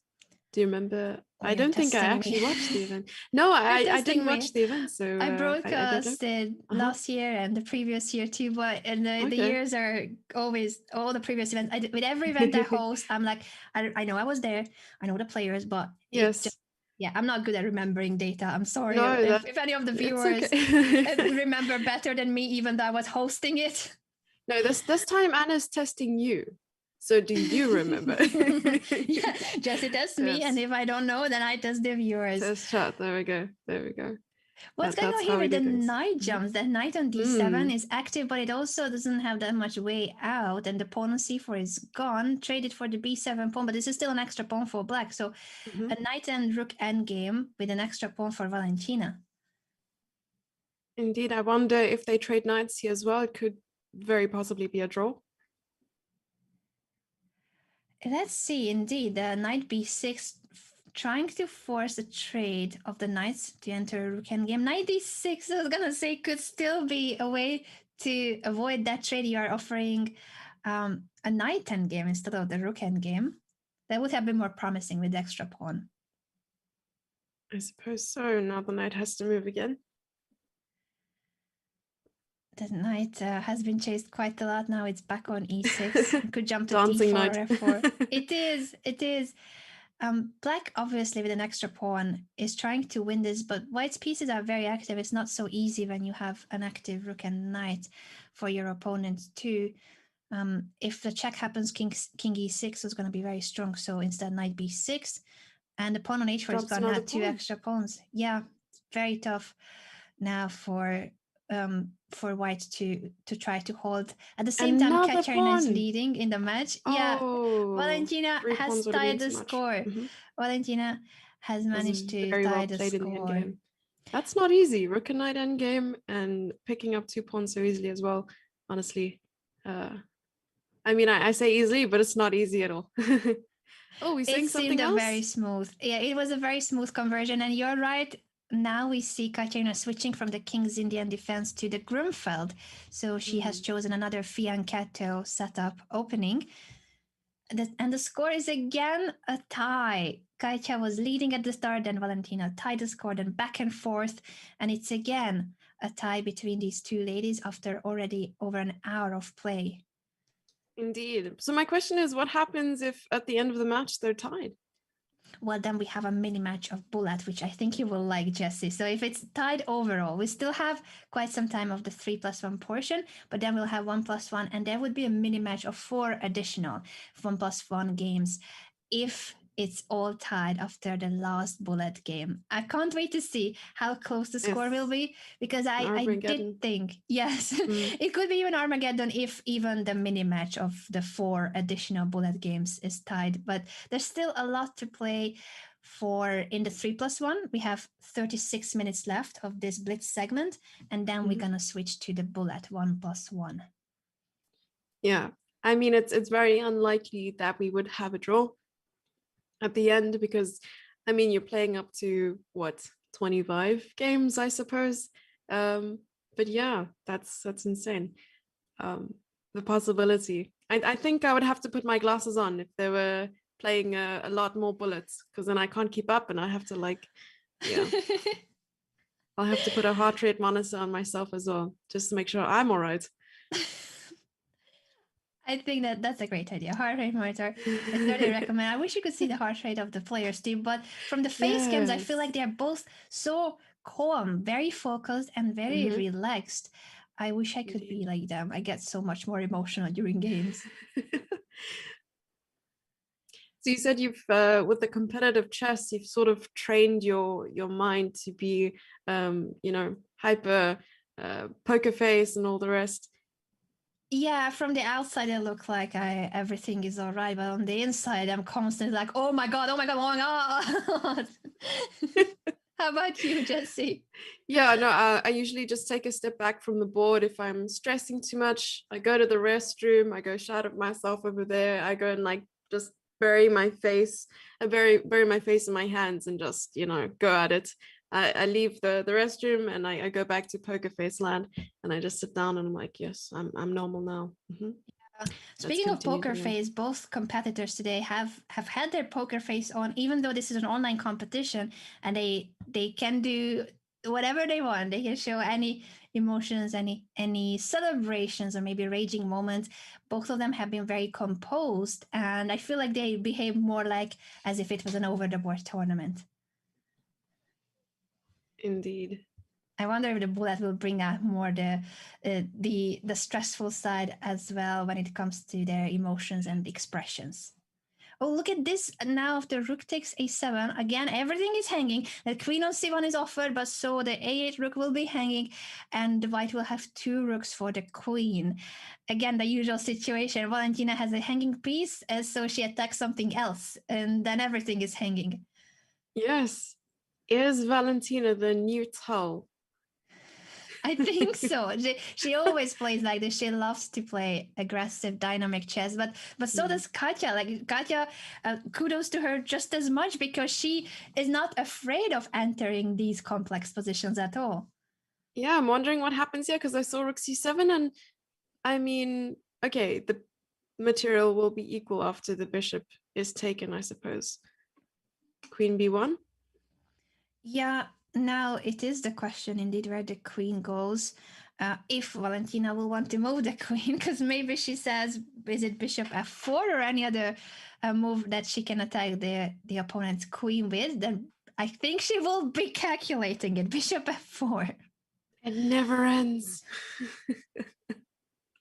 Do you remember? Oh, I don't think I actually watched the event. No, I didn't watch the event, so I I broadcasted last year and the previous year too, but the years are always all the previous events. With every event I host, I'm like, I know I was there, I know the players, but yes. Yeah, I'm not good at remembering data. I'm sorry no, if any of the viewers remember better than me, even though I was hosting it. No, this time Anna's testing you. So do you remember? Yeah, Jessie tests me, and if I don't know, then I test the viewers. Test chat. There we go. What's going on here with the knight jumps? The knight on d7 is active, but it also doesn't have that much way out, and the pawn on c4 is gone. Traded for the b7 pawn, but this is still an extra pawn for black. So a knight and rook endgame with an extra pawn for Valentina. Indeed, I wonder if they trade knights here as well. It could very possibly be a draw. Let's see. Indeed, the knight b6 trying to force a trade of the knights to enter a rook endgame. Knight d6, I was gonna say, could still be a way to avoid that trade. You are offering a knight endgame instead of the rook endgame. That would have been more promising with the extra pawn. I suppose so. Now the knight has to move again. The knight has been chased quite a lot. Now it's back on e6. Could jump to Dancing d4, f4. It is. Black, obviously, with an extra pawn, is trying to win this, but white's pieces are very active. It's not so easy when you have an active rook and knight for your opponent too. If the check happens, king e6 is going to be very strong. So instead, knight b6, and the pawn on h4 is going to have two extra pawns. Yeah, very tough now for white to try to hold. At the same time, Katerina is leading in the match. Yeah, Valentina has tied the score. Valentina has managed to tie the score. That's not easy. Rook and knight endgame and picking up 2 pawns so easily as well. Honestly, I mean, I say easily, but it's not easy at all. Oh, we're saying something else? Very smooth. Yeah, it was a very smooth conversion, and you're right. Now we see Katerina switching from the King's Indian defense to the Grunfeld. So she has chosen another fianchetto setup opening. And the score is again a tie. Katja was leading at the start, then Valentina tied the score, then back and forth. And it's again a tie between these two ladies after already over an hour of play. Indeed. So my question is, what happens if at the end of the match they're tied? Well, then we have a mini match of bullet, which I think you will like, Jesse. So if it's tied overall, we still have quite some time of the 3+1 portion, but then we'll have 1+1, and there would be a mini match of 4 additional 1+1 games if it's all tied after the last bullet game. I can't wait to see how close the score will be, because I did think, yes, it could be even Armageddon if even the mini match of the 4 additional bullet games is tied. But there's still a lot to play for in the 3+1. We have 36 minutes left of this Blitz segment, and then we're gonna switch to the bullet 1+1. Yeah, I mean, it's very unlikely that we would have a draw at the end, because I mean, you're playing up to what, 25 games, I suppose. But yeah, that's insane. The possibility. I think I would have to put my glasses on if they were playing a lot more bullets, because then I can't keep up, and I have to I'll have to put a heart rate monitor on myself as well, just to make sure I'm all right. I think that's a great idea. Heart rate monitor. I totally recommend. I wish you could see the heart rate of the players too, but from the face cams, I feel like they're both so calm, very focused, and very relaxed. I wish I could be like them. I get so much more emotional during games. So you said you've, with the competitive chess, you've sort of trained your mind to be, hyper poker face and all the rest. Yeah, from the outside it looks like everything is all right, but on the inside I'm constantly like, oh my god, oh my god, oh my god. How about you, Jesse? Yeah, no, I usually just take a step back from the board. If I'm stressing too much, I go to the restroom, I go shout at myself over there, I go and just bury my face in my hands and just, go at it. I leave the restroom and I go back to poker face land, and I just sit down and I'm like, yes, I'm normal now. Speaking of poker face, both competitors today have had their poker face on, even though this is an online competition, and they can do whatever they want. They can show any emotions, any celebrations, or maybe raging moments. Both of them have been very composed, and I feel like they behave more like as if it was an over the board tournament. Indeed. I wonder if the bullet will bring out more the stressful side as well when it comes to their emotions and expressions. Oh, look at this. Now if the rook takes a7, again, everything is hanging. The queen on c1 is offered, but so the a8 rook will be hanging, and the white will have 2 rooks for the queen. Again, the usual situation. Valentina has a hanging piece, so she attacks something else, and then everything is hanging. Yes. Is Valentina the new Tull? I think so. She always plays like this. She loves to play aggressive, dynamic chess. But so does Katja. Like Katja, kudos to her just as much, because she is not afraid of entering these complex positions at all. Yeah, I'm wondering what happens here, because I saw rook c7, and I mean, okay, the material will be equal after the bishop is taken, I suppose. Queen b1. Yeah. Now it is the question indeed where the queen goes. If Valentina will want to move the queen, because maybe she says, is it bishop f4 or any other move that she can attack the opponent's queen with, then I think she will be calculating it. Bishop f4. It never ends.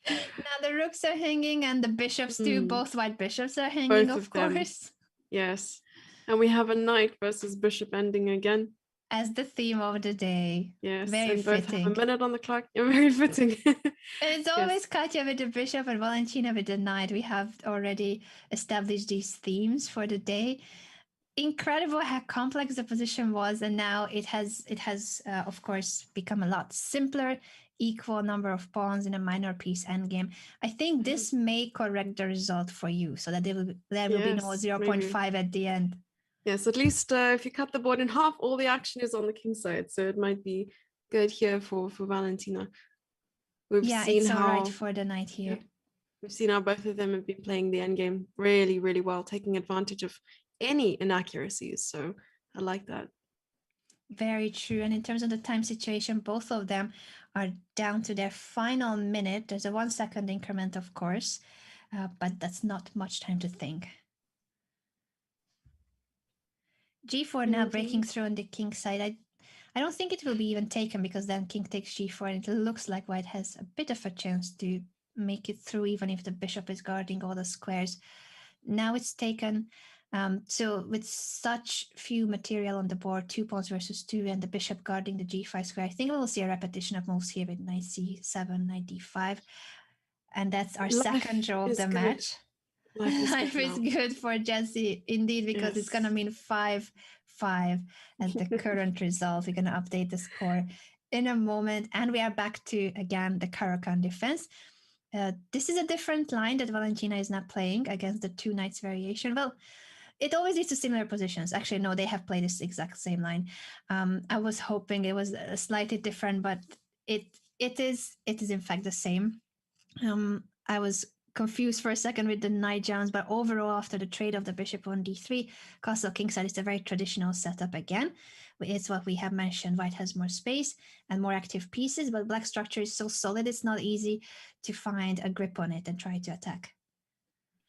Now the rooks are hanging and the bishops too. Both white bishops are hanging, of course. Yes. And we have a knight versus bishop ending again. As the theme of the day. Yes, very and both fitting. have a minute on the clock. You're very fitting. It's always Katja with the bishop and Valentina with the knight. We have already established these themes for the day. Incredible how complex the position was, and now it has of course become a lot simpler. Equal number of pawns in a minor piece endgame. I think this may correct the result for you, so that there will be no 0.5 maybe at the end. Yes, at least if you cut the board in half, all the action is on the king side, so it might be good here for Valentina. We've seen it's all right for the knight here. We've seen how both of them have been playing the endgame really, really well, taking advantage of any inaccuracies. So I like that. Very true. And in terms of the time situation, both of them are down to their final minute. There's a 1 second increment, of course, but that's not much time to think. G4 now breaking through on the king side. I don't think it will be even taken because then king takes G4 and it looks like white has a bit of a chance to make it through even if the bishop is guarding all the squares. Now it's taken. So with such few material on the board, 2 pawns versus 2 and the bishop guarding the G5 square, I think we will see a repetition of moves here with knight C7, knight D5. And that's our second draw of the match. Life is good for Jesse, indeed, because it's going to mean 5-5 at the current result. We're going to update the score in a moment. And we are back to, again, the Caro-Kann defense. This is a different line that Valentina is not playing against the 2 knights variation. Well, it always leads to similar positions. Actually, no, they have played this exact same line. I was hoping it was slightly different, but it is in fact the same. I was confused for a second with the knight jumps, but overall, after the trade of the bishop on d3, castle kingside is a very traditional setup again. It's what we have mentioned. White has more space and more active pieces, but black structure is so solid, it's not easy to find a grip on it and try to attack.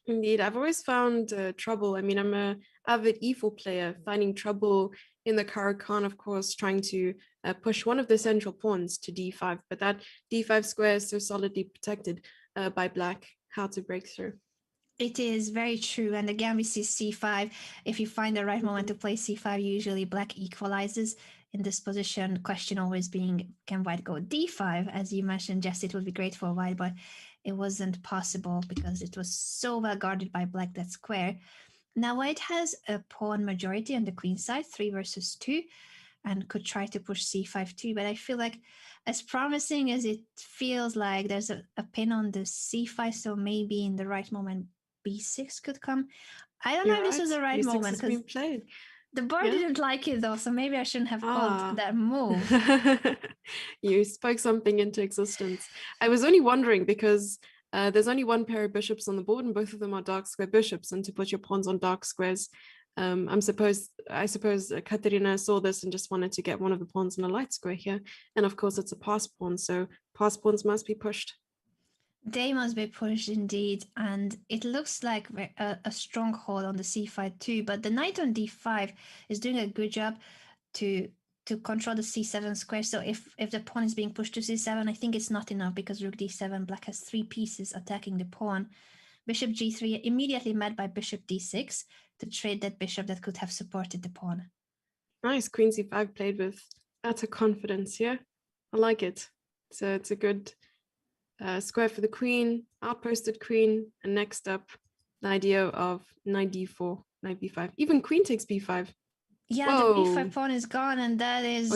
Indeed, I've always found trouble. I mean, I'm an avid e4 player, finding trouble in the Caro-Kann, of course, trying to push one of the central pawns to d5, but that d5 square is so solidly protected by black. How to break through. It is very true. And again, we see c5. If you find the right moment to play c5, usually black equalizes in this position. Question always being, can white go d5? As you mentioned, Jess, it would be great for white, but it wasn't possible because it was so well guarded by black, that square. Now white has a pawn majority on the queen side, 3 versus 2, and could try to push c5 too. But I feel like, as promising as it feels like, there's a pin on the c5, so maybe in the right moment b6 could come. I don't know if this was the right moment because the board didn't like it though, so maybe I shouldn't have called that move. You spoke something into existence. I was only wondering because there's only one pair of bishops on the board and both of them are dark square bishops, and to put your pawns on dark squares, I suppose Katerina saw this and just wanted to get one of the pawns in a light square here, and of course it's a pass pawn, so pass pawns must be pushed. They must be pushed indeed, and it looks like a stronghold on the c5 too, but the knight on d5 is doing a good job to control the c7 square. So if the pawn is being pushed to c7, I think it's not enough because rook d7, black has 3 pieces attacking the pawn. Bishop g3 immediately met by bishop d6 to trade that bishop that could have supported the pawn. Nice, queen c5 played with utter confidence here. I like it. So it's a good square for the queen, outposted queen, and next up, the idea of knight d4, knight b5, even queen takes b5. Yeah, whoa, the b5 pawn is gone, and that is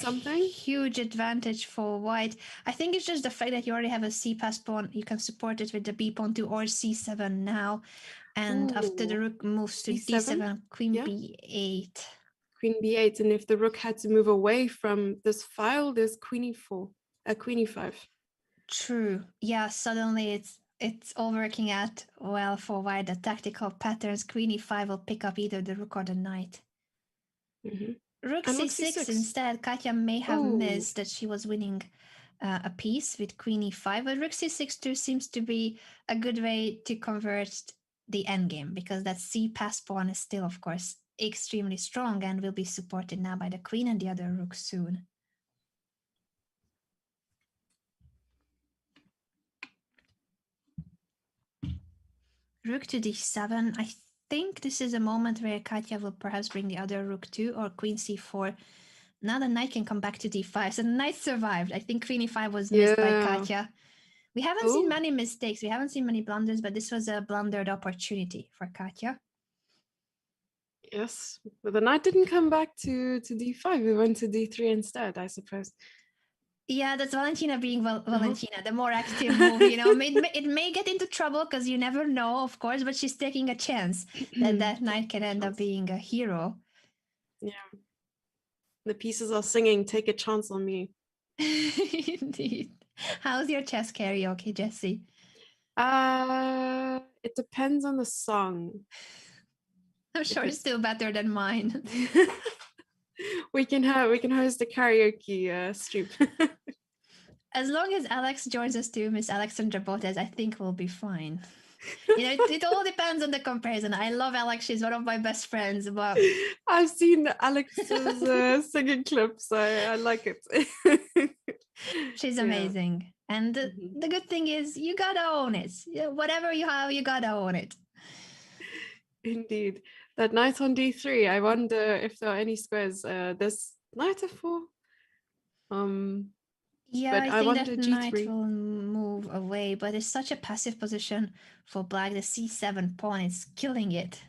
something? Huge advantage for white. I think it's just the fact that you already have a c-pass pawn. You can support it with the b pawn to or c7 now, and after the rook moves to d7, queen b8. Queen b8, and if the rook had to move away from this file, there's queen e4, queen e5. True. Yeah, suddenly it's all working out well for white. The tactical patterns, queen e5 will pick up either the rook or the knight. Rook c6 instead. Katya may have missed that she was winning a piece with queen e5, but rook c6 too seems to be a good way to convert the endgame, because that c-pass pawn is still, of course, extremely strong and will be supported now by the queen and the other rook soon. Rook to d7. I think this is a moment where Katya will perhaps bring the other rook too, or queen c4. Now the knight can come back to d5. So the knight survived. I think queen e5 was missed by Katya. We haven't seen many mistakes. We haven't seen many blunders, but this was a blundered opportunity for Katya. Yes, but the knight didn't come back to d5. We went to d3 instead, I suppose. Yeah, that's Valentina being Valentina, the more active move, you know. It may get into trouble because you never know, of course, but she's taking a chance that that knight can end up being a hero. Yeah. The pieces are singing, take a chance on me. Indeed. How's your chess karaoke, Jessie? It depends on the song. I'm sure it's still better than mine. we can host a karaoke stream. As long as Alex joins us too, Miss Alexandra Botes, I think we'll be fine. It all depends on the comparison. I love Alex; she's one of my best friends. But I've seen Alex's singing clips. I like it. she's Yeah. amazing. And the good thing is, you gotta own it. Whatever you have, you gotta own it. Indeed. That knight on d3, I wonder if there are any squares. There's knight f4. Yeah, But I I think wonder that knight g3. will move away, but it's such a passive position for black. The c7 pawn is killing it.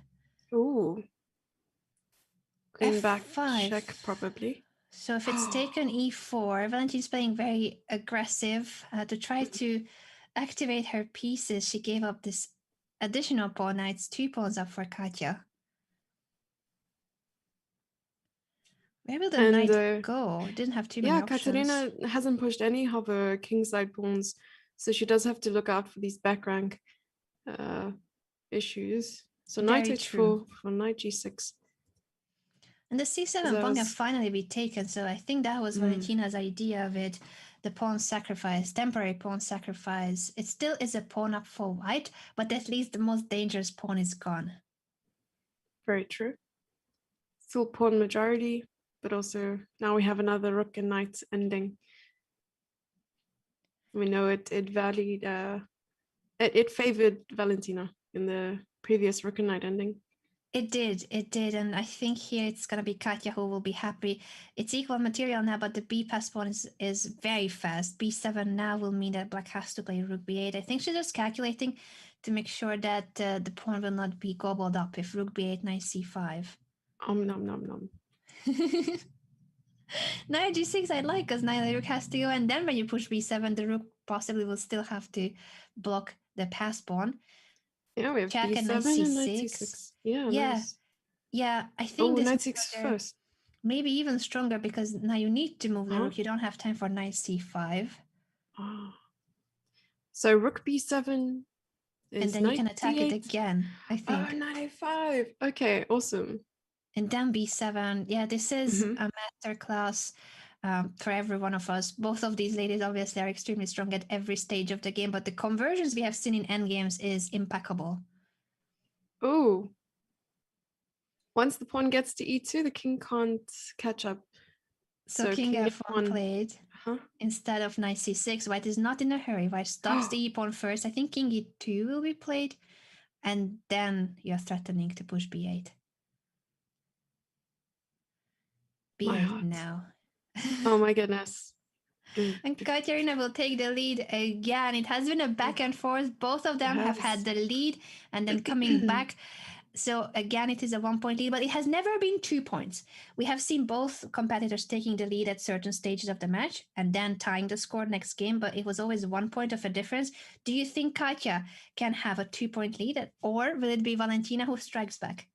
Ooh. Queen back f5. check, probably. So if it's taken e4, Valentine's playing very aggressive to try to activate her pieces. She gave up this additional pawn. Now it's 2 pawns up for Katya. Where will the knight go? Didn't have too many options. Katerina hasn't pushed any of her kingside pawns, so she does have to look out for these back rank issues. So knight h4 for knight g6. And the c7 pawn can finally be taken, so I think that was Valentina's idea of it. The pawn sacrifice, temporary pawn sacrifice. It still is a pawn up for white, but at least the most dangerous pawn is gone. Very true. Full pawn majority, but also now we have another rook and knight ending. We know it valued it favored Valentina in the previous rook and knight ending. It did, and I think here it's gonna be Katya who will be happy. It's equal material now, but the b pass pawn is very fast. b7 now will mean that black has to play rook b8. I think she's just calculating to make sure that the pawn will not be gobbled up if rook b8, knight c5. Nom nom. Knight g6 I like, because now the rook has to go, and then when you push b7, the rook possibly will still have to block the pass pawn. Yeah, we have check b7 and knight c6. Yeah, nice. Yeah, I think this knight c6 first. Maybe even stronger, because now you need to move the rook. You don't have time for knight c5. So rook b7 is and then you can attack d8. it again, I think. Oh, knight a5. Okay, awesome. And then b7. Yeah, this is a master class for every one of us. Both of these ladies obviously are extremely strong at every stage of the game, but the conversions we have seen in endgames is impeccable. Oh. Once the pawn gets to e2, the king can't catch up. So king f1 played instead of knight c6. White is not in a hurry. White stops the e-pawn first. I think king e2 will be played. And then you're threatening to push b8. b8 now. Oh my goodness. And Katerina will take the lead again. It has been a back and forth. Both of them have had the lead and then coming back. So again, it is a 1 point lead, but it has never been 2 points. We have seen both competitors taking the lead at certain stages of the match and then tying the score next game, but it was always 1 point of a difference. Do you think Katya can have a 2 point lead, or will it be Valentina who strikes back?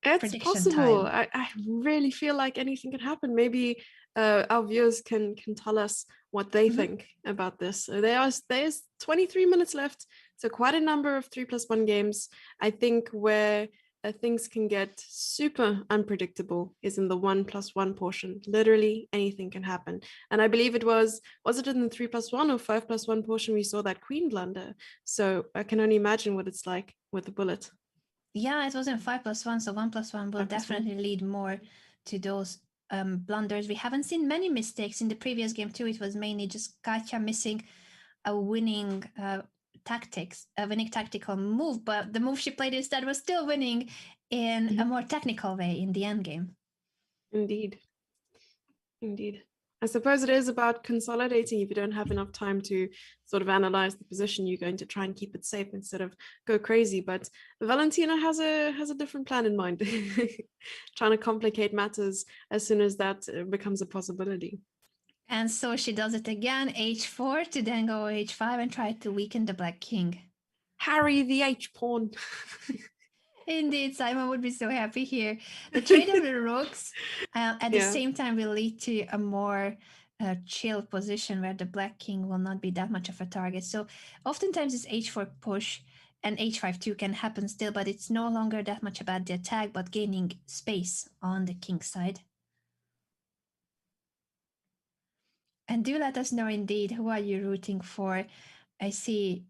It's possible. I really feel like anything can happen. Maybe our viewers can tell us what they think about this. There's 23 minutes left, so quite a number of 3+1 games. I think where things can get super unpredictable is in the 1+1 portion. Literally anything can happen. And I believe it was it in the 3+1 or 5+1 portion we saw that queen blunder. So I can only imagine what it's like with the bullet. Yeah, it wasn't 5+1, so 1+1 will definitely lead more to those blunders. We haven't seen many mistakes in the previous game too. It was mainly just Katya missing a winning tactical move, but the move she played instead was still winning in a more technical way in the end game. Indeed. I suppose it is about consolidating. If you don't have enough time to sort of analyze the position, you're going to try and keep it safe instead of go crazy. But Valentina has a different plan in mind, trying to complicate matters as soon as that becomes a possibility. And so she does it again, h4 to then go h5 and try to weaken the black king. Harry the h-pawn. Indeed, Simon would be so happy here. The trade of the rooks at the same time will lead to a more chill position where the black king will not be that much of a target. So oftentimes this h4 push and h5 too can happen still, but it's no longer that much about the attack, but gaining space on the king side. And do let us know indeed, who are you rooting for? I see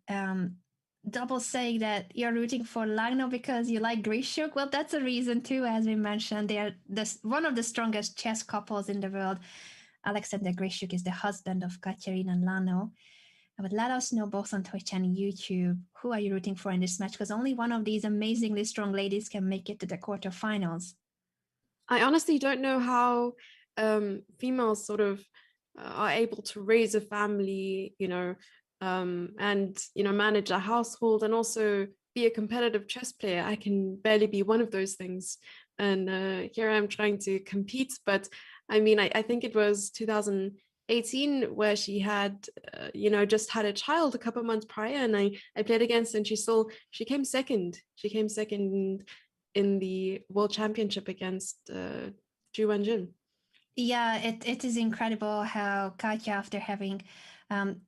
double saying that you're rooting for Lagno because you like Grishuk. Well, that's a reason too, as we mentioned. They are one of the strongest chess couples in the world. Alexander Grishuk is the husband of Katerina Lagno. But let us know both on Twitch and YouTube, who are you rooting for in this match? Because only one of these amazingly strong ladies can make it to the quarterfinals. I honestly don't know how females sort of are able to raise a family, and manage a household and also be a competitive chess player. I can barely be one of those things, and here I'm trying to compete. But I mean, I think it was 2018 where she had just had a child a couple of months prior, and I played against her, and she came second. She came second in the World Championship against Ju Wenjin. Yeah, it is incredible how Katya, after having, um,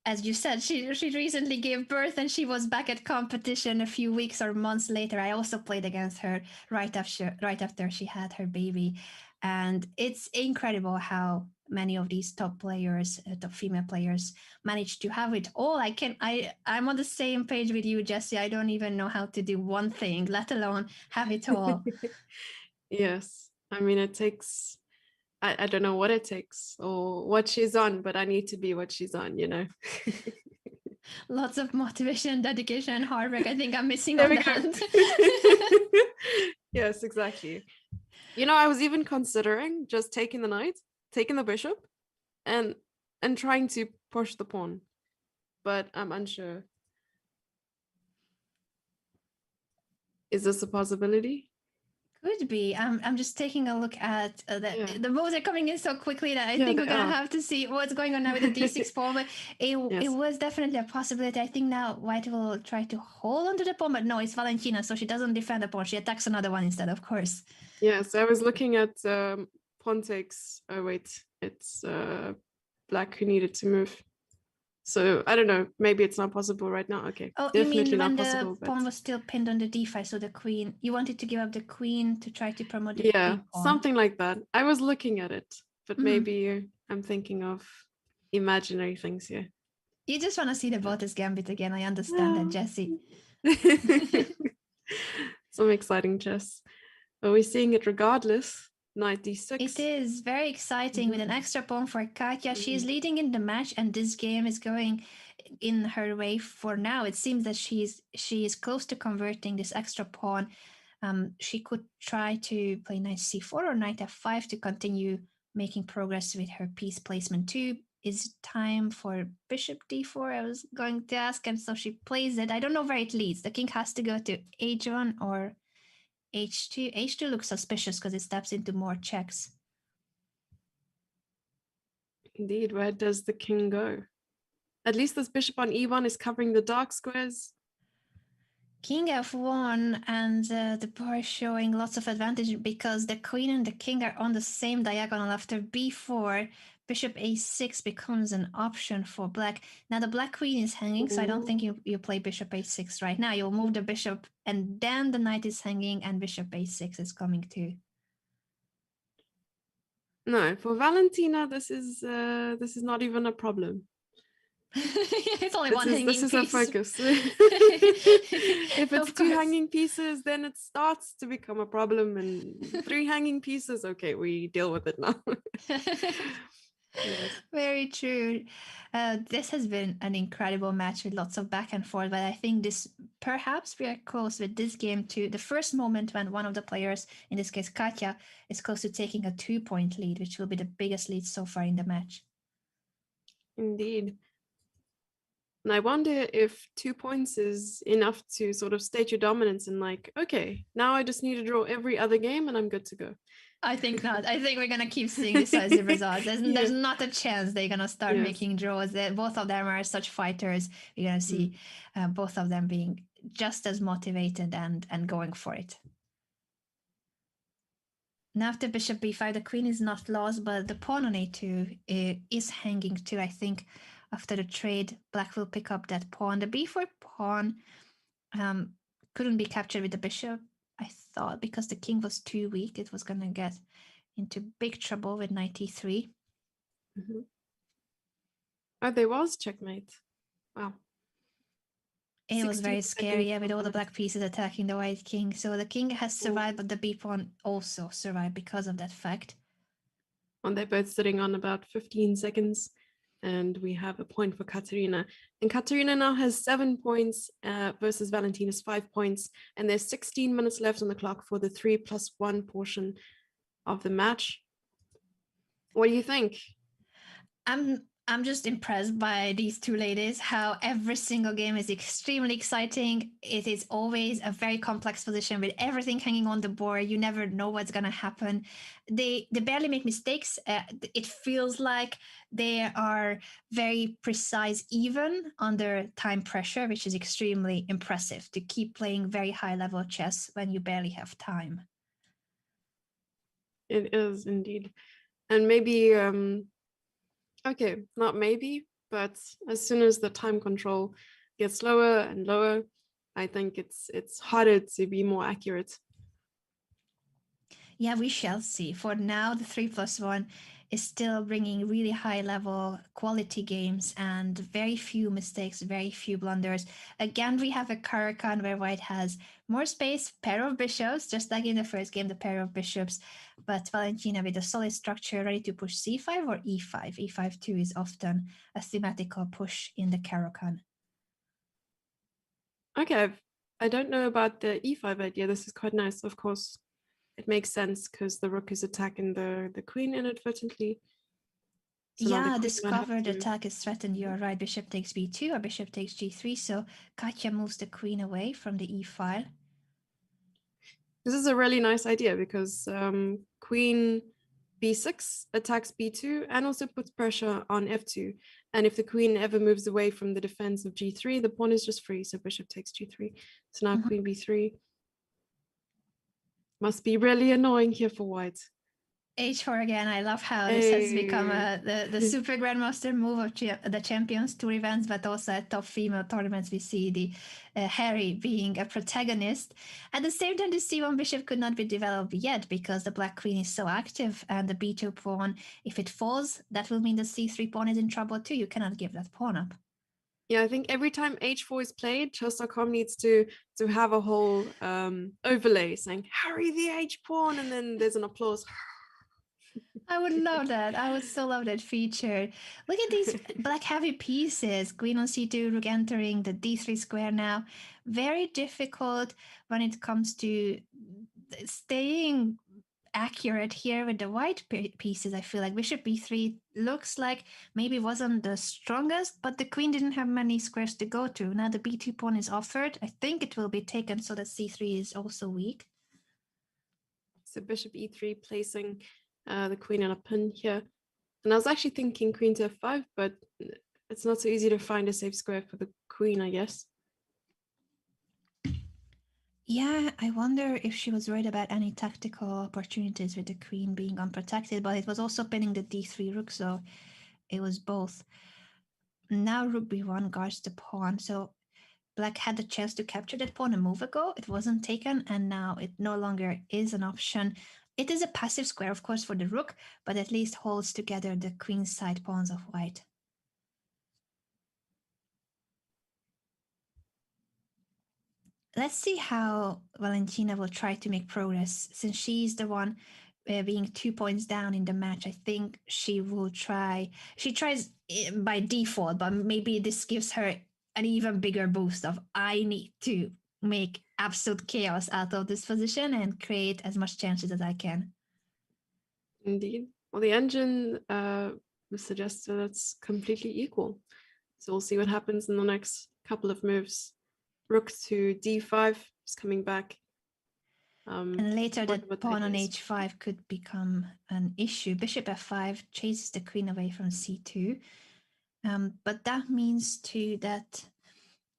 as you said, she recently gave birth and she was back at competition a few weeks or months later. I also played against her right after she had her baby, and it's incredible how many of these top players, top female players, manage to have it all. I'm on the same page with you, Jessie. I don't even know how to do one thing, let alone have it all. Yes, I mean, it takes. I don't know what it takes or what she's on, but I need to be what she's on, Lots of motivation, dedication, and hard work. I think I'm missing There on we that. go. Yes, exactly. I was even considering just taking the knight, taking the bishop, and trying to push the pawn, but I'm unsure. Is this a possibility? Could be. I'm just taking a look at the moves are coming in so quickly that I think we're gonna have to see what's going on now with the d6 pawn. But it was definitely a possibility. I think now White will try to hold onto the pawn, but no, it's Valentina, so she doesn't defend the pawn. She attacks another one instead, of course. Yes, I was looking at pawn takes. Oh wait, it's black who needed to move. So I don't know. Maybe it's not possible right now. Okay. Oh, Definitely you mean not when possible, the pawn was still pinned on the d5, so the queen, you wanted to give up the queen to try to promote the yeah, queen pawn? something like that. I was looking at it, but maybe I'm thinking of imaginary things here. You just want to see the Botas Gambit again. I understand that, Jessie. Some exciting chess. Are we seeing it regardless? Knight d6. It is very exciting with an extra pawn for Katya. She is leading in the match, and this game is going in her way for now. It seems that she is close to converting this extra pawn. She could try to play knight c4 or knight f5 to continue making progress with her piece placement too. Is time for bishop d4? I was going to ask, and so she plays it. I don't know where it leads. The king has to go to h1 or h2. H2 looks suspicious because it steps into more checks. Indeed, where does the king go? At least this bishop on e1 is covering the dark squares. King f1 and the bar showing lots of advantage because the queen and the king are on the same diagonal. After b4, bishop a6 becomes an option for black. Now the black queen is hanging, so I don't think you play bishop a6 right now. You'll move the bishop and then the knight is hanging and bishop a6 is coming too. No, for Valentina, this is not even a problem. It's only one hanging piece. This is a focus. If it's two hanging pieces, then it starts to become a problem, and 3 hanging pieces, okay, we deal with it now. Yes. Very true. This has been an incredible match with lots of back and forth, but I think perhaps we are close with this game to the first moment when one of the players, in this case Katya, is close to taking a 2-point lead, which will be the biggest lead so far in the match. Indeed. And I wonder if 2 points is enough to sort of state your dominance and okay, now I just need to draw every other game and I'm good to go. I think not. I think we're going to keep seeing decisive results. There's not a chance they're going to start making draws. Both of them are such fighters. We're going to see both of them being just as motivated and going for it. Now after bishop b5, the queen is not lost, but the pawn on a2 is hanging too. I think after the trade, black will pick up that pawn. The b4 pawn couldn't be captured with the bishop, I thought, because the king was too weak. It was going to get into big trouble with knight e3. Mm-hmm. Oh, there was checkmate. Wow. It was very 16 scary, seconds with all the left. black pieces attacking the white king. So the king has survived, but the b pawn also survived because of that fact. And they're both sitting on about 15 seconds. And we have a point for Katerina. And Katerina now has 7 points versus Valentina's 5 points. And there's 16 minutes left on the clock for the 3+1 portion of the match. What do you think? I'm just impressed by these two ladies, how every single game is extremely exciting. It is always a very complex position with everything hanging on the board. You never know what's going to happen. They barely make mistakes. It feels like they are very precise even under time pressure, which is extremely impressive to keep playing very high level chess when you barely have time. It is indeed. And maybe okay, not maybe, but as soon as the time control gets lower and lower, I think it's harder to be more accurate. Yeah, we shall see. For now, the 3+1 is still bringing really high level quality games and very few mistakes, very few blunders. Again, we have a Caracan where white has more space, pair of bishops, just like in the first game, the pair of bishops. But Valentina with a solid structure ready to push c5 or e5. e5 too is often a thematical push in the Caracan. Okay, I don't know about the e5 idea. This is quite nice, of course. It makes sense because the rook is attacking the queen inadvertently. So now the Yeah, queen might have discovered to... attack is threatened. You're right. Bishop takes b2 or bishop takes g3. So Katya moves the queen away from the e file. This is a really nice idea because queen b6 attacks b2 and also puts pressure on f2. And if the queen ever moves away from the defense of g3, the pawn is just free. So bishop takes g3. So now queen b3. Must be really annoying here for white. H4 again. I love how this has become Hey. the super grandmaster move of the Champions Tour events, but also at top female tournaments. We see the Harry being a protagonist. At the same time, the c1 bishop could not be developed yet because the black queen is so active, and the b2 pawn, if it falls, that will mean the c3 pawn is in trouble too. You cannot give that pawn up. Yeah, I think every time h4 is played, chess.com needs to have a whole overlay saying Harry the h pawn, and then there's an applause. I would love that. I would so love that feature. Look at these black heavy pieces. Queen on c2, rook entering the d3 square now. Very difficult when it comes to staying accurate here with the white pieces. I feel like bishop b3 looks like maybe wasn't the strongest, but the queen didn't have many squares to go to. Now the b2 pawn is offered. I think it will be taken so that c3 is also weak. So bishop e3 placing the queen in a pin here. And I was actually thinking queen to f5, but it's not so easy to find a safe square for the queen, I guess. Yeah, I wonder if she was worried about any tactical opportunities with the queen being unprotected, but it was also pinning the d3 rook, so it was both. Now rook b1 guards the pawn, so black had the chance to capture that pawn a move ago. It wasn't taken, and now it no longer is an option. It is a passive square, of course, for the rook, but at least holds together the queen side pawns of white. Let's see how Valentina will try to make progress since she's the one being 2 points down in the match. I think she will try. She tries by default, but maybe this gives her an even bigger boost of I need to make absolute chaos out of this position and create as much chances as I can. Indeed. Well, the engine suggests that it's completely equal. So we'll see what happens in the next couple of moves. Rook to d5 is coming back. And later, Wonder that what the pawn idea on is. h5 could become an issue. Bishop f5 chases the queen away from c2. But that means too that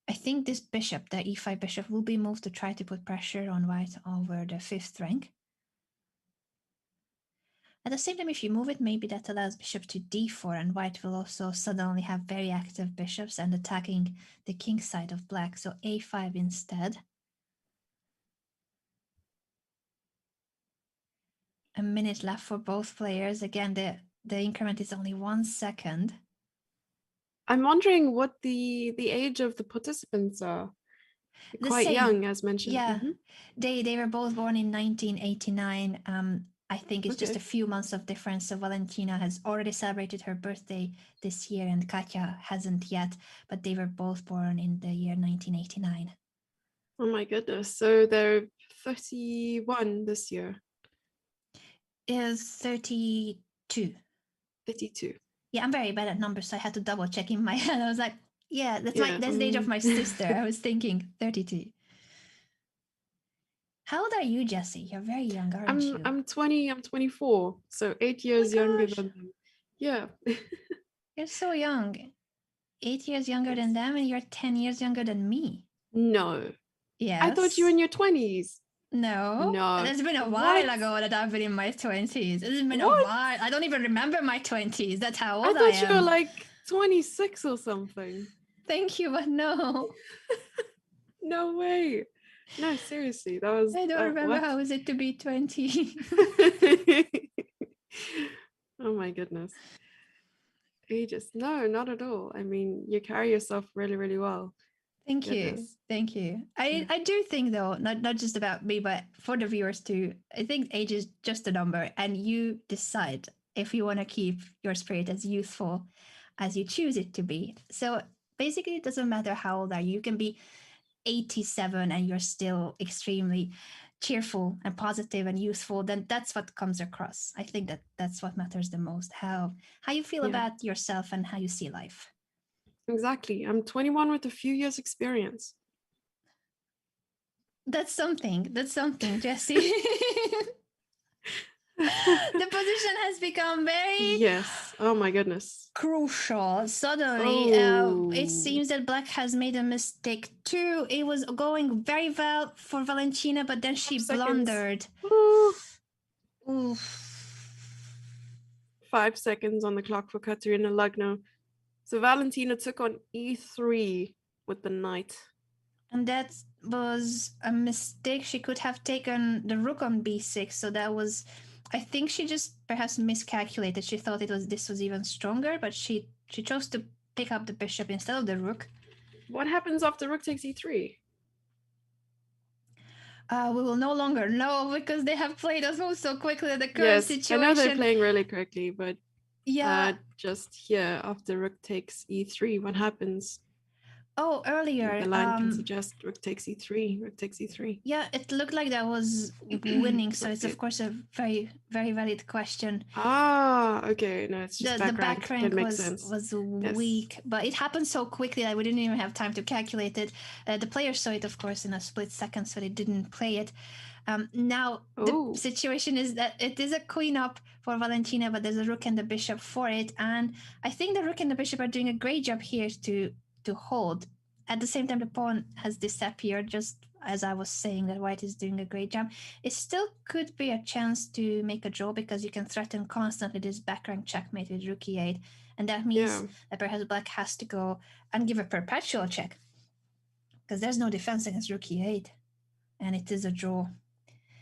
I think this bishop, the e5 bishop, will be moved to try to put pressure on white over the 5th rank. At the same time, if you move it, maybe that allows bishop to d4, and white will also suddenly have very active bishops and attacking the king side of black. So a5 instead. A minute left for both players. Again, the increment is only 1 second. I'm wondering what the age of the participants are. The Quite same. young, as mentioned. Yeah, they were both born in 1989. I think it's just Okay. a few months of difference. So Valentina has already celebrated her birthday this year, and Katya hasn't yet. But they were both born in the year 1989. Oh my goodness. So they're 31 this year. Is 32. 52. Yeah, I'm very bad at numbers, so I had to double check in my head. I was like, yeah, that's Yeah. that's the age of my sister. I was thinking 32. How old are you, Jesse? You're very young, aren't you? I'm 20, I'm 24. So 8 years younger gosh. than them. Yeah. You're so young. 8 years younger than them, and you're 10 years younger than me. No. I thought you were Yes. in your 20s. No. No. It's been a What? while ago that I've been in my 20s. It's been a What? while. I don't even remember my 20s. That's how I old I thought you were am. like 26 or something. Thank you, but no. No way. No, seriously. That was I don't remember what? how is it to be 20. Oh my goodness. Ages. No, not at all. I mean, you carry yourself really, really well. Thank you. Goodness. Thank you. Yeah. I do think though, not just about me, but for the viewers too, I think age is just a number, and you decide if you want to keep your spirit as youthful as you choose it to be. So basically it doesn't matter how old are you. You can be 87 and you're still extremely cheerful and positive and youthful. Then that's what comes across. I think that's what matters the most. How you feel Yeah. about yourself and how you see life. Exactly. I'm 21 with a few years experience. That's something. That's something, Jesse. The position has become very Yes. Oh my goodness. crucial. Suddenly, it seems that Black has made a mistake too. It was going very well for Valentina, but then she blundered. Oof. 5 seconds on the clock for Katerina Lagno. So Valentina took on e3 with the knight. And that was a mistake. She could have taken the rook on b6. So that was, I think she just perhaps miscalculated. She thought this was even stronger, but she chose to pick up the bishop instead of the rook. What happens after rook takes e3? We will no longer know because they have played us all so quickly. The current Yes, situation. I know they're playing really quickly, but yeah. just here after rook takes e3, what happens? Oh, earlier. The line can suggest rook takes e3, rook takes e3. Yeah, it looked like that was winning, so it's of course a very, very valid question. Ah, okay. No, it's just the back rank was weak, yes. But it happened so quickly that we didn't even have time to calculate it. The players saw it, of course, in a split second, so they didn't play it. Now the situation is that it is a queen up for Valentina, but there's a rook and the bishop for it, and I think the rook and the bishop are doing a great job here to hold. At the same time, the pawn has disappeared, just as I was saying that white is doing a great job. It still could be a chance to make a draw because you can threaten constantly this back rank checkmate with rook e8, and that means that perhaps black has to go and give a perpetual check because there's no defense against rook e8, and it is a draw.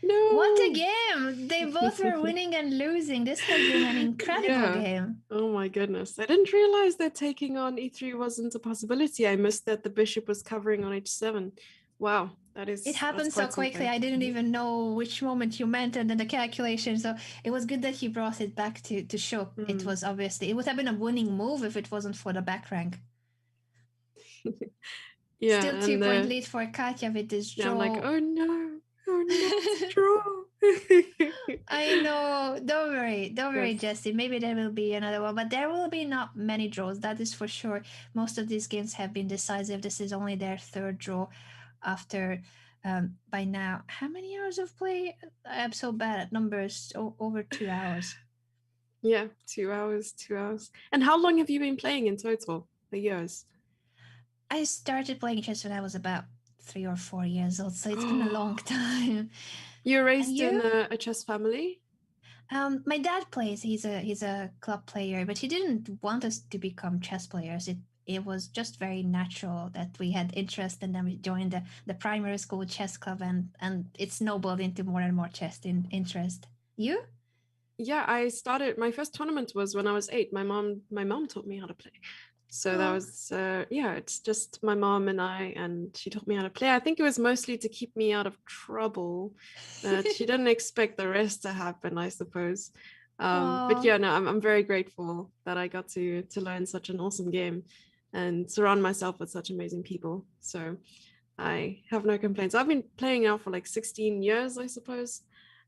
No. What a game! They both were winning and losing. This has been an incredible game. Oh my goodness. I didn't realize that taking on e3 wasn't a possibility. I missed that the bishop was covering on h7. Wow, that is. It happened so quickly. Something. I didn't even know which moment you meant, and then the calculation. So it was good that you brought it back to show. It was obviously, it would have been a winning move if it wasn't for the back rank. Yeah. Still 2-point lead for Katya with this draw. Yeah, I'm like, oh no, it's draw. I know. Don't worry, Jesse. Maybe there will be another one, but there will be not many draws. That is for sure. Most of these games have been decisive. This is only their third draw after. By now, how many hours of play? I'm so bad at numbers. Over 2 hours. Yeah, 2 hours. And how long have you been playing in total? The years? I started playing chess when I was about 3 or 4 years old, so it's been a long time. You're raised in a chess family? My dad plays. He's a club player, but he didn't want us to become chess players. It was just very natural that we had interest, and then we joined the primary school chess club, and it snowballed into more and more chess interest. You? Yeah, I started my first tournament was when I was 8. My mom taught me how to play. So that Oh, was yeah, it's just my mom and I, and she taught me how to play. I think it was mostly to keep me out of trouble. She didn't expect the rest to happen, I suppose. But oh. yeah, no, I'm very grateful that I got to learn such an awesome game and surround myself with such amazing people. So I have no complaints. I've been playing now for like 16 years, I suppose.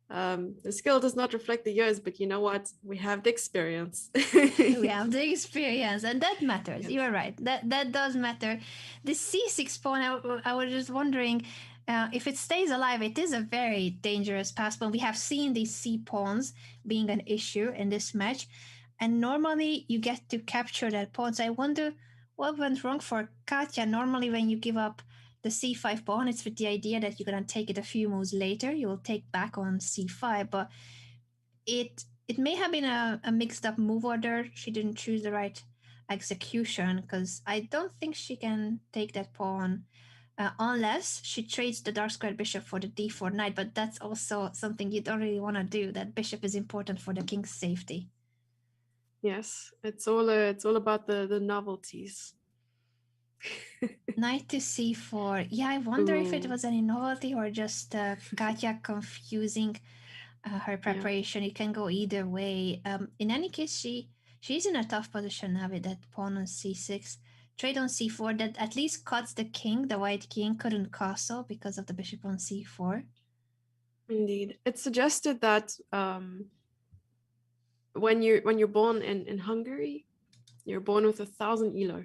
The skill does not reflect the years, but you know what? We have the experience. We have the experience, and that matters. You Yes. are right. That does matter. The C6 pawn. I was just wondering if it stays alive. It is a very dangerous pass pawn. We have seen these C pawns being an issue in this match, and normally you get to capture that pawn. So I wonder what went wrong for Katya. Normally, when you give up the C5 pawn, it's with the idea that you're gonna take it a few moves later. You will take back on C5, but it may have been a mixed up move order. She didn't choose the right execution because I don't think she can take that pawn unless she trades the dark squared bishop for the d4 knight. But that's also something you don't really want to do. That bishop is important for the king's safety. Yes, it's all about the novelties. Knight to c4. Yeah, I wonder if it Ooh, was any novelty or just Katya confusing her yeah, preparation. It can go either way. In any case, she's in a tough position now with that pawn on c6, trade on c4 that at least cuts the king. The white king couldn't castle because of the bishop on c4. indeed. It's suggested that when you're born in Hungary, you're born with 1,000 elo.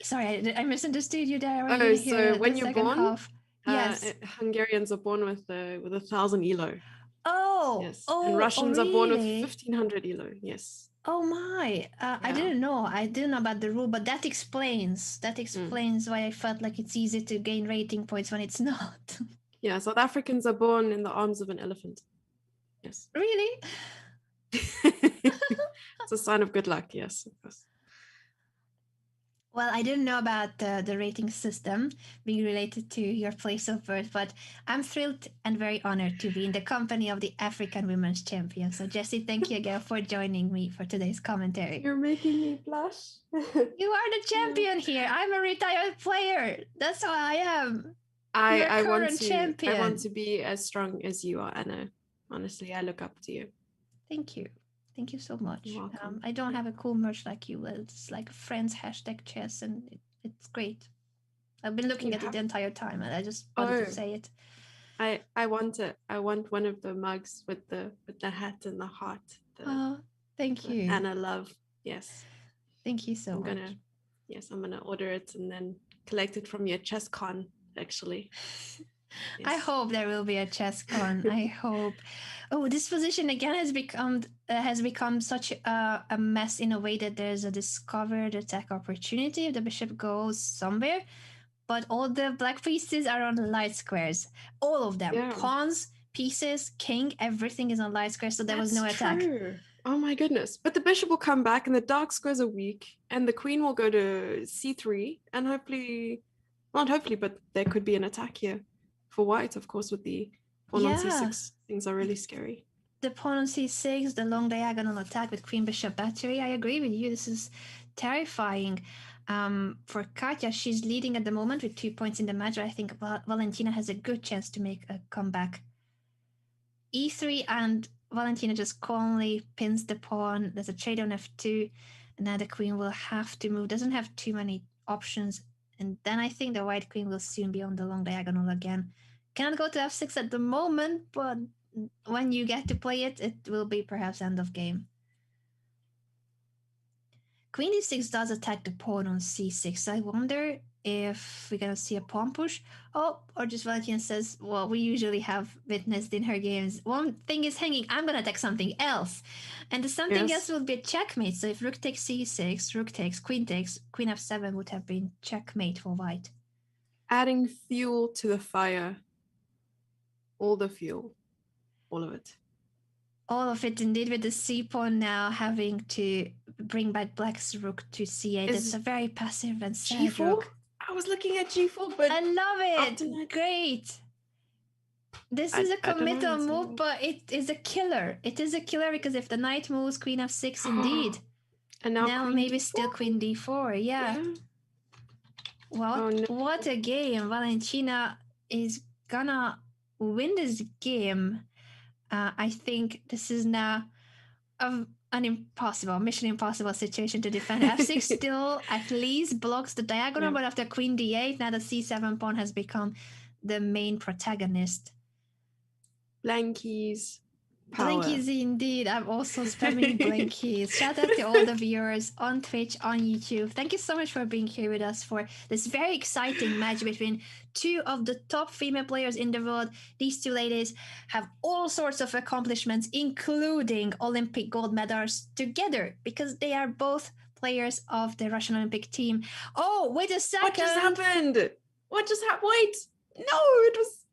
Sorry, I misunderstood you there. I Oh, didn't hear so the when you're second born, half. Yes. Hungarians are born with 1,000 elo. Oh, Yes, and oh, oh, Russians are born with really? 1,500 elo. Yes. Oh my! I Yeah. didn't know. I didn't know about the rule, but that Mm. explains why I felt like it's easy to gain rating points when it's not. Yeah, South Africans are born in the arms of an elephant. Yes. Really? It's a sign of good luck, yes, of course. Well, I didn't know about the rating system being related to your place of birth, but I'm thrilled and very honored to be in the company of the African Women's Champion. So, Jessie, thank you again for joining me for today's commentary. You're making me blush. You are the Yeah. champion here. I'm a retired player. That's who I am. I You're a I want current to I want champion. to be as strong as you are, Anna. Honestly, I look up to you. Thank you. Thank you so You're much. welcome. I don't Yeah. have a cool merch like you. It's like friends hashtag chess, and it's great. I've been looking You at it have the entire time, and I just wanted to oh, say it. I want it. I want one of the mugs with the hat and the heart. Oh, thank The you. Anna love. Yes. Thank you so I'm much. gonna yes, I'm gonna order it and then collect it from your chess con, actually. I Yes. hope there will be a chess con. I hope. Oh, this position again has become such a mess in a way that there's a discovered attack opportunity if the bishop goes somewhere, but all the black pieces are on light squares. All of them. Yeah. Pawns, pieces, king, everything is on light squares, so there was That's no attack. true. Oh my goodness. But the bishop will come back and the dark squares are weak and the queen will go to c3 and hopefully, not hopefully, but there could be an attack here for white, of course, with the pawn on Yeah. c6. Things are really scary. The pawn on c6, the long diagonal attack with queen bishop battery. I agree with you. This is terrifying. For Katya, she's leading at the moment with 2 points in the match. I think Valentina has a good chance to make a comeback. E3, and Valentina just calmly pins the pawn. There's a trade on f2. And now the queen will have to move. Doesn't have too many options. And then I think the white queen will soon be on the long diagonal again. Cannot go to f6 at the moment, but when you get to play it, it will be perhaps end of game. Queen e6 does attack the pawn on c6. I wonder if we're gonna see a pawn push. Oh, or just Valentina says, well, we usually have witnessed in her games. One thing is hanging, I'm gonna attack something else. And the something else Yes. will be a checkmate. So if rook takes c6, rook takes, queen queen f7 would have been checkmate for white. Adding fuel to the fire. All the fuel. all of it. All of it, indeed, with the c pawn now having to bring back black's rook to c8. It's a very passive and sad G4? rook. I was looking at G4, but I love it. after Great. This is a committal move, but it is a killer. It is a killer because if the knight moves, queen f6, indeed. And now maybe D4? still queen d4. Yeah. Well, what a game. Valentina is gonna win this game. I think this is now an mission impossible situation to defend. f6 still at least blocks the diagonal, but after queen d8, now the c7 pawn has become the main protagonist. Blankies. Blankies indeed. I'm also spamming blankies. Shout out to all the viewers on Twitch, on YouTube. Thank you so much for being here with us for this very exciting match between two of the top female players in the world. These two ladies have all sorts of accomplishments, including Olympic gold medals together, because they are both players of the Russian Olympic team. Oh, wait a second. What just happened? What just happened? Wait. No, it was...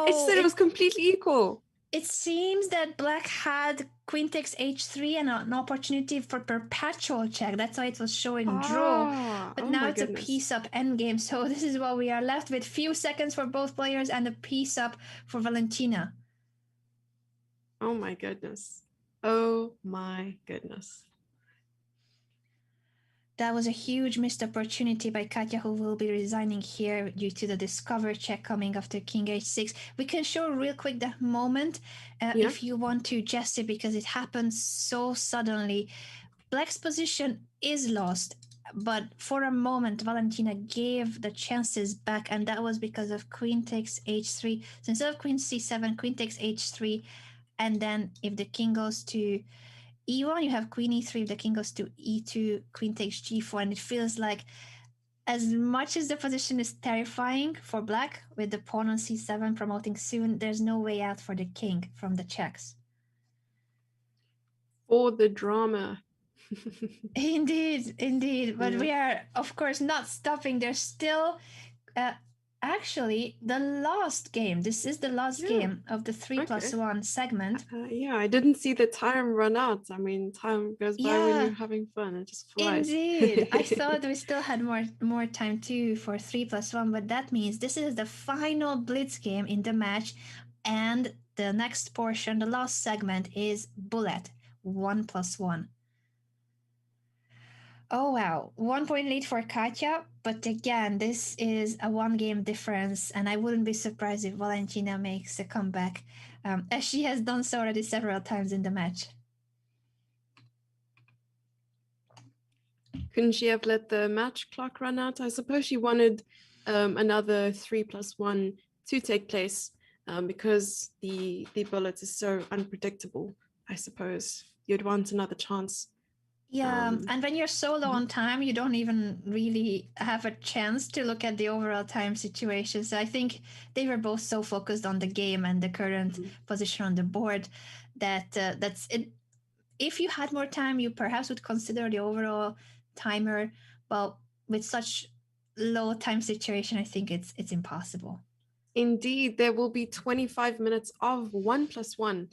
it said it was completely equal. It seems that black had queen takes h3 and an opportunity for perpetual check. That's why it was showing draw. But now it's a piece up endgame. So this is what we are left with. Few seconds for both players and a piece up for Valentina. Oh my goodness. Oh my goodness. That was a huge missed opportunity by Katya, who will be resigning here due to the discover check coming after king h6. We can show real quick that moment if you want to, Jesse, because it happened so suddenly. Black's position is lost, but for a moment, Valentina gave the chances back, and that was because of queen takes h3. So instead of queen c7, queen takes h3, and then if the king goes to e1, you have queen e3. If the king goes to e2, queen takes g4, and it feels like as much as the position is terrifying for black with the pawn on c7 promoting soon, there's no way out for the king from the checks. For the drama. Indeed. But we are, of course, not stopping. There's still... actually, the last game. This is the last game of the 3+1 segment. I didn't see the time run out. I mean, time goes by when you're having fun. It just flies. Indeed. I thought we still had more time too for 3+1, but that means this is the final blitz game in the match, and the next portion, the last segment, is bullet 1+1. Oh, wow. 1 point lead for Katya. But again, this is a 1 game difference. And I wouldn't be surprised if Valentina makes a comeback, as she has done so already several times in the match. Couldn't she have let the match clock run out? I suppose she wanted another 3+1 to take place because the bullet is so unpredictable. I suppose you'd want another chance. Yeah, and when you're so low on time, you don't even really have a chance to look at the overall time situation. So I think they were both so focused on the game and the current position on the board that that's it. If you had more time, you perhaps would consider the overall timer. Well, with such low time situation, I think it's impossible. Indeed, there will be 25 minutes of 1+1.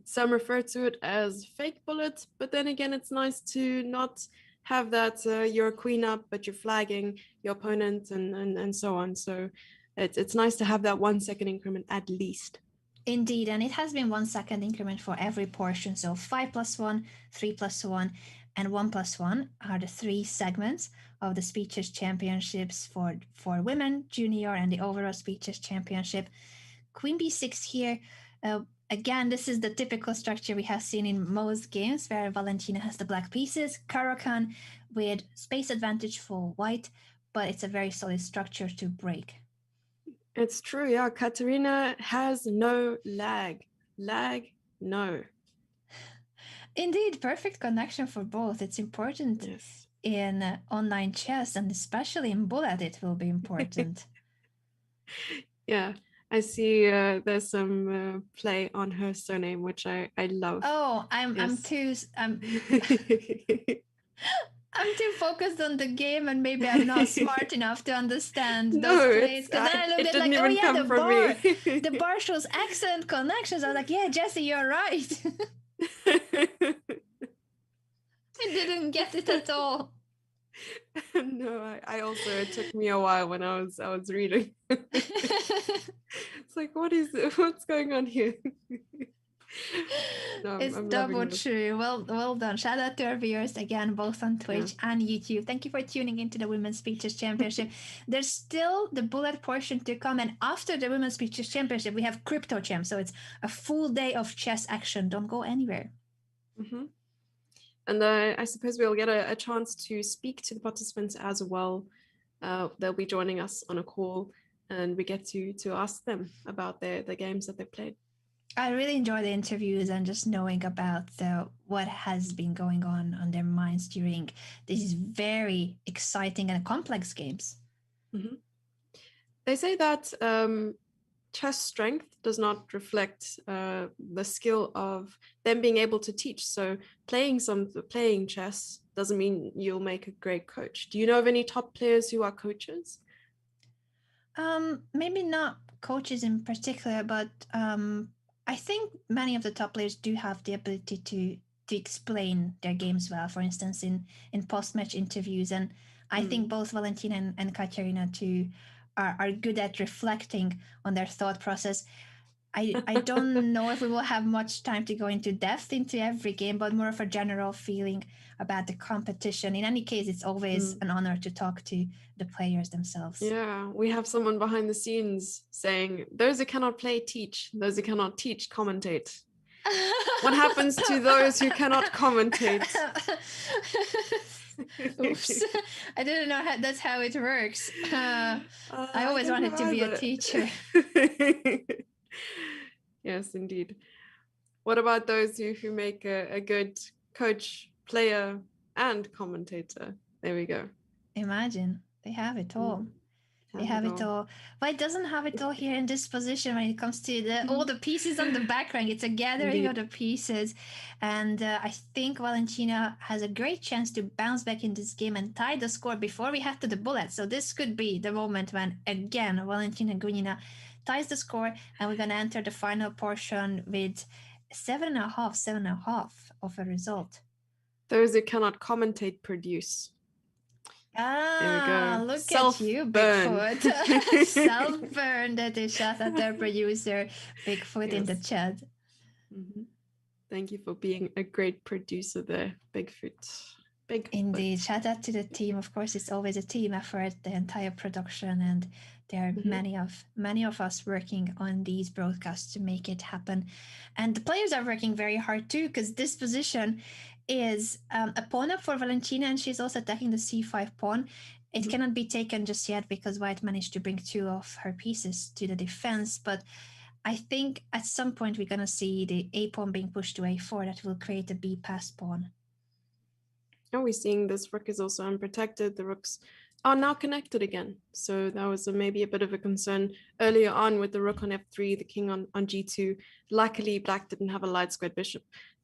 Some refer to it as fake bullet, but then again, it's nice to not have that you're queen up, but you're flagging your opponent and so on. So it's nice to have that 1 second increment at least. Indeed, and it has been 1 second increment for every portion. So 5+1, 3+1, and 1+1 are the 3 segments of the Speeches Championships for women, junior, and the overall Speeches Championship. Queen b6 here. Again, this is the typical structure we have seen in most games where Valentina has the black pieces, Caro-Kann with space advantage for white, but it's a very solid structure to break. It's true, yeah. Katerina has no lag. Lag, no. Indeed, perfect connection for both. It's important in online chess, and especially in bullet, it will be important. Yeah. I see there's some play on her surname, which I love. Oh, I'm I'm too focused on the game, and maybe I'm not smart enough to understand those No, plays. Because then I looked it at like, didn't oh even yeah, come from me. the bar shows excellent connections. I was like, yeah, Jesse, you're right. I didn't get it at all. No, I also, it took me a while when I was reading. It's like, what's going on here? No, It's I'm double loving this. true. Well done. Shout out to our viewers again, both on Twitch and YouTube. Thank you for tuning into the Women's Speeches Championship. There's still the bullet portion to come, and after the Women's Speeches Championship, we have Crypto Champ. So it's a full day of chess action. Don't go anywhere. Mm-hmm. And I suppose we'll get a chance to speak to the participants as well. They'll be joining us on a call, and we get to ask them about the games that they've played. I really enjoy the interviews and just knowing about what has been going on their minds during these very exciting and complex games. Mm-hmm. They say that chess strength does not reflect the skill of them being able to teach. So playing chess doesn't mean you'll make a great coach. Do you know of any top players who are coaches? Maybe not coaches in particular, but I think many of the top players do have the ability to explain their games well. For instance, in post match interviews, and I think both Valentina and Katerina too are good at reflecting on their thought process. I don't know if we will have much time to go into depth into every game, but more of a general feeling about the competition. In any case, it's always an honor to talk to the players themselves. Yeah, we have someone behind the scenes saying, those who cannot play, teach. Those who cannot teach, commentate. What happens to those who cannot commentate? Oops. I didn't know that's how it works. I always wanted to be a teacher. Yes, indeed. What about those who make a good coach, player, and commentator? There we go. Imagine. They have it all. They have it all. But it doesn't have it all here in this position when it comes to all the pieces on the background. It's a gathering of the pieces. And I think Valentina has a great chance to bounce back in this game and tie the score before we head to the bullet. So this could be the moment when, again, Valentina Gunina ties the score, and we're going to enter the final portion with 7.5 of a result. Those who cannot commentate produce. Ah, look at you, Bigfoot. Self-burn. That is shout at their producer, Bigfoot, in the chat. Mm-hmm. Thank you for being a great producer there, Bigfoot. Indeed. Shout out to the team. Of course, it's always a team effort, the entire production, and there are many of us working on these broadcasts to make it happen. And the players are working very hard too, because this position is a pawn up for Valentina, and she's also attacking the c5 pawn. It cannot be taken just yet because White managed to bring two of her pieces to the defense, but I think at some point we're going to see the a pawn being pushed to a4 that will create a b pass pawn. And we're seeing this rook is also unprotected. The rooks are now connected again. So that was maybe a bit of a concern earlier on with the rook on f3, the king on g2. Luckily, black didn't have a light squared bishop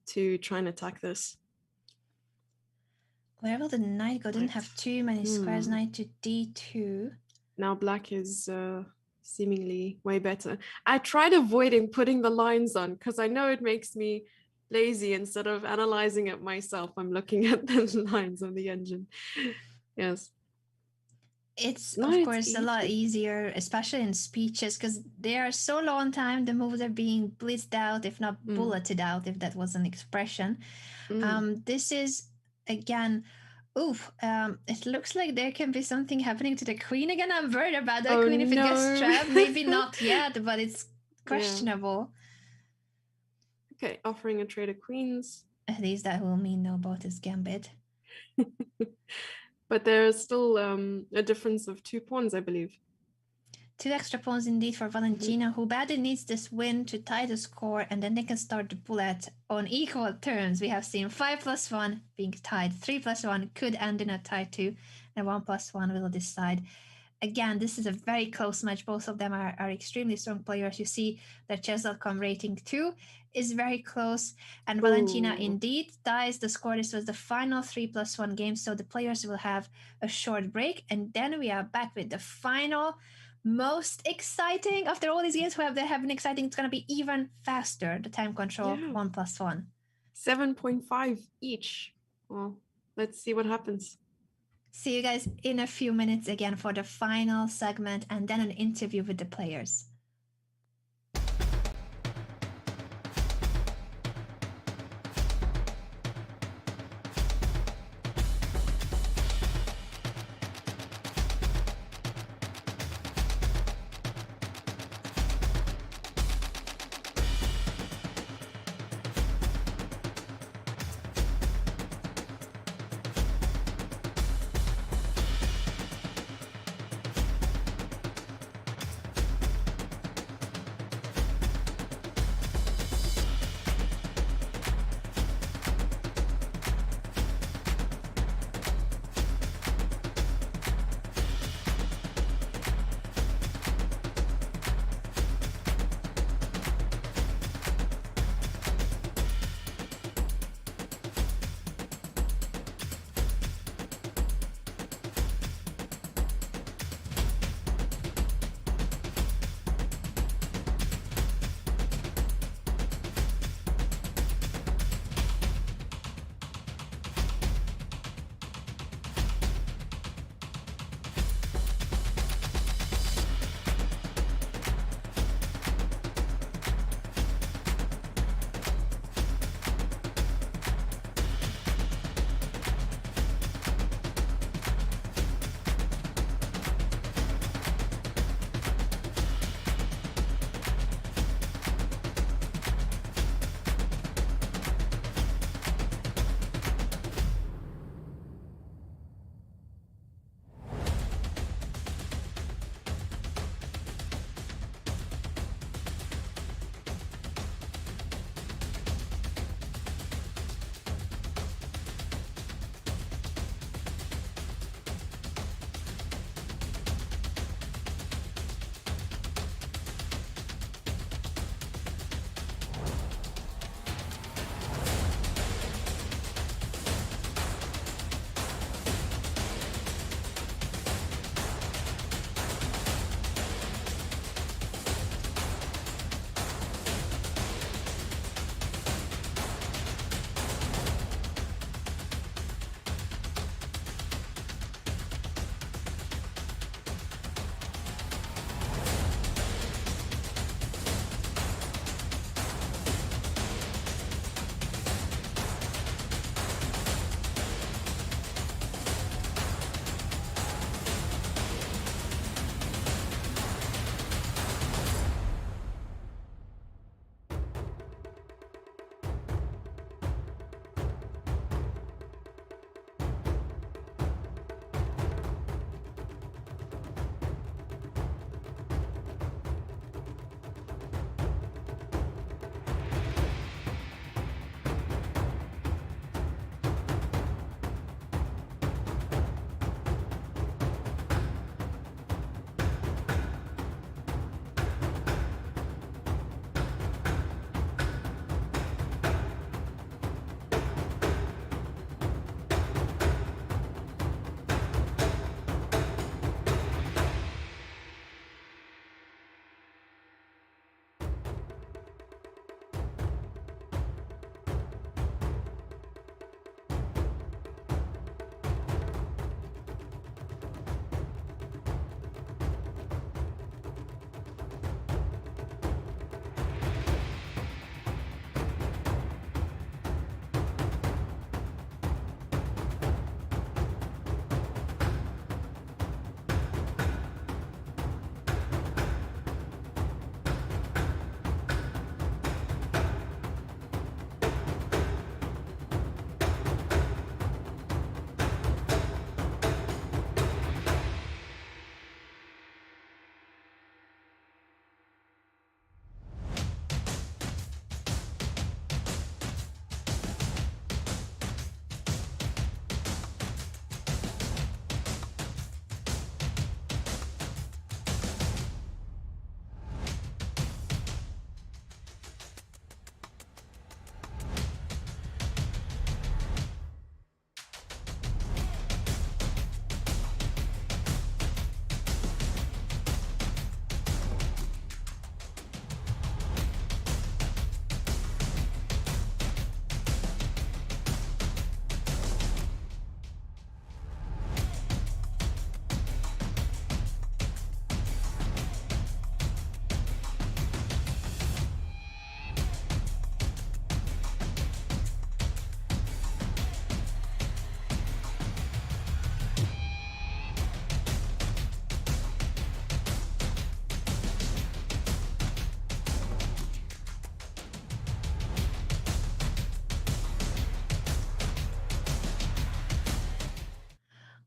to try and attack this. Where will the knight go? Didn't have too many squares. Knight to d2. Now black is seemingly way better. I tried avoiding putting the lines on because I know it makes me lazy. Instead of analyzing it myself, I'm looking at the lines on the engine. Yes. It's, of course, a lot easier, especially in speeches, because they are so low on time. The moves are being blitzed out, if not bulleted out, if that was an expression. This is, again, it looks like there can be something happening to the queen again. I'm worried about that queen if it gets trapped. Maybe not yet, but it's questionable. Okay, offering a trade of queens. At least that will mean no Botus Gambit. But there's still a difference of 2 pawns, I believe. 2 extra pawns indeed for Valentina, who badly needs this win to tie the score, and then they can start the bullet on equal terms. We have seen 5+1 being tied. 3+1 could end in a tie too, and 1+1 will decide. again, this is a very close match. Both of them are extremely strong players. You see their chess.com rating too is very close. And Valentina Ooh. indeed ties the score. This was the final 3+1 game. So the players will have a short break. And then we are back with the final, most exciting. After all these games they have been exciting, it's going to be even faster. The time control Yeah. 1+1. 7.5 each. Well, let's see what happens. See you guys in a few minutes again for the final segment and then an interview with the players.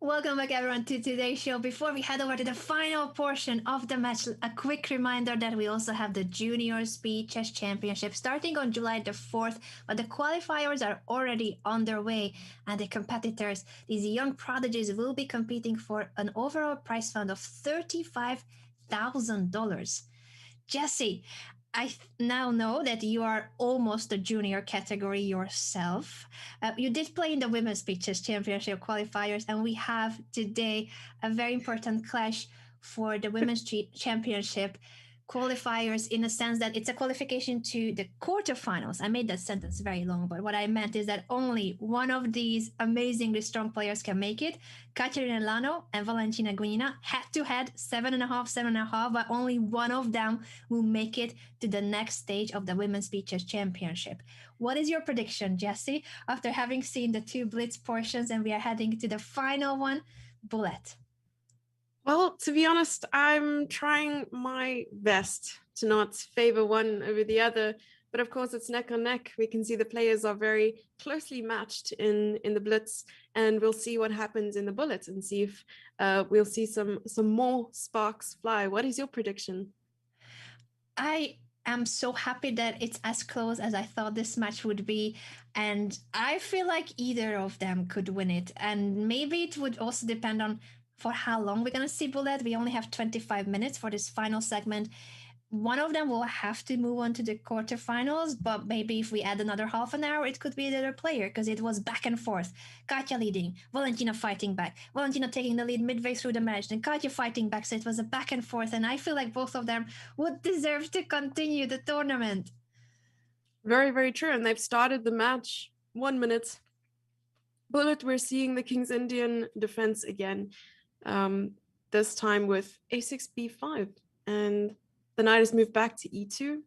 Welcome back, everyone, to today's show. Before we head over to the final portion of the match, a quick reminder that we also have the Junior Speed Chess Championship starting on July the 4th, but the qualifiers are already underway, and the competitors, these young prodigies, will be competing for an overall prize fund of $35,000. Jesse, I now know that you are almost a junior category yourself. You did play in the Women's Pitches Championship qualifiers, and we have today a very important clash for the Women's Championship qualifiers in a sense that it's a qualification to the quarterfinals. I made that sentence very long, but what I meant is that only one of these amazingly strong players can make it. Katerina Lagno and Valentina Gunina head to head, 7.5, 7.5, but only one of them will make it to the next stage of the Women's Beaches Championship. What is your prediction, Jesse, after having seen the two Blitz portions and we are heading to the final one? Bullet. Well, to be honest, I'm trying my best to not favor one over the other. But of course, it's neck on neck. We can see the players are very closely matched in the Blitz, and we'll see what happens in the Bullet and see if we'll see some more sparks fly. What is your prediction? I am so happy that it's as close as I thought this match would be. And I feel like either of them could win it. And maybe it would also depend on for how long we're going to see Bullet. We only have 25 minutes for this final segment. One of them will have to move on to the quarterfinals, but maybe if we add another half an hour, it could be the other player because it was back and forth. Katya leading, Valentina fighting back, Valentina taking the lead midway through the match, then Katya fighting back. So it was a back and forth, and I feel like both of them would deserve to continue the tournament. Very, very true. And they've started the match 1 minute. Bullet, we're seeing the King's Indian defense again, this time with a6, b5. And the knight has moved back to e2.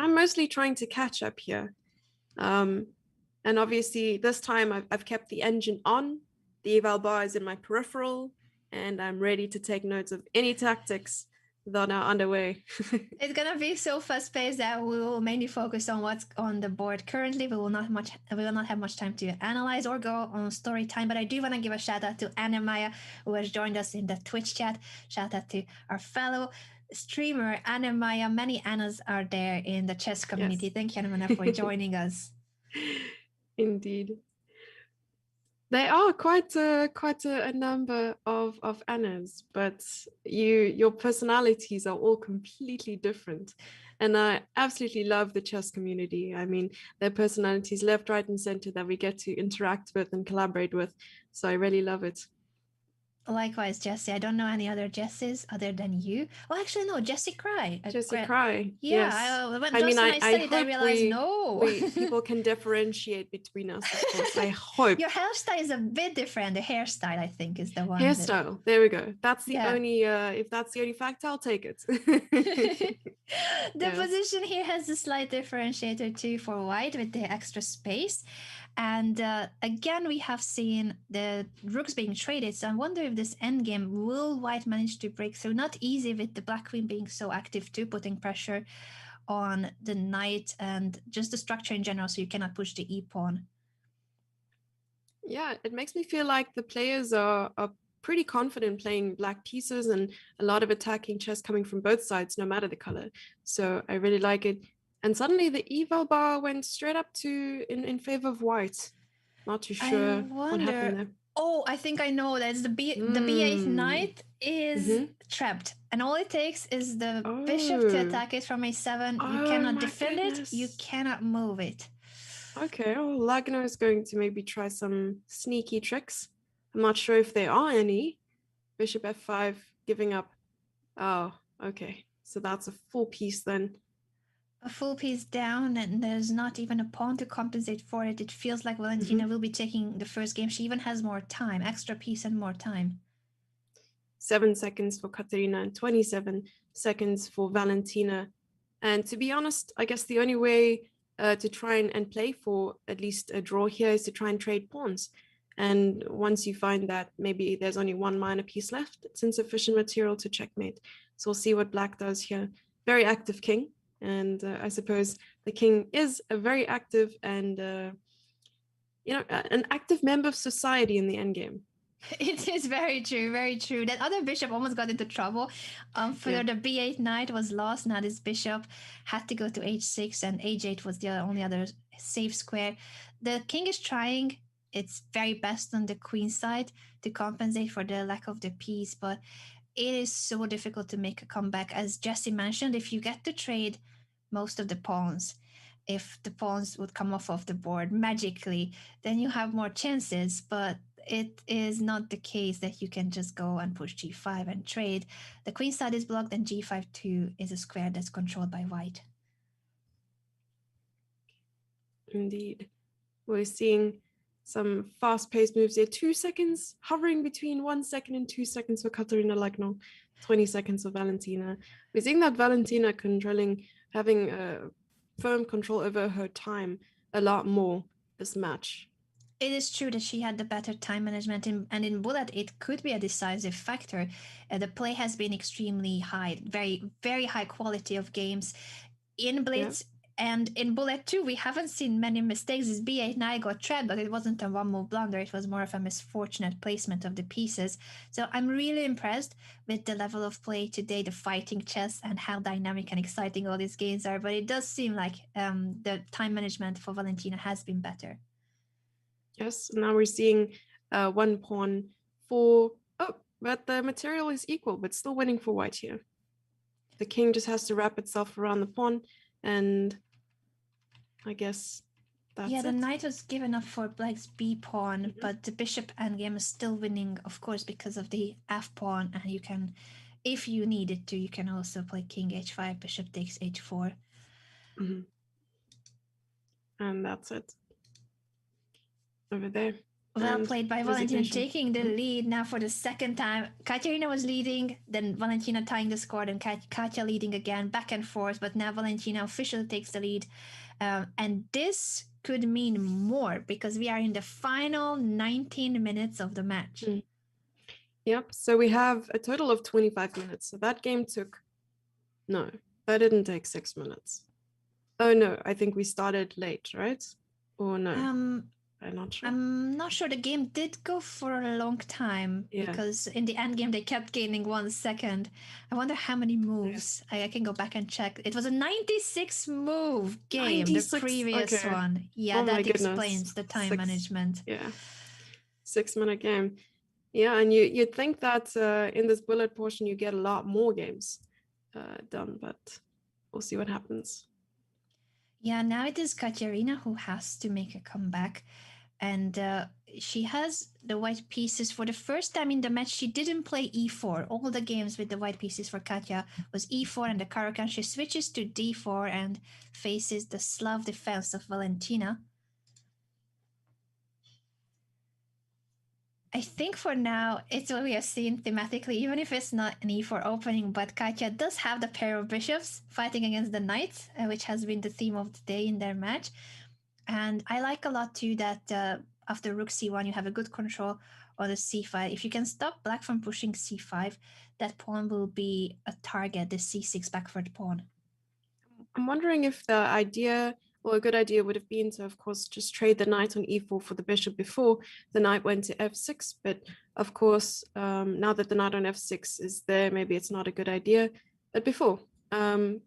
I'm mostly trying to catch up here. And obviously, this time I've kept the engine on. The eval bar is in my peripheral, and I'm ready to take notes of any tactics that are underway. It's gonna be so fast paced that we will mainly focus on what's on the board currently. We will not have much time to analyze or go on story time. But I do want to give a shout out to Anna Maya, who has joined us in the Twitch chat. Shout out to our fellow streamer Anna Maya. Many Annas are there in the chess community. Yes. Thank you, Anna, for joining us. Indeed. There are quite a number of Annas, but your personalities are all completely different. And I absolutely love the chess community. I mean, their personalities left, right, and center that we get to interact with and collaborate with. So I really love it. Likewise, Jesse. I don't know any other Jesses other than you. Well, actually, no, Jesse Cry. Jesse Cry. Yeah. Yes. I realized no. People can differentiate between us, of course. I hope. Your hairstyle is a bit different. The hairstyle, I think, is the one. Hairstyle. There we go. That's the only, if that's the only fact, I'll take it. The position here has a slight differentiator too for white with the extra space. And again, we have seen the rooks being traded. So I wonder if this endgame, will white manage to break through? Not easy with the black queen being so active too, putting pressure on the knight and just the structure in general, so you cannot push the e-pawn. Yeah, it makes me feel like the players are pretty confident playing black pieces and a lot of attacking chess coming from both sides, no matter the color. So I really like it. And suddenly the eval bar went straight up to in favor of white. Not too sure what happened there. Oh, I think I know. That's the b8 knight is trapped, and all it takes is the bishop to attack it from a7. You cannot defend it. You cannot move it. Okay, well, Lagno is going to maybe try some sneaky tricks. I'm not sure if there are any. Bishop f5, giving up. Oh, okay. So that's a full piece then. A full piece down, and there's not even a pawn to compensate for it. It feels like Valentina will be taking the first game. She even has more time, extra piece and more time. 7 seconds for Katerina and 27 seconds for Valentina. And to be honest, I guess the only way to try and play for at least a draw here is to try and trade pawns. And once you find that maybe there's only one minor piece left, it's insufficient material to checkmate. So we'll see what black does here. Very active king. And I suppose the king is a very active and, an active member of society in the endgame. It is very true, very true. That other bishop almost got into trouble. For Yeah. the b8 knight was lost. Now this bishop had to go to h6, and h8 was the only other safe square. The king is trying its very best on the queen side to compensate for the lack of the piece, but it is so difficult to make a comeback. As Jesse mentioned, if you get to trade most of the pawns, if the pawns would come off of the board magically, then you have more chances. But it is not the case that you can just go and push g5 and trade. The queen side is blocked, and g5 too is a square that's controlled by white. Indeed. We're seeing some fast-paced moves here. 2 seconds, hovering between 1 second and 2 seconds for Katerina Lagno, 20 seconds for Valentina. We're seeing that Valentina having firm control over her time a lot more this match. It is true that she had the better time management, and in Bullet, it could be a decisive factor. The play has been extremely high, very, very high quality of games. In Blitz and in Bullet 2, we haven't seen many mistakes. This b8 knight got trapped, but it wasn't a one move blunder. It was more of a misfortunate placement of the pieces. So I'm really impressed with the level of play today, the fighting chess, and how dynamic and exciting all these games are. But it does seem like the time management for Valentina has been better. Yes, now we're seeing 1 pawn for... Oh, but the material is equal, but still winning for white here. The king just has to wrap itself around the pawn, and I guess that's yeah, the it. knight was given up for black's b pawn, but the bishop endgame is still winning, of course, because of the f pawn. And you can, if you needed to, you can also play king h5, bishop takes h4. And that's it. Over there. Well And played by Valentina, resignation. taking the lead now for the second time. Katerina was leading, then Valentina tying the score, then Katya leading again, back and forth. But now Valentina officially takes the lead. And this could mean more because we are in the final 19 minutes of the match. Yep, so we have a total of 25 minutes. So that game took... No, that didn't take 6 minutes. Oh no, I think we started late, right? Or no? I'm not sure. I'm not sure. The game did go for a long time because in the end game they kept gaining 1 second. I wonder how many moves. I can go back and check. It was a 96 move game, 96? The previous one. Yeah, that explains the time management. Yeah, 6-minute game. Yeah, and you'd think that in this bullet portion you get a lot more games done, but we'll see what happens. Yeah, now it is Katerina who has to make a comeback. And she has the white pieces for the first time in the match. She didn't play e4. All the games with the white pieces for Katya was e4 and the Caro-Kann. She switches to d4 and faces the Slav defense of Valentina. I think for now, it's what we have seen thematically, even if it's not an e4 opening, but Katya does have the pair of bishops fighting against the knights, which has been the theme of the day in their match. And I like a lot too that after rook c1, you have a good control on the c5. If you can stop black from pushing c5, that pawn will be a target, the c6 backward pawn. I'm wondering if the idea, or a good idea would have been to, of course, just trade the knight on e4 for the bishop before the knight went to f6. But of course, now that the knight on f6 is there, maybe it's not a good idea. But before,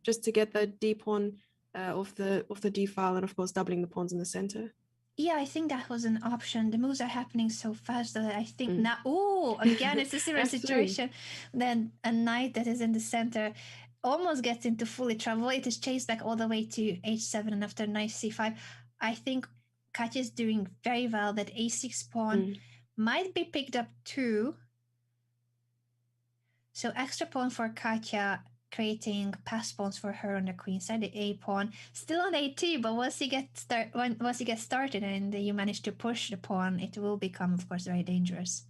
just to get the d pawn of the d file, and of course doubling the pawns in the center. Yeah, I think that was an option. The moves are happening so fast that I think now, oh, again, it's a similar situation. Then a knight that is in the center almost gets into fully trouble. It is chased back all the way to h7, and after knight c5, I think Katya is doing very well. That a6 pawn might be picked up too. So extra pawn for Katya, creating pass pawns for her on the queen side. The a pawn still on a2, but once you get started and you manage to push the pawn, it will become, of course, very dangerous.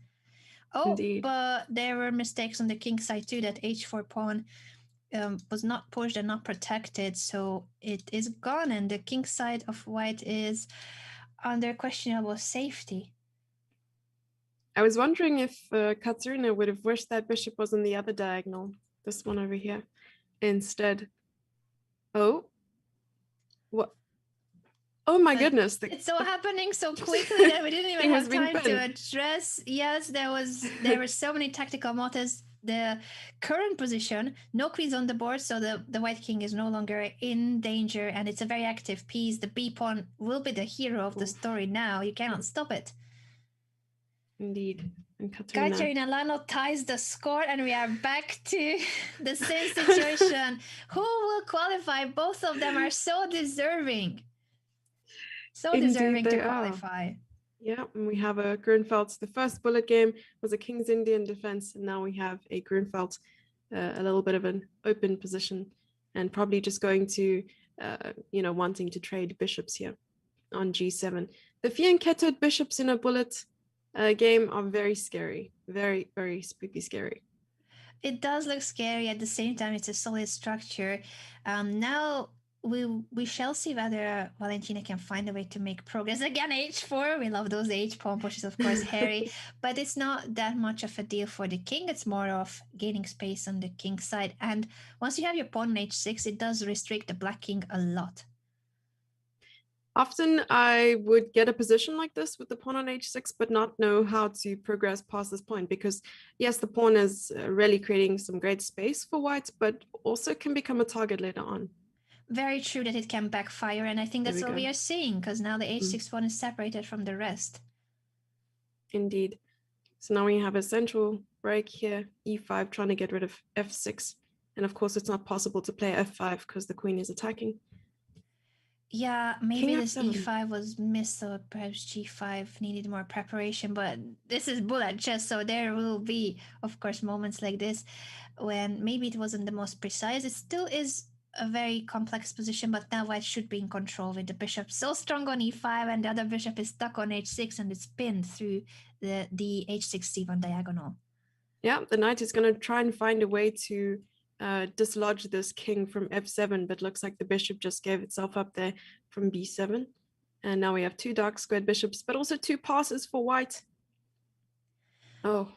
Oh, indeed. But there were mistakes on the king side too. That h4 pawn was not pushed and not protected, so it is gone, and the king side of white is under questionable safety. I was wondering if Katerina would have wished that bishop was on the other diagonal, this one over here, instead. Oh, what? Oh my goodness. It's so happening so quickly that we didn't even King was have being time to pinned. address. Yes, there were so many tactical motives. The current position, no queens on the board, so the white king is no longer in danger, and it's a very active piece. The b pawn will be the hero of the Oof. story now. You cannot stop it. Indeed. And Katerina. Katerina Lagno ties the score, and we are back to the same situation. Who will qualify? Both of them are so deserving. So Indeed, deserving to they are. qualify. Yeah, and we have a Grunfeld. The first bullet game was a King's Indian defense, and now we have a Grunfeld, a little bit of an open position, and probably just going to, wanting to trade bishops here on g7. The fianchettoed bishops in a bullet game are very scary, very, very spooky scary. It does look scary. At the same time, it's a solid structure. Now we shall see whether Valentina can find a way to make progress. Again, h4. We love those h pawn pushes, of course, Harry. But it's not that much of a deal for the king. It's more of gaining space on the king side. And once you have your pawn on h6, it does restrict the black king a lot. Often I would get a position like this with the pawn on h6, but not know how to progress past this point because, yes, the pawn is really creating some great space for white, but also can become a target later on. Very true that it can backfire, and I think that's what we are seeing because now the h6 pawn is separated from the rest. Indeed. So now we have a central break here, e5, trying to get rid of f6. And of course, it's not possible to play f5 because the queen is attacking. Yeah, maybe this e5 was missed, so perhaps g5 needed more preparation, but this is bullet chess, so there will be, of course, moments like this when maybe it wasn't the most precise. It still is a very complex position, but now white should be in control with the bishop so strong on e5 and the other bishop is stuck on h6 and it's pinned through the h6 c1 diagonal. Yeah, the knight is going to try and find a way to dislodge this king from f7, but looks like the bishop just gave itself up there from b7. And now we have two dark squared bishops, but also two passes for white. Oh.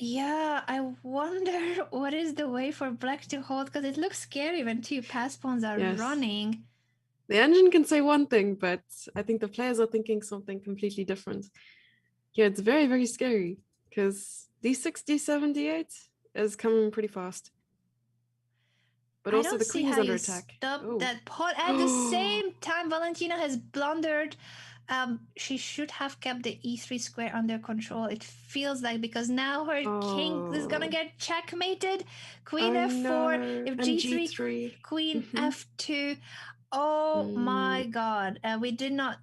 Yeah, I wonder what is the way for black to hold, because it looks scary when two pass pawns are running. The engine can say one thing, but I think the players are thinking something completely different. Yeah, it's very, very scary because d6, d7, d8 is coming pretty fast. But also the queen is under attack. Stop that pawn. At the same time, Valentina has blundered. She should have kept the e3 square under control. It feels like, because now her king is gonna get checkmated. Queen f4, if g3, queen f2. Oh my god. We did not.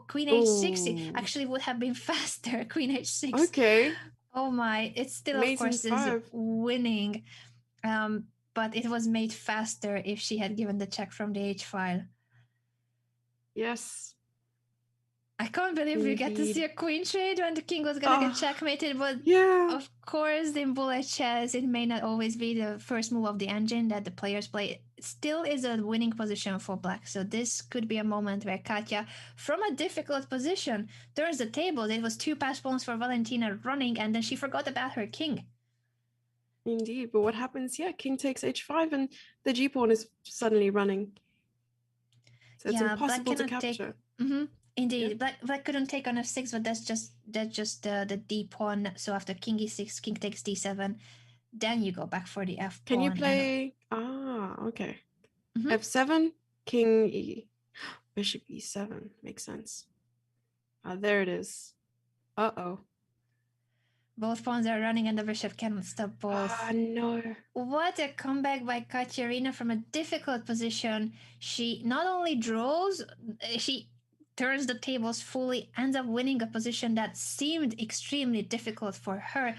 Queen h6 actually would have been faster. Queen h6. Okay. Oh my. It still, of course, is winning. But it was made faster if she had given the check from the H file. Yes. I can't believe we get to see a queen trade when the king was gonna get checkmated, but of course in bullet chess it may not always be the first move of the engine that the players play. It still is a winning position for black, so this could be a moment where Katya, from a difficult position, turns the tables. It was two pass pawns for Valentina running, and then she forgot about her king. Indeed, but what happens here? King takes h5 and the g-pawn is suddenly running. So it's impossible to capture. Indeed, black couldn't take on f6, but that's just the d pawn. So after king e6, king takes d7, then you go back for the f pawn. Can you play? Okay. f7, king e, bishop e7 makes sense. There it is. Uh-oh. Both pawns are running and the bishop cannot stop both. No. What a comeback by Katerina from a difficult position. She not only draws, she turns the tables fully, ends up winning a position that seemed extremely difficult for her.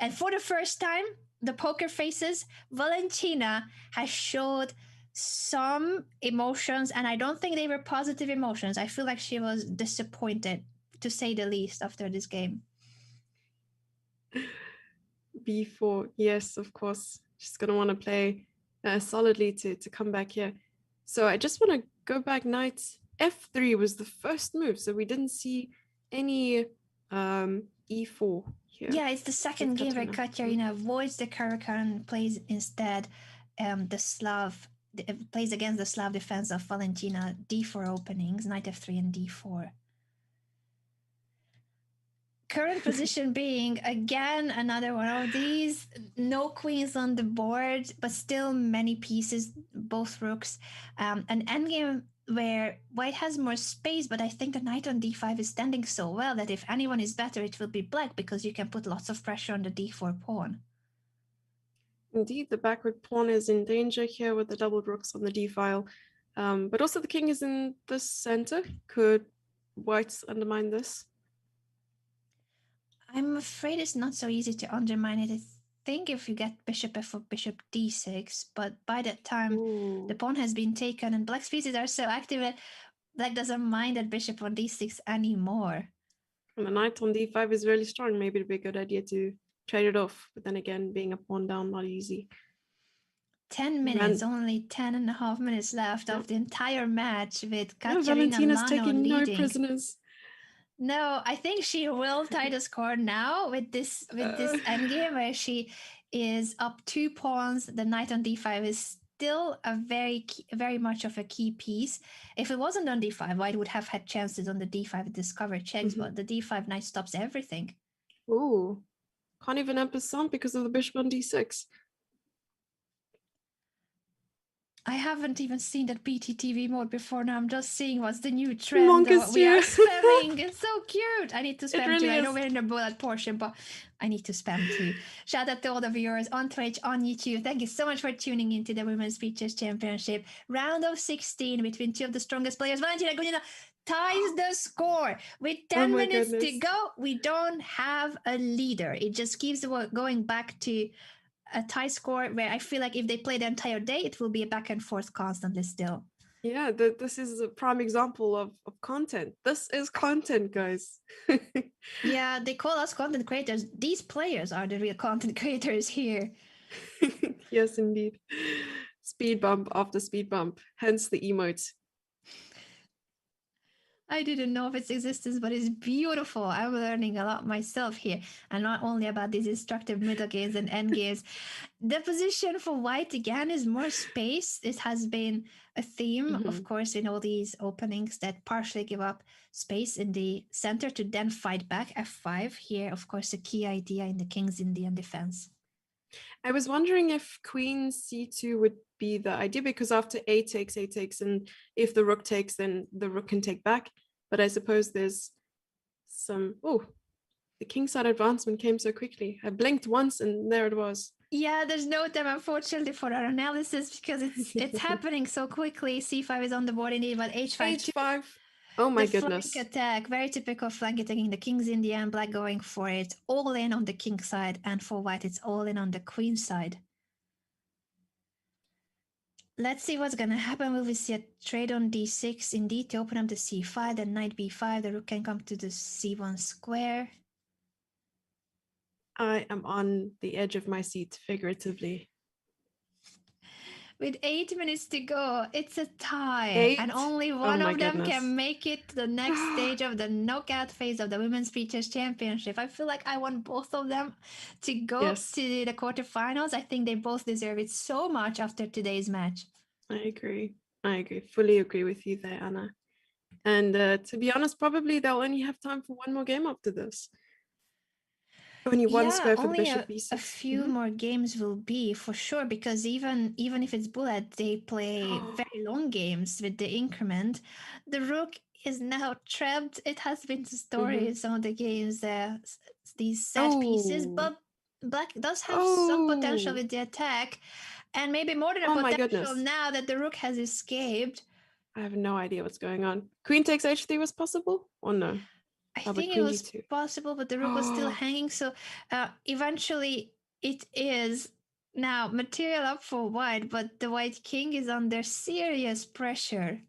And for the first time, the poker faces, Valentina has showed some emotions, and I don't think they were positive emotions. I feel like she was disappointed, to say the least, after this game. b4, yes, of course. She's going to want to play solidly to come back here. So I just want to go back. Knight f3 was the first move, so we didn't see any e4 here. Yeah, it's the second game where Katerina avoids the Caracan, plays instead the Slav plays against the Slav defense of Valentina. D4 openings, knight f3 and d4. Current position being again another one of these. No queens on the board, but still many pieces, both rooks. An endgame where white has more space, but I think the knight on d5 is standing so well that if anyone is better, it will be black, because you can put lots of pressure on the d4 pawn. Indeed, the backward pawn is in danger here with the double rooks on the d file. But also the king is in the center. Could whites undermine this? I'm afraid it's not so easy to undermine it. I think if you get bishop f4, bishop d6, but by that time the Ooh. pawn has been taken and black's pieces are so active that black doesn't mind that bishop on d6 anymore. And the knight on d5 is really strong. Maybe it'd be a good idea to trade it off. But then again, being a pawn down, not easy. 10 minutes, only 10.5 minutes left of the entire match with Katerina Valentina's Lagno taking no leading. prisoners. No, I think she will tie the score now with this endgame where she is up 2 pawns. The knight on d5 is still a very much of a key piece. If it wasn't on d5, white would have had chances on the d5 to discover checks, but the d5 knight stops everything. Ooh, can't even ampersand because of the bishop on d6. I haven't even seen that BTTV mode before now. I'm just seeing what's the new trend. Mongoose We are too. spamming. It's so cute. I need to spam really too. I is. know we're in the bullet portion, but I need to spam too. Shout out to all the viewers on Twitch, on YouTube. Thank you so much for tuning into the Women's Features Championship. Round of 16 between two of the strongest players. Valentina Gunina ties the score. With 10 minutes to go, we don't have a leader. It just keeps going back to a tie score where I feel like if they play the entire day, it will be a back and forth constantly still. Yeah, this is a prime example of content. This is content, guys. Yeah, they call us content creators. These players are the real content creators here. Yes, indeed. Speed bump after speed bump, hence the emotes. I didn't know of its existence, but it's beautiful. I'm learning a lot myself here, and not only about these instructive middle games and end games. The position for white again is more space. It has been a theme, of course, in all these openings that partially give up space in the center to then fight back. F5 here, of course, a key idea in the King's Indian defense. I was wondering if queen c2 would be the idea, because after a takes, and if the rook takes, then the rook can take back. But I suppose there's some... Oh, the kingside advancement came so quickly. I blinked once and there it was. Yeah, there's no time, unfortunately, for our analysis because it's happening so quickly. C5 is on the board indeed, but H5 too. H5. Oh my the goodness. Flank attack, very typical flank attacking the King's Indian, black going for it. All in on the king side, and for white, it's all in on the queen side. Let's see what's gonna happen. Will we see a trade on d6 indeed to open up the c5, then knight b5, the rook can come to the c1 square. I am on the edge of my seat, figuratively. With 8 minutes to go, it's a tie. 8? And only one of them can make it to the next stage of the knockout phase of the Women's Features Championship. I feel like I want both of them to go to the quarterfinals. I think they both deserve it so much after today's match. I agree. Fully agree with you there, Anna. And to be honest, probably they'll only have time for one more game after this. Only one square for the bishop b6. A few more games will be for sure, because even if it's bullet, they play very long games with the increment. The rook is now trapped. It has been the story in some of the games, these set pieces, but black does have some potential with the attack, and maybe more than a potential now that the rook has escaped. I have no idea what's going on. Queen takes h3 was possible or no? I think it was possible, but the rook was still hanging. So eventually it is now material up for white, but the white king is under serious pressure.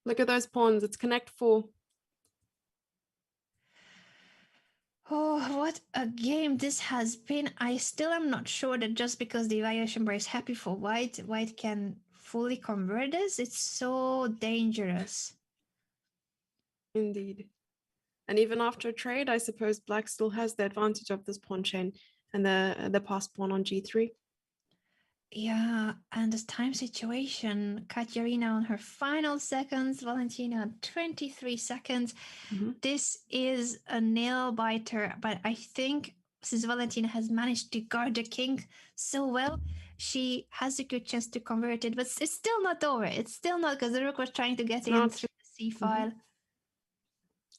Look at those pawns. It's connect 4. Oh, what a game this has been. I still am not sure that just because the evaluation bar is happy for white can fully convert this. It's so dangerous. Indeed. And even after a trade, I suppose black still has the advantage of this pawn chain and the passed pawn on g3. Yeah, and the time situation, Katerina on her final seconds, Valentina on 23 seconds. Mhm. This is a nail biter, but I think since Valentina has managed to guard the king so well, she has a good chance to convert it. But it's still not over. It's still not because the rook was trying to get It's in not. through the c Mhm. file.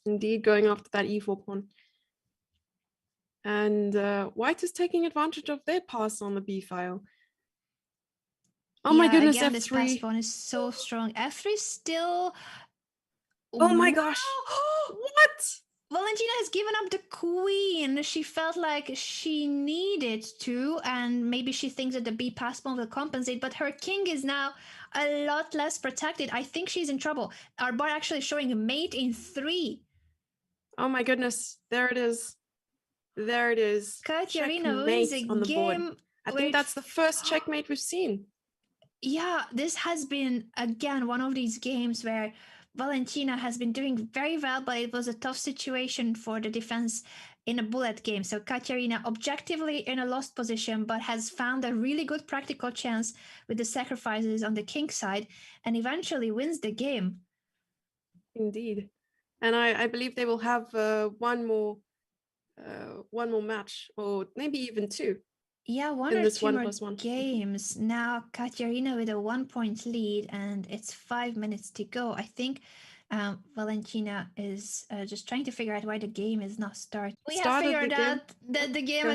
Indeed, going after that e4 pawn. And white is taking advantage of their pass on the b file. Oh my Yeah, goodness, again, this pass f3. pawn is so strong. F3 still. Oh my Wow! gosh. What? Valentina has given up the queen. She felt like she needed to, and maybe she thinks that the b pass pawn will compensate, but her king is now a lot less protected. I think she's in trouble. Our bar actually showing a mate in 3. Oh my goodness. There it is. There it is. Katerina wins Checkmate a on the board. game I where think that's the first checkmate we've seen. yeah, this has been again one of these games where Valentina has been doing very well, but it was a tough situation for the defense in a bullet game. So Katerina objectively in a lost position, but has found a really good practical chance with the sacrifices on the king side and eventually wins the game. Indeed. And I believe they will have one more match, or maybe even two, Yeah, one in or this two more 1+1. games. Now Katerina with a 1 point lead, and it's 5 minutes to go. I think Valentina is just trying to figure out why the game is not starting. We have Started the figured game. out that the game Go has